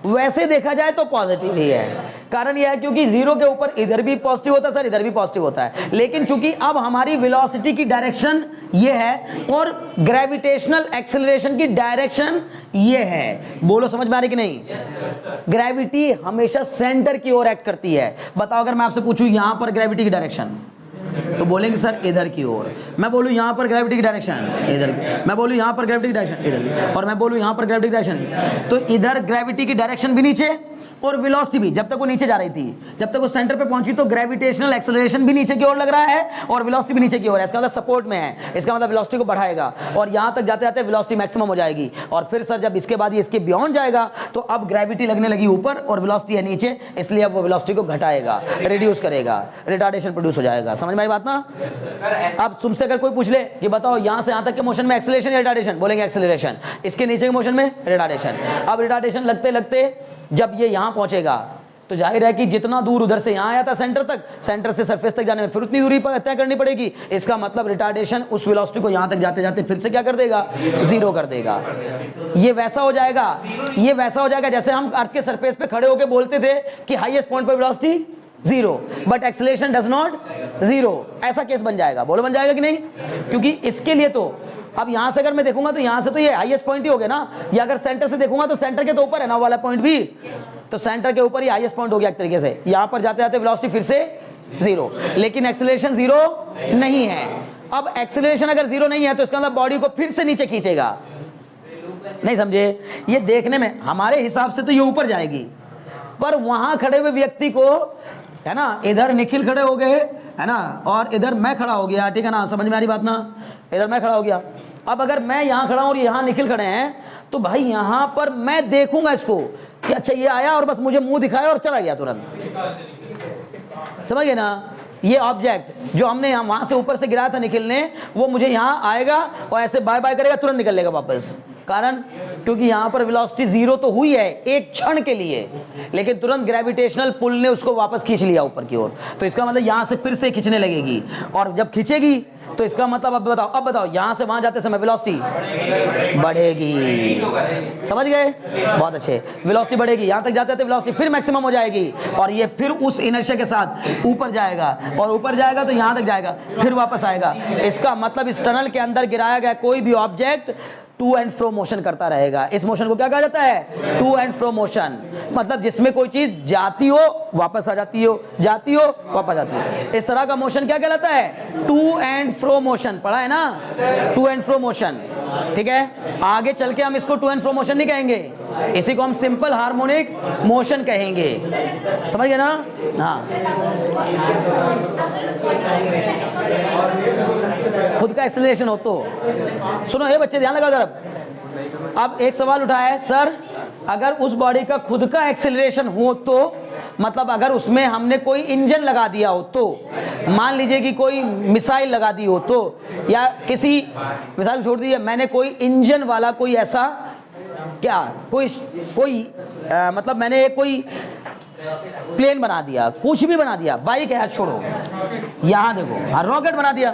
वैसे देखा जाए तो पॉजिटिव ही है। कारण यह है क्योंकि जीरो के ऊपर इधर भी पॉजिटिव होता है सर, इधर भी पॉजिटिव होता है, लेकिन चूंकि अब हमारी वेलोसिटी की डायरेक्शन ये है और ग्रेविटेशनल एक्सेलरेशन की डायरेक्शन ये है। बोलो समझ में आ रही कि नहीं? ग्रेविटी हमेशा सेंटर की ओर एक्ट करती है। बताओ अगर मैं आपसे पूछूं यहां पर ग्रेविटी की डायरेक्शन, तो बोलेंगे सर इधर की ओर। मैं बोलूं यहां पर ग्रेविटी की डायरेक्शन इधर की, मैं बोलूं यहां पर ग्रेविटी की डायरेक्शन इधर की, और मैं बोलूं यहां पर ग्रेविटी की डायरेक्शन, तो इधर ग्रेविटी की डायरेक्शन भी नीचे और वेलोसिटी भी, जब तक वो नीचे जा रही थी, जब तक वो सेंटर पे पहुंची तो ग्रेविटेशनल एक्सेलरेशन भी नीचे की ओर लग रहा है और वेलोसिटी भी नीचे की ओर है। इसका मतलब सपोर्ट में है, इसका मतलब वेलोसिटी को बढ़ाएगा और यहां तक जाते जाते वेलोसिटी मैक्सिमम हो जाएगी। और फिर सर जब इसके बाद ये इसके बियॉन्ड जाएगा तो अब ग्रेविटी लगने लगी ऊपर और वेलोसिटी है नीचे, इसलिए अब वो वेलोसिटी को घटाएगा, रिड्यूस करेगा, रिटार्डेशन प्रोड्यूस हो जाएगा। समझ में आई बात ना? अब तुमसे अगर कोई पूछ ले कि बताओ यहां से यहां तक के मोशन में एक्सेलरेशन या रिटार्डेशन, बोलेंगे एक्सेलरेशन। इसके नीचे के मोशन में रिटार्डेशन। अब रिटार्डेशन लगते लगते जब ये यहां पहुंचेगा तो जाहिर है कि जितना दूर उधर से यहां आया था सेंटर तक, सेंटर से सरफेस तक जाने में फिर उतनी दूरी तय करनी पड़ेगी। इसका मतलब रिटार्डेशन उस वेलोसिटी को यहां तक जाते जाते फिर से क्या कर देगा, जीरो कर देगा। ये वैसा हो जाएगा, ये वैसा हो जाएगा जैसे हम अर्थ के सरफेस पे खड़े होकर बोलते थे कि हाईएस्ट पॉइंट पर velocity zero but acceleration does not zero. ऐसा केस बन जाएगा। बोलो बन जाएगा कि नहीं? क्योंकि इसके लिए तो अब यहां से अगर मैं देखूंगा तो यहां से तो ये हाईएस्ट पॉइंट ही हो गया ना, या अगर सेंटर से देखूंगा तो सेंटर के तो ऊपर है ना वाला पॉइंट भी, तो सेंटर के ऊपर ही हाईएस्ट पॉइंट हो गया एक तरीके से। यहां पर जाते जाते वेलोसिटी फिर से जीरो, लेकिन एक्सेलरेशन जीरो नहीं है। अब एक्सेलरेशन अगर जीरो नहीं है तो इसका मतलब बॉडी को फिर से नीचे खींचेगा। नहीं समझे? ये देखने में हमारे हिसाब से तो ये ऊपर जाएगी, पर वहां खड़े हुए व्यक्ति को है ना, इधर निखिल खड़े हो गए है ना और इधर मैं खड़ा हो गया, ठीक है ना? समझ में आ रही बात ना? इधर मैं खड़ा हो गया। अब अगर मैं यहाँ खड़ा हूँ और यहाँ निखिल खड़े हैं तो भाई यहाँ पर मैं देखूंगा इसको कि अच्छा ये आया और बस मुझे मुंह दिखाया और चला गया तुरंत। समझ गए ना? ये ऑब्जेक्ट जो हमने यहाँ वहां से ऊपर से गिराया था निखिल ने, वो मुझे यहाँ आएगा और ऐसे बाय बाय करेगा, तुरंत निकल लेगा वापस। कारण क्योंकि यहां पर वेलोसिटी जीरो तो हुई है एक क्षण के लिए, लेकिन तुरंत ग्रेविटेशनल पुल ने उसको वापस खींच लिया ऊपर की ओर। तो इसका मतलब यहां से फिर से खींचने लगेगी और जब खींचेगी तो इसका मतलब अब बताओ यहां से वहां जाते समय वेलोसिटी बढ़ेगी। समझ गए? बहुत अच्छे। वेलोसिटी बढ़ेगी, यहां तक जाते जाते वेलोसिटी फिर मैक्सिमम हो जाएगी और ये फिर उस इनर्शिया के साथ ऊपर जाएगा और ऊपर जाएगा तो यहां तक जाएगा, फिर वापस आएगा। इसका मतलब इस टनल के अंदर गिराया गया कोई भी object to and fro motion करता रहेगा। इस मोशन को क्या कहा जाता है? To and fro motion. मतलब जिसमें कोई चीज जाती हो वापस आ जाती हो, जाती हो वापस आती हो, इस तरह का मोशन क्या कहलाता है? To and fro motion. पढ़ा है ना? To and fro motion. ठीक है, आगे चल के हम इसको टू एंड फ्रो मोशन नहीं कहेंगे, इसी को हम सिंपल हार्मोनिक मोशन कहेंगे। समझ गए ना? हाँ, खुद का एक्सेलरेशन हो तो सुनो, ये बच्चे ध्यान लगाओ जरा। अब एक सवाल उठा है, सर अगर उस बॉडी का खुद का एक्सेलरेशन हो तो मतलब अगर उसमें हमने कोई इंजन लगा दिया हो तो, मान लीजिए कि कोई मिसाइल लगा दी हो तो, या किसी मिसाइल छोड़ दीजिए, मैंने कोई इंजन वाला कोई ऐसा क्या कोई मतलब मैंने कोई प्लेन बना दिया, कुछ भी बना दिया, बाइक है छोड़ो, यहां देखो रॉकेट बना दिया,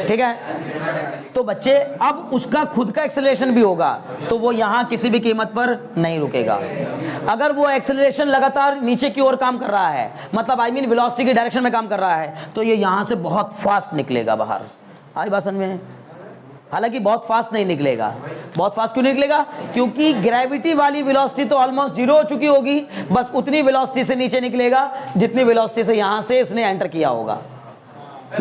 ठीक है? तो बच्चे अब उसका खुद का एक्सेलरेशन भी होगा तो वो यहां किसी भी कीमत पर नहीं रुकेगा। अगर वो एक्सेलरेशन लगातार नीचे की ओर काम कर रहा है, मतलब आई मीन वेलोसिटी की डायरेक्शन में काम कर रहा है, तो ये यहां से बहुत फास्ट निकलेगा बाहर। आई बात समझ में? हालांकि बहुत फास्ट नहीं निकलेगा। बहुत फास्ट क्यों निकलेगा? क्योंकि ग्रेविटी वाली वेलोसिटी तो ऑलमोस्ट जीरो हो चुकी होगी, बस उतनी वेलोसिटी से नीचे निकलेगा जितनी वेलोसिटी से यहां से इसने एंटर किया होगा।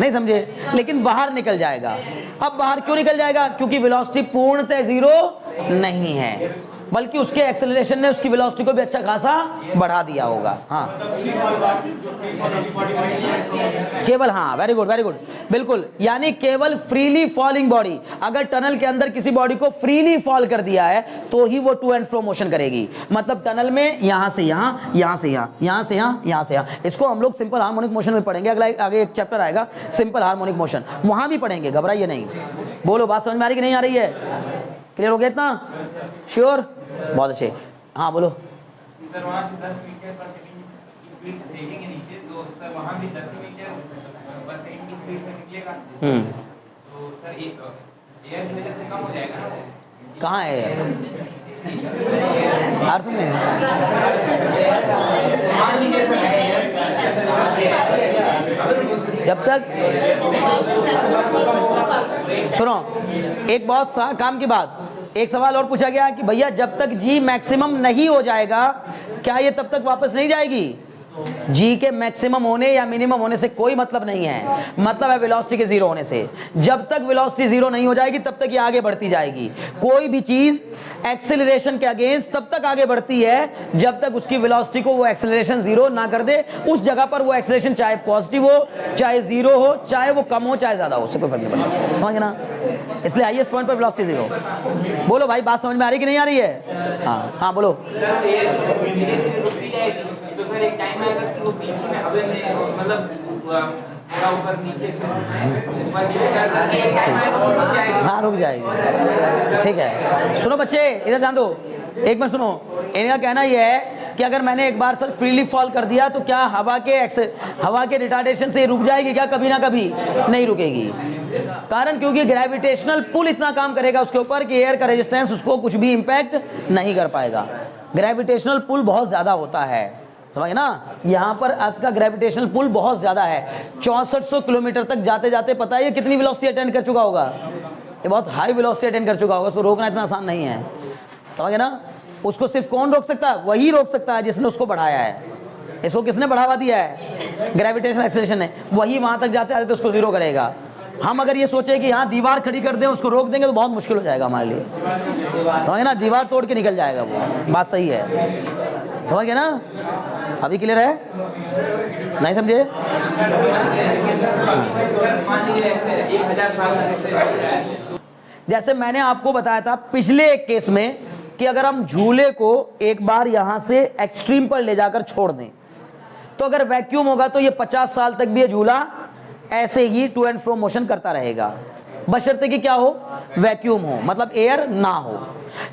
नहीं समझे? लेकिन बाहर निकल जाएगा। अब बाहर क्यों निकल जाएगा? क्योंकि वेलोसिटी पूर्णतः जीरो नहीं है, बल्कि उसके एक्सेलरेशन ने उसकी वेलोसिटी को भी अच्छा खासा बढ़ा दिया होगा। हाँ केवल, हाँ वेरी गुड बिल्कुल, यानी केवल फ्रीली फॉलिंग बॉडी, अगर टनल के अंदर किसी बॉडी को फ्रीली फॉल कर दिया है तो ही वो टू एंड फ्रो मोशन करेगी। मतलब टनल में यहां से यहां, यहां से यहां, यहां से यहां, यहां से यहां, इसको हम लोग सिंपल हार्मोनिक मोशन में पढ़ेंगे। अगला आगे एक चैप्टर आएगा सिंपल हार्मोनिक मोशन, वहां भी पढ़ेंगे, घबराइए नहीं। बोलो बात समझ में आ रही कि नहीं आ रही है? क्लियर हो गया इतना? श्योर? बहुत अच्छे। हाँ बोलो। सर वहाँ से 10 मीटर पर सेकंड की स्पीड से भेजेंगे नीचे, तो सर वहाँ भी 10 मीटर पर सेकंड की स्पीड से निकलेगा। तो सर एयर की वजह से कम हो जाएगा ना? कहाँ है अर्थ में? जब तक सुनो, एक बहुत काम की बात, एक सवाल और पूछा गया कि भैया जब तक जी मैक्सिमम नहीं हो जाएगा क्या ये तब तक वापस नहीं जाएगी? जी के मैक्सिमम होने या मिनिमम होने से कोई मतलब नहीं है, मतलब है वेलोसिटी के जीरो होने से। जब तक वेलोसिटी जीरो नहीं हो जाएगी तब तक ये आगे बढ़ती जाएगी। कोई भी चीज एक्सेलरेशन के अगेंस्ट तब तक आगे बढ़ती है जब तक उसकी वेलोसिटी को वो एक्सेलरेशन जीरो ना कर दे। उस जगह पर वो एक्सेलरेशन चाहे पॉजिटिव हो, चाहे जीरो हो, चाहे वो कम हो, चाहे ज्यादा हो, उससे कोई फर्क नहीं पड़ता, समझ ना। इसलिए हाईएस्ट पॉइंट पर वेलोसिटी जीरो। बोलो भाई, बात समझ में आ रही कि नहीं आ रही है? हाँ हाँ बोलो। सर ये रुकती जाएगी तो सर एक टाइम आएगा कि वो बीच में हवा में मतलब थोड़ा ऊपर नीचे ऊपर नीचे करता है, एक टाइम आएगा वो रुक जाएगी। हाँ रुक जाएगी, ठीक है। सुनो बच्चे, इधर ध्यान दो, एक मिनट सुनो। इनका कहना यह है कि अगर मैंने एक बार सर फ्रीली फॉल कर दिया तो क्या हवा के रिटार्डेशन से रुक जाएगी क्या? कभी ना कभी नहीं रुकेगी। कारण क्योंकि ग्रेविटेशनल पुल इतना काम करेगा उसके ऊपर कि एयर का रेजिस्टेंस उसको कुछ भी इंपैक्ट नहीं कर पाएगा। ग्रेविटेशनल पुल बहुत ज्यादा होता है, समझ ना। यहाँ पर अर्थ का ग्रेविटेशनल पुल बहुत ज्यादा है। 6400 किलोमीटर तक जाते जाते पता है ये कितनी वेलोसिटी अटेंड कर चुका होगा? ये बहुत हाई वेलोसिटी अटेंड कर चुका होगा। उसको रोकना इतना आसान नहीं है, समझ ना। उसको सिर्फ कौन रोक सकता है? वही रोक सकता है जिसने उसको बढ़ाया है। इसको किसने बढ़ावा दिया है? ग्रेविटेशनल एक्सेलरेशन ने। वही वहां तक जाते जाते उसको जीरो करेगा। हम अगर ये सोचे कि यहाँ दीवार खड़ी कर दें उसको रोक देंगे तो बहुत मुश्किल हो जाएगा हमारे लिए, समझ ना। दीवार तोड़ के निकल जाएगा वो, बात सही है, समझ गए ना। अभी क्लियर है? नहीं समझे? जैसे मैंने आपको बताया था पिछले एक केस में कि अगर हम झूले को एक बार यहां से एक्सट्रीम पर ले जाकर छोड़ दें तो अगर वैक्यूम होगा तो ये 50 साल तक भी ये झूला ऐसे ही टू एंड फ्रो मोशन करता रहेगा, बशर्ते कि क्या हो? वैक्यूम हो, मतलब एयर ना हो।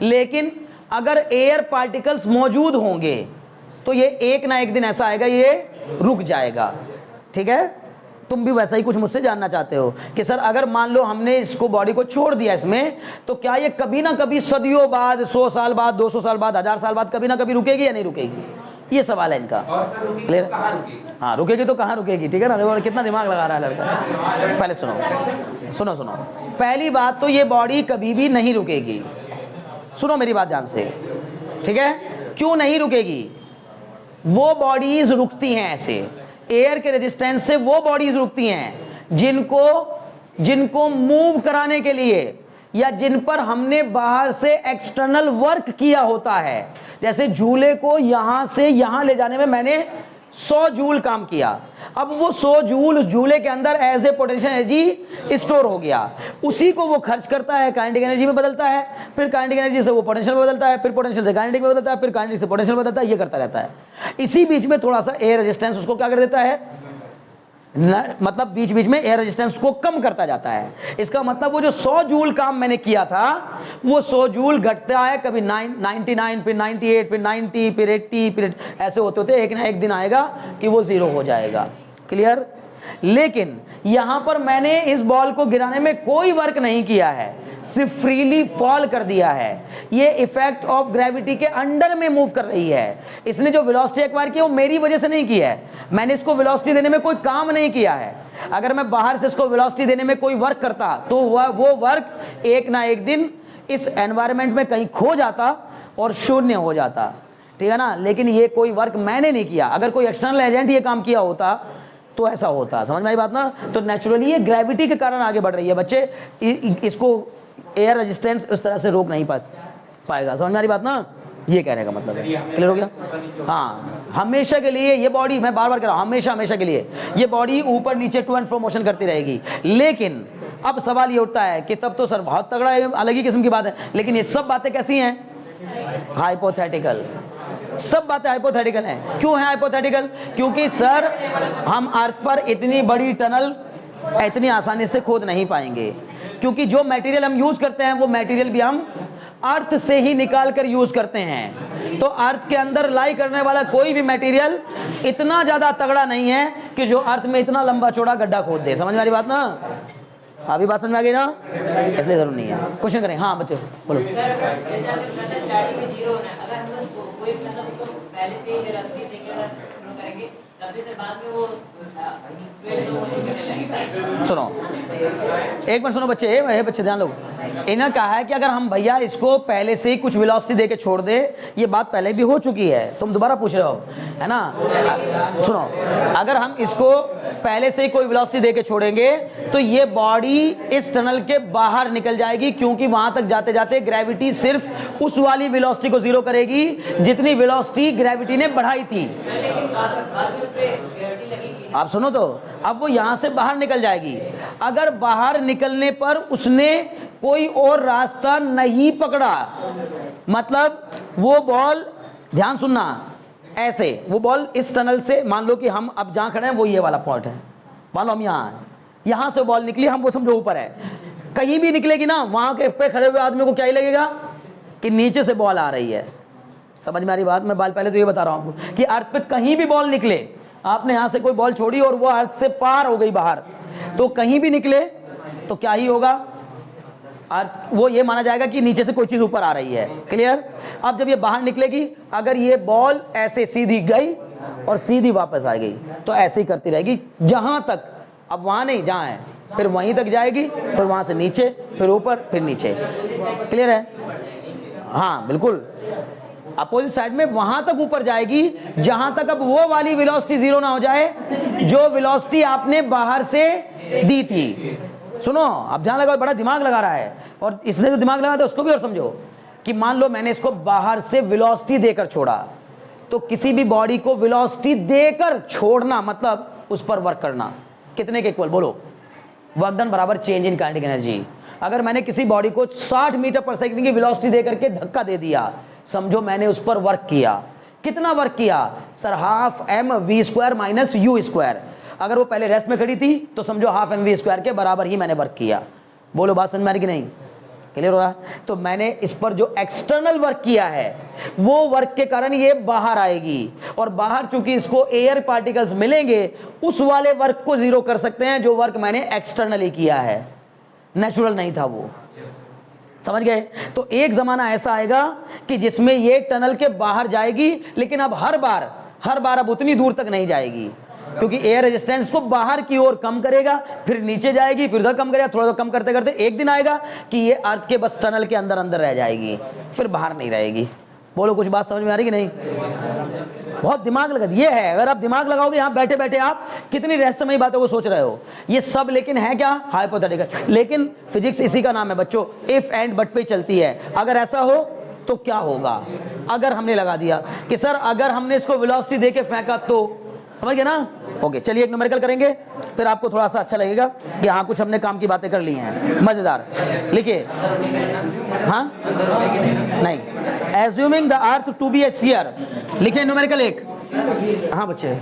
लेकिन अगर एयर पार्टिकल्स मौजूद होंगे तो ये एक ना एक दिन ऐसा आएगा ये रुक जाएगा, ठीक है। तुम भी वैसा ही कुछ मुझसे जानना चाहते हो कि सर अगर मान लो हमने इसको बॉडी को छोड़ दिया इसमें तो क्या ये कभी ना कभी सदियों बाद, 100 साल बाद, 200 साल बाद, 1000 साल बाद कभी ना कभी रुकेगी या नहीं रुकेगी? ये सवाल है इनका। क्लियर? हाँ रुकेगी तो कहाँ रुकेगी, ठीक है ना। देखो कितना दिमाग लगा रहा है लड़का। पहले सुनो सुनो सुनो, पहली बात तो ये बॉडी कभी भी नहीं रुकेगी। सुनो मेरी बात ध्यान से, ठीक है। क्यों नहीं रुकेगी? वो बॉडीज रुकती हैं ऐसे, एयर के रेजिस्टेंस से वो बॉडीज रुकती हैं जिनको मूव कराने के लिए या जिन पर हमने बाहर से एक्सटर्नल वर्क किया होता है। जैसे झूले को यहां से यहां ले जाने में मैंने 100 जूल काम किया। अब वो 100 जूल उस झूले के अंदर as a potential energy store हो गया। उसी को वो खर्च करता है, काइनेटिक एनर्जी में बदलता है, फिर काइनेटिक एनर्जी से वो पोटेंशियल में बदलता है, फिर पोटेंशियल से काइनेटिक में बदलता है, फिर काइनेटिक से पोटेंशियल में बदलता है। ये करता रहता है। इसी बीच में थोड़ा सा एयर रेजिस्टेंस उसको क्या कर देता है, मतलब बीच बीच में एयर रेजिस्टेंस को कम करता जाता है। इसका मतलब वो जो 100 जूल काम मैंने किया था वो 100 जूल घटता है, कभी 99, फिर 98, फिर 90, फिर 80, फिर ऐसे होते होते एक ना एक दिन आएगा कि वो जीरो हो जाएगा। क्लियर? लेकिन यहां पर मैंने इस बॉल को गिराने में कोई वर्क नहीं किया है, सिर्फ फ्रीली फॉल कर दिया है। ये इफेक्ट ऑफ ग्रेविटी के अंडर में मूव कर रही है। इसने जो वेलोसिटी एक्वायर की वो मेरी वजह से नहीं की है। मैंने इसको वेलोसिटी देने में कोई काम नहीं किया है। अगर मैं बाहर से इसको वेलोसिटी देने में कोई वर्क करता तो वो वर्क एक ना एक दिन इस एनवायरनमेंट में कहीं खो जाता और शून्य हो जाता, ठीक है ना। लेकिन ये कोई वर्क मैंने नहीं किया। अगर कोई एक्सटर्नल एजेंट ये काम किया होता तो ऐसा होता। समझ में आई बात ना। तो नेचुरली ये ग्रेविटी के कारण आगे बढ़ रही है बच्चे। इसको एयर रेजिस्टेंस उस तरह से रोक नहीं पाएगा। समझ में आ रही बात ना। ये कहने का मतलब है। क्लियर हो गया? हाँ, हमेशा के लिए ये बॉडी, मैं बार बार कह रहा हूँ, हमेशा के लिए ये बॉडी ऊपर नीचे टू एंड फ्रो मोशन करती रहेगी। लेकिन अब सवाल ये उठता है कि तब तो सर बहुत तगड़ा है, अलग ही किस्म की बात है। लेकिन ये सब बातें कैसी हैं? हाइपोथेटिकल। सब बातें हाइपोथेटिकल हैं। क्यों है हाइपोथेटिकल? क्योंकि सर हम अर्थ पर इतनी बड़ी टनल इतनी आसानी से खोद नहीं पाएंगे, क्योंकि जो मटेरियल हम यूज करते हैं वो मटेरियल भी हम अर्थ से ही निकाल कर यूज करते हैं। तो अर्थ के अंदर लाई करने वाला कोई भी मटेरियल इतना ज्यादा तगड़ा नहीं है कि जो अर्थ में इतना लंबा चौड़ा गड्ढा खोद दे। समझ में आ रही बात ना? अभी बात समझ में आ गई ना? इसलिए जरूर नहीं है। क्वेश्चन करें। हाँ बच्चे बोलो। सुनो एक मिनट सुनो बच्चे, बच्चे ध्यान लो। इन्हें कहा है कि अगर हम भैया इसको पहले से ही कुछ वेलोसिटी देके छोड़ दे, ये बात पहले भी हो चुकी है, तुम दोबारा पूछ रहे हो, है ना? सुनो, अगर हम इसको पहले से ही कोई वेलोसिटी देके छोड़ेंगे तो ये बॉडी इस टनल के बाहर निकल जाएगी, क्योंकि वहां तक जाते जाते ग्रेविटी सिर्फ उस वाली वेलोसिटी को जीरो करेगी जितनी वेलोसिटी ग्रेविटी ने बढ़ाई थी। आप सुनो तो, अब वो यहां से बाहर निकल जाएगी। अगर बाहर निकलने पर उसने कोई और रास्ता नहीं पकड़ा, मतलब वो बॉल, ध्यान सुनना, ऐसे वो बॉल इस टनल से, मान लो कि हम अब जहां खड़े हैं वो ये वाला पॉइंट है, मान लो हम यहां से बॉल निकली, हम वो समझो ऊपर है, कहीं भी निकलेगी ना, वहां के पे खड़े हुए आदमी को क्या ही लगेगा कि नीचे से बॉल आ रही है। समझ में आ रही बात? मैं पहले तो ये बता रहा हूं आपको कि अर्थ पे कहीं भी बॉल निकले, आपने यहां से कोई बॉल छोड़ी और वो अर्थ से पार हो गई बाहर, तो कहीं भी निकले तो क्या ही होगा, अर्थ वो ये माना जाएगा कि नीचे से कोई चीज ऊपर आ रही है। क्लियर? अब जब ये बाहर निकलेगी, अगर ये बॉल ऐसे सीधी गई और सीधी वापस आ गई तो ऐसे ही करती रहेगी जहां तक, अब वहां नहीं, जहां है फिर वहीं तक जाएगी, फिर वहां से नीचे, फिर ऊपर, फिर नीचे। क्लियर है? हाँ बिल्कुल, अपोजिट साइड में वहां तक ऊपर जाएगी जहां तक अब वो वाली वेलोसिटी जीरो ना हो जाए जो वेलोसिटी आपने बाहर से दी थी। सुनो, अब ध्यान लगाओ, बड़ा दिमाग लगा रहा है, और इसने जो दिमाग लगाया था उसको भी और समझो कि मान लो मैंने इसको बाहर से वेलोसिटी देकर छोड़ा, तो किसी भी बॉडी को वेलोसिटी देकर छोड़ना मतलब उस पर वर्क करना, कितने के इक्वल बोलो? वर्क डन बराबर चेंज इन काइनेटिक एनर्जी। अगर मैंने किसी बॉडी को 60 मीटर पर सेकंड की वेलोसिटी देकर के धक्का दे दिया, समझो मैंने उस पर वर्क किया। कितना वर्क किया sir? Half M V square minus U square. अगर वो पहले रेस्ट में खड़ी थी तो समझो हाफ एम वी स्क्वायर के बराबर ही मैंने वर्क किया। बोलो बात समझ में आ रही कि नहीं? क्लियर हो रहा? तो मैंने इस पर जो एक्सटर्नल वर्क किया है वो वर्क के कारण ये बाहर आएगी, और बाहर चूंकि इसको एयर पार्टिकल्स मिलेंगे, उस वाले वर्क को जीरो कर सकते हैं जो वर्क मैंने एक्सटर्नली किया है, नेचुरल नहीं था वो। समझ गए? तो एक जमाना ऐसा आएगा कि जिसमें ये टनल के बाहर जाएगी, लेकिन अब हर बार अब उतनी दूर तक नहीं जाएगी, क्योंकि एयर रेजिस्टेंस को बाहर की ओर कम करेगा, फिर नीचे जाएगी, फिर उधर कम करेगा, थोड़ा कम करते करते एक दिन आएगा कि ये अर्थ के बस टनल के अंदर अंदर रह जाएगी, फिर बाहर नहीं रहेगी। बोलो कुछ बात समझ में आ रही कि नहीं? बहुत दिमाग लगा, ये है, अगर आप दिमाग लगाओगे यहाँ बैठे बैठे आप कितनी रहस्यमयी बातों को सोच रहे हो, ये सब लेकिन है क्या? हाइपोथेटिकल। लेकिन फिजिक्स इसी का नाम है बच्चों, इफ एंड बट पे चलती है। अगर ऐसा हो तो क्या होगा? अगर हमने लगा दिया कि सर अगर हमने इसको वेलोसिटी देके फेंका तो, समझ गए ना? ओके, चलिए एक न्यूमेरिकल करेंगे, फिर आपको थोड़ा सा अच्छा लगेगा कि हाँ कुछ हमने काम की बातें कर ली हैं, मजेदार। लिखिए, हाँ नहीं, assuming the earth to be a sphere, लिखिए न्यूमेरिकल एक। हाँ बच्चे,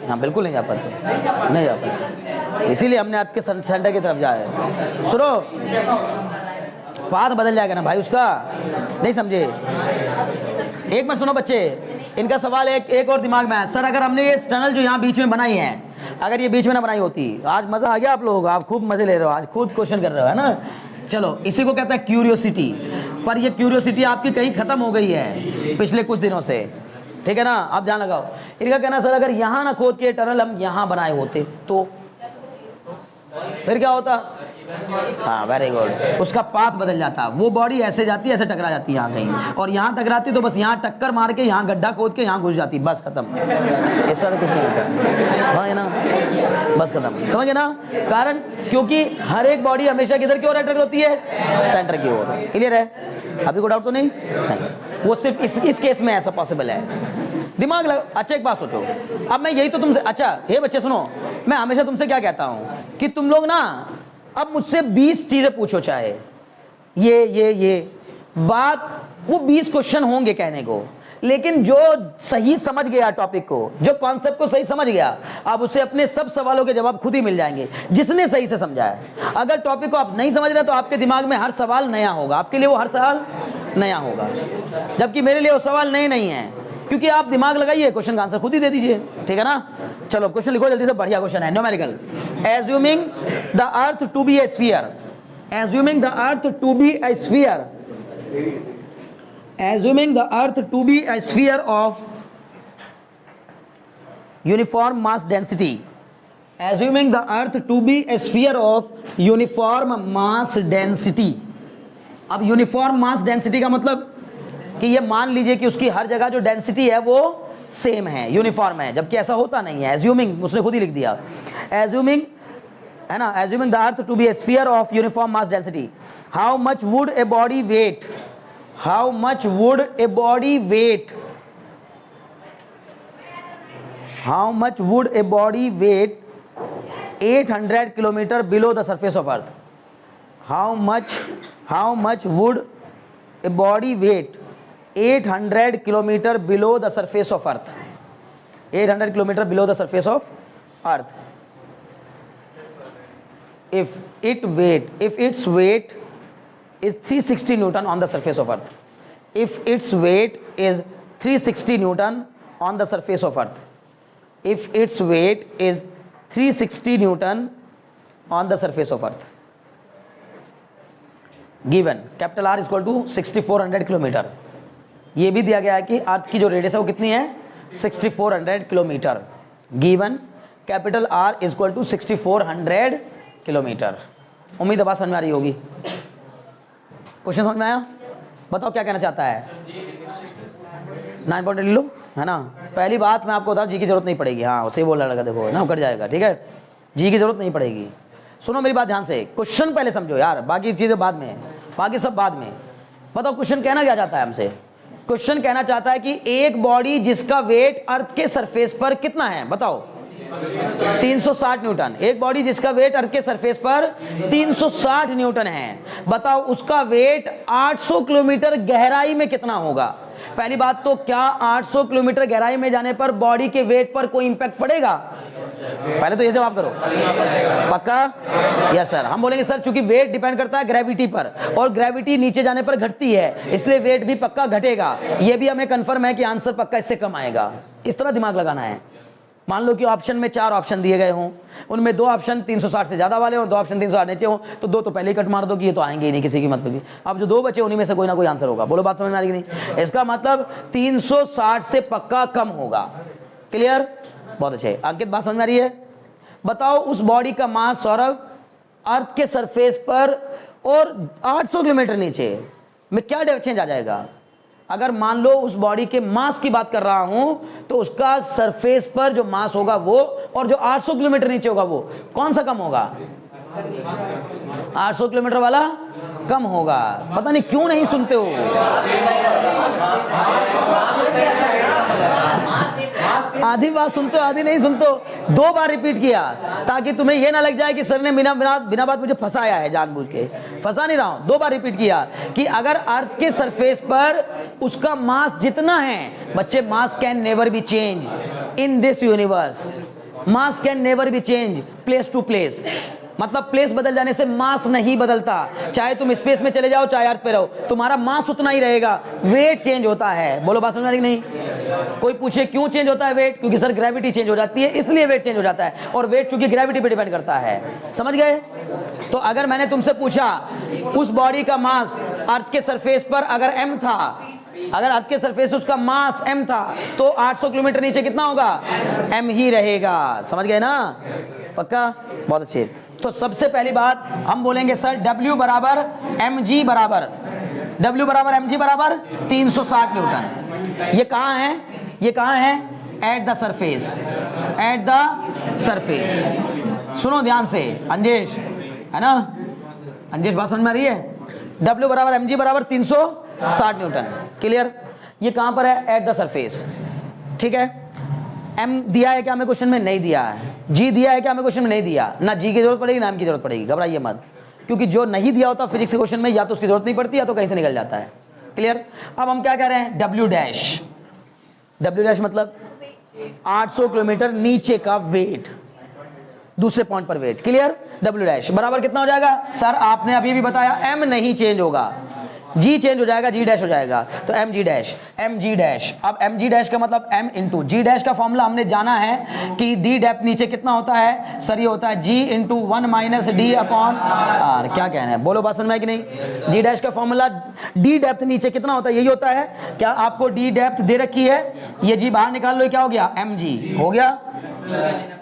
हाँ बिल्कुल नहीं जा पाते, नहीं जा पाते, इसीलिए हमने आपके सेंटर की तरफ जाए। सुनो, बात बदल जाएगा ना भाई उसका, नहीं समझे? एक मिनट सुनो बच्चे, इनका सवाल एक और दिमाग में है, सर अगर हमने ये टनल जो यहाँ बीच में बनाई है, अगर ये बीच में ना बनाई होती, आज मजा आ गया आप लोग, आप खूब मजे ले रहे हो, आज खुद क्वेश्चन कर रहे हो, है ना? चलो, इसी को कहता है क्यूरियोसिटी। पर ये क्यूरियोसिटी आपकी कहीं खत्म हो गई है पिछले कुछ दिनों से, ठीक है ना? आप ध्यान लगाओ। इनका कहना सर अगर यहाँ ना खोद के टनल हम यहाँ बनाए होते तो फिर क्या होता? हाँ वेरी गुड, उसका पाथ बदल जाता, वो बॉडी ऐसे जाती है, ऐसे टकरा जाती है यहाँ कहीं, और यहाँ टकराती तो बस यहाँ टक्कर मार के यहाँ गड्ढा खोद के यहाँ घुस जाती, बस खत्म, इससे तो कुछ नहीं होता। हाँ है ना, बस खत्म। समझे ना? कारण क्योंकि हर एक बॉडी हमेशा किधर की ओर अट्रैक्ट होती है? सेंटर की ओर। क्लियर है? अभी कोई डाउट तो नहीं? वो सिर्फ इस केस में ऐसा पॉसिबल है। दिमाग लगा। अच्छा एक बात सोचो, अब मैं यही तो तुमसे, अच्छा हे बच्चे सुनो, मैं हमेशा तुमसे क्या कहता हूँ कि तुम लोग ना अब मुझसे 20 चीजें पूछो, चाहे ये बात, वो 20 क्वेश्चन होंगे कहने को, लेकिन जो सही समझ गया टॉपिक को, जो कॉन्सेप्ट को सही समझ गया, आप उससे अपने सब सवालों के जवाब खुद ही मिल जाएंगे, जिसने सही से समझा है। अगर टॉपिक को आप नहीं समझ रहे तो आपके दिमाग में हर सवाल नया होगा, आपके लिए वो हर सवाल नया होगा, जबकि मेरे लिए वो सवाल नए नहीं है, क्योंकि आप दिमाग लगाइए, क्वेश्चन का आंसर खुद ही दे दीजिए, ठीक है ना? चलो क्वेश्चन लिखो जल्दी से, बढ़िया क्वेश्चन है। Numerical, assuming the earth to be a sphere, assuming the earth to be a sphere, assuming the earth to be a sphere of uniform mass density, assuming the earth to be a sphere of uniform mass density। अब uniform mass density का मतलब कि ये मान लीजिए कि उसकी हर जगह जो डेंसिटी है वो सेम है, यूनिफॉर्म है, जबकि ऐसा होता नहीं है। एज्यूमिंग उसने खुद ही लिख दिया, एज्यूमिंग है ना, assuming the earth to be a sphere of uniform mass density, how much would a body weight, how much would a body weight, how much would a body weight 800 kilometer below the surface of earth, how much would a body weight 800 kilometer below the surface of earth, 800 kilometer below the surface of earth, if its weight is 360 Newton on the surface of earth, if its weight is 360 Newton on the surface of earth, if its weight is 360 Newton on the surface of earth, given capital R is equal to 6400 kilometre, ये भी दिया गया है कि अर्थ की जो radius है वो कितनी है 6400 kilometre, given capital R is equal to 6400 kilometre. उम्मीद है बात समझ में आ रही होगी। क्वेश्चन समझ में आया? बताओ क्या कहना चाहता है। 9 पॉइंट ले लो, है ना। पहली बात मैं आपको बता जी की जरूरत नहीं पड़ेगी, हाँ उसे बोल लगा, देखो ना कट जाएगा, ठीक है, जी की जरूरत नहीं पड़ेगी। सुनो मेरी बात ध्यान से, क्वेश्चन पहले समझो यार, बाकी चीजें बाद में, बाकी सब बाद में। बताओ क्वेश्चन कहना क्या चाहता है हमसे। क्वेश्चन कहना चाहता है कि एक बॉडी जिसका वेट अर्थ के सरफेस पर कितना है, बताओ 360 न्यूटन, एक बॉडी जिसका वेट अर्थ के सरफेस पर 360 न्यूटन है, बताओ उसका वेट 800 किलोमीटर गहराई में कितना होगा। पहली बात तो क्या 800 किलोमीटर गहराई में जाने पर बॉडी के वेट पर कोई इंपैक्ट पड़ेगा? पहले तो ये जवाब करो, पक्का? Yes sir. हम बोलेंगे सर चूंकि वेट डिपेंड करता है ग्रेविटी पर, और ग्रेविटी नीचे जाने पर घटती है, इसलिए वेट भी पक्का घटेगा। ये भी हमें कंफर्म है कि आंसर पक्का इससे कम आएगा। इस तरह दिमाग लगाना है। मान लो कि ऑप्शन में 4 ऑप्शन दिए गए हों, उनमें 2 ऑप्शन 360 से ज्यादा वाले हों, 2 ऑप्शन 360 नीचे हों, तो 2 तो पहले ही कट मार दो कि ये तो आएंगे ही नहीं किसी कीमत पे भी। अब जो 2 बचे उन्हीं में से कोई ना कोई आंसर होगा। बोलो बात समझ में आ रही कि नहीं? इसका मतलब 360 से पक्का कम होगा। क्लियर? बहुत अच्छे। अंकित बात समझ में आ रही है? बताओ उस बॉडी का मास सौरभ अर्थ के सरफेस पर और 800 किलोमीटर नीचे में क्या चेंज आ जाएगा। अगर मान लो उस बॉडी के मास की बात कर रहा हूं तो उसका सरफेस पर जो मास होगा वो, और जो 800 किलोमीटर नीचे होगा वो कौन सा कम होगा? 800 किलोमीटर वाला कम होगा। पता नहीं क्यों नहीं सुनते हो। आधी बात सुनते हो, आधी नहीं सुनते हो। 2 बार रिपीट किया ताकि तुम्हें यह ना लग जाए कि सर ने बिना बात मुझे फंसाया है, जानबूझ के फंसा नहीं रहा हूं। 2 बार रिपीट किया कि अगर अर्थ के सरफेस पर उसका मास जितना है, बच्चे mass can never be change in this universe, mass can never be change place to place, मतलब प्लेस बदल जाने से मास नहीं बदलता। चाहे तुम स्पेस में चले जाओ चाहे अर्थ पे रहो, तुम्हारा मास उतना ही रहेगा, वेट चेंज होता है। बोलो बात समझ आ रही नहीं? कोई पूछे क्यों चेंज होता है वेट? क्योंकि सर ग्रेविटी चेंज हो जाती है इसलिए वेट चेंज हो जाता है, और वेट चूंकि ग्रेविटी पे डिपेंड करता है। समझ गए? तो अगर मैंने तुमसे पूछा उस बॉडी का मास अर्थ के सरफेस पर अगर m था, अगर अर्थ के सरफेस उसका मास m था, तो 800 किलोमीटर नीचे कितना होगा? m ही रहेगा। समझ गए ना? पक्का? बहुत अच्छे। तो सबसे पहली बात हम बोलेंगे सर W बराबर mg बराबर 360 न्यूटन। ये कहाँ है? ये कहाँ है? Eight the surface, eight the surface. सुनो ध्यान से अंजेश, है ना? अंजेश बात समझ में आ रही है? W बराबर mg बराबर 360 न्यूटन। क्लियर? ये कहाँ पर है? Eight the surface. ठीक है। m दिया है क्या हमें क्वेश्चन में? नहीं दिया है। g दिया है क्या हमें क्वेश्चन में? नहीं दिया। ना g की जरूरत पड़ेगी ना m की जरूरत पड़ेगी, घबराइए मत, क्योंकि जो नहीं दिया होता फिजिक्स के क्वेश्चन में या तो उसकी जरूरत नहीं पड़ती या तो कहीं से निकल जाता है। क्लियर? अब हम क्या कह रहे हैं? w dash. w डैश मतलब 800 किलोमीटर नीचे का वेट, दूसरे पॉइंट पर वेट। क्लियर? w डैश बराबर कितना हो जाएगा? सर आपने अभी भी बताया m नहीं चेंज होगा, जी चेंज हो जाएगा, जी डैश हो जाएगा, तो M g dash, M g dash. अब एम जी डैश का मतलब एम इंटू जी डैश का फॉर्मूला हमने जाना है कि डी डेप्थ नीचे कितना होता है सर, ये होता है G into 1 minus D upon R. क्या कहना है, बोलो बात समझ में है कि नहीं। जी डैश का फॉर्मूला डी डेप्थ नीचे कितना होता है, यही होता है। क्या आपको डी डेप्थ दे रखी है, ये जी बाहर निकाल लो, क्या हो गया एम जी हो गया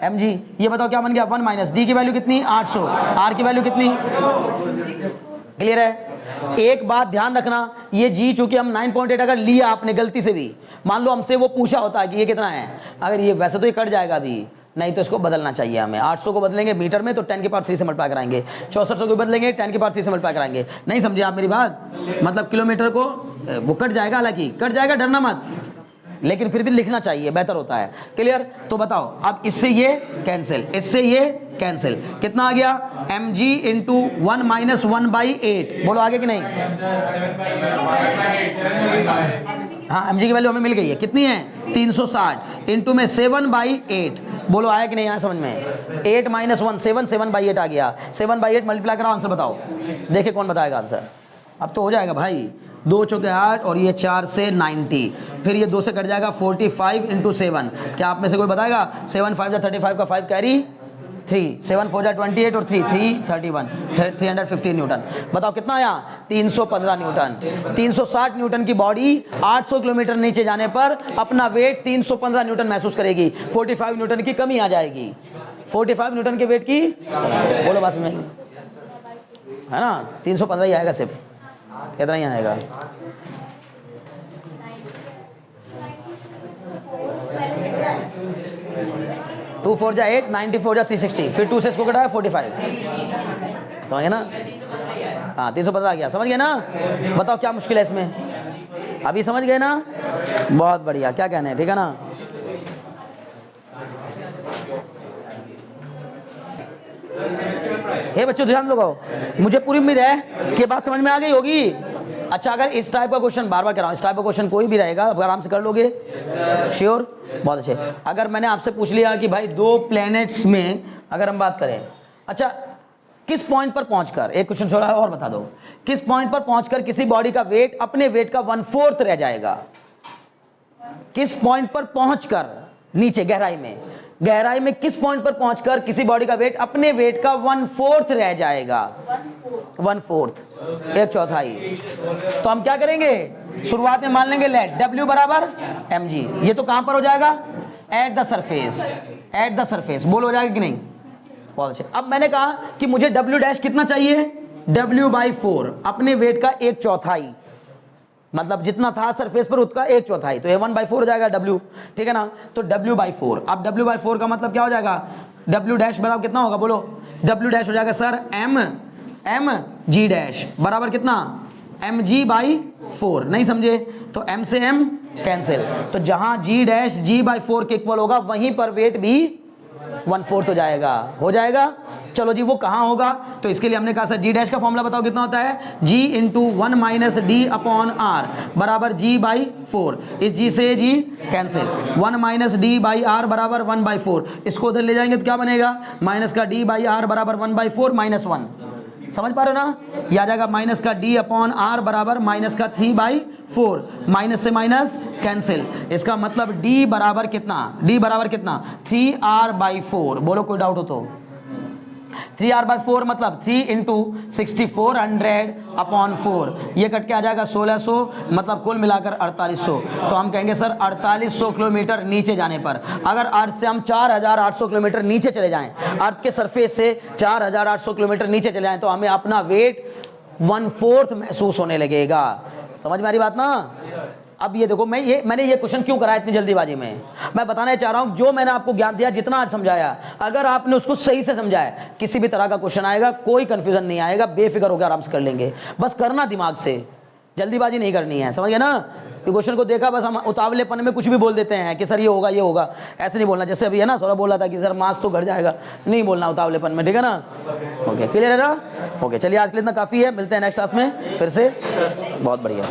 एम जी। ये बताओ क्या बन गया 1 माइनस डी की वैल्यू कितनी 800, आर की वैल्यू कितनी, क्लियर है। एक बात ध्यान रखना, ये जी चूंकि हम 9.8 अगर लिया आपने गलती से भी, मान लो हमसे वो पूछा होता है कि ये कितना है, अगर ये वैसे तो ये कट जाएगा अभी, नहीं तो इसको बदलना चाहिए हमें। 800 को बदलेंगे मीटर में तो 10 की पावर 3 से मल्टीप्लाई कराएंगे, 6400 को बदलेंगे 10 की पावर 3 से मल्टीप्लाई कराएंगे। नहीं समझे आप मेरी बात, मतलब किलोमीटर को वो कट जाएगा, हालांकि कट जाएगा, डरना मत, लेकिन फिर भी लिखना चाहिए, बेहतर होता है। क्लियर। तो बताओ अब इससे ये कैंसिल, इससे ये कैंसिल, कितना आ गया एम जी इंटू 1 माइनस 1/8। बोलो आगे कि नहीं। हाँ एम जी की वैल्यू हमें मिल गई है, कितनी है 360 इंटू में 7/8। बोलो आया कि नहीं, यहाँ समझ में 8 माइनस 1 7, 7/8 आ गया। 7/8 मल्टीप्लाई कराओ, आंसर बताओ, देखे कौन बताएगा आंसर। अब तो हो जाएगा भाई, 2 चौके 8 और ये 4 से 90, फिर ये 2 से कट जाएगा 45 इंटू 7। क्या आप में से कोई बताएगा 7 5 जा 35 का 5 कैरी 3, 7 4 जा 28 और 3 31, 315 न्यूटन। बताओ कितना आया 315 न्यूटन। 360 न्यूटन की बॉडी 800 किलोमीटर नीचे जाने पर अपना वेट 315 न्यूटन महसूस करेगी, 45 न्यूटन की कमी आ जाएगी, 45 न्यूटन के वेट की। बोलो बात में है ना, 315 ही आएगा, सिर्फ कितना ही आएगा। टू 4 जा 8, 94 जा 360, फिर 2 से इसको कटा है 45, समझ गए ना। हाँ 315 आ गया, समझ गए ना। बताओ क्या मुश्किल है इसमें, अभी समझ गए ना, बहुत बढ़िया। क्या कहना है, ठीक है ना। हे बच्चों ध्यान लगाओ, मुझे पूरी उम्मीद है कि बात समझ में आ गई होगी। अच्छा अगर इस टाइप का क्वेश्चन, बार बार कह रहा हूँ, इस टाइप का क्वेश्चन कोई भी रहेगा आराम से कर लोगे, श्योर, बहुत अच्छे। अगर मैंने आपसे पूछ लिया कि भाई 2 प्लैनेट्स में अगर हम बात करें, अच्छा किस पॉइंट पर पहुंचकर, एक क्वेश्चन थोड़ा और बता दो, किस पॉइंट पर पहुंचकर किसी बॉडी का वेट अपने वेट का 1/4 रह जाएगा, किस पॉइंट पर पहुंचकर, नीचे गहराई में किस पॉइंट पर पहुंचकर किसी बॉडी का वेट अपने वेट का 1/4 रह जाएगा, 1/4, 1/4। तो हम क्या करेंगे, शुरुआत में मान लेंगे लेट W बराबर mg, ये तो कहां पर हो जाएगा एट द सरफेस, बोल हो जाएगा कि नहीं, बहुत अच्छे। अब मैंने कहा कि मुझे W डैश कितना चाहिए, W/4, अपने वेट का 1/4, मतलब जितना था सरफेस पर उसका 1/4, तो ये 1/4 हो जाएगा W, ठीक है ना। तो W/4, अब W/4 का मतलब क्या हो जाएगा, W डैश बराबर कितना होगा, बोलो W डैश हो जाएगा सर m g डैश बराबर कितना mg/4। नहीं समझे तो m से m कैंसिल, तो जहां g डैश g/4 के इक्वल होगा वहीं पर वेट भी 1/4 हो जाएगा। चलो जी वो कहाँ होगा, तो इसके लिए हमने कहा सर जी डैश का फॉर्मूला बताओ कितना होता है, g into 1 minus D upon R बराबर g/4, इस g से g cancel, 1 minus D by R बराबर 1/4, इसको उधर ले जाएंगे तो क्या बनेगा, माइनस का d बाई आर बराबर 1/4 माइनस 1, समझ पा रहे हो ना। ये आ जाएगा माइनस का d अपॉन आर बराबर माइनस का 3/4, माइनस से माइनस कैंसिल, इसका मतलब d बराबर कितना 3r/4। बोलो कोई डाउट हो तो, 3r/4 मतलब 3 इंटू 6400 अपॉन 4, ये कट के आ जाएगा 1600, मतलब कुल मिलाकर 4800। तो हम कहेंगे सर 4800 किलोमीटर नीचे जाने पर, अगर अर्थ से हम 4800 किलोमीटर नीचे चले जाएं, अर्थ के सरफेस से 4800 किलोमीटर नीचे चले जाएं, तो हमें अपना वेट 1/4 महसूस होने लगेगा। समझ में आ रही बात ना। अब ये देखो, मैंने ये क्वेश्चन क्यों कराया इतनी जल्दीबाजी में, मैं बताना चाह रहा हूं जो मैंने आपको ज्ञान दिया, जितना आज समझाया, अगर आपने उसको सही से समझाया, किसी भी तरह का क्वेश्चन आएगा कोई कंफ्यूजन नहीं आएगा, बेफिक्र होकर आराम से कर लेंगे। बस करना दिमाग से, जल्दीबाजी नहीं करनी है, समझ गए ना। क्वेश्चन को देखा बस हम उतावलेपन में कुछ भी बोल देते हैं कि सर ये होगा, ऐसे नहीं बोलना। जैसे अभी है ना सौरभ बोल रहा था कि सर मास तो घट जाएगा, नहीं बोलना उतावलेपन में, ठीक है ना। ओके क्लियर है ना। ओके चलिए आज के लिए इतना काफ़ी है, मिलते हैं नेक्स्ट क्लास में फिर से, बहुत बढ़िया।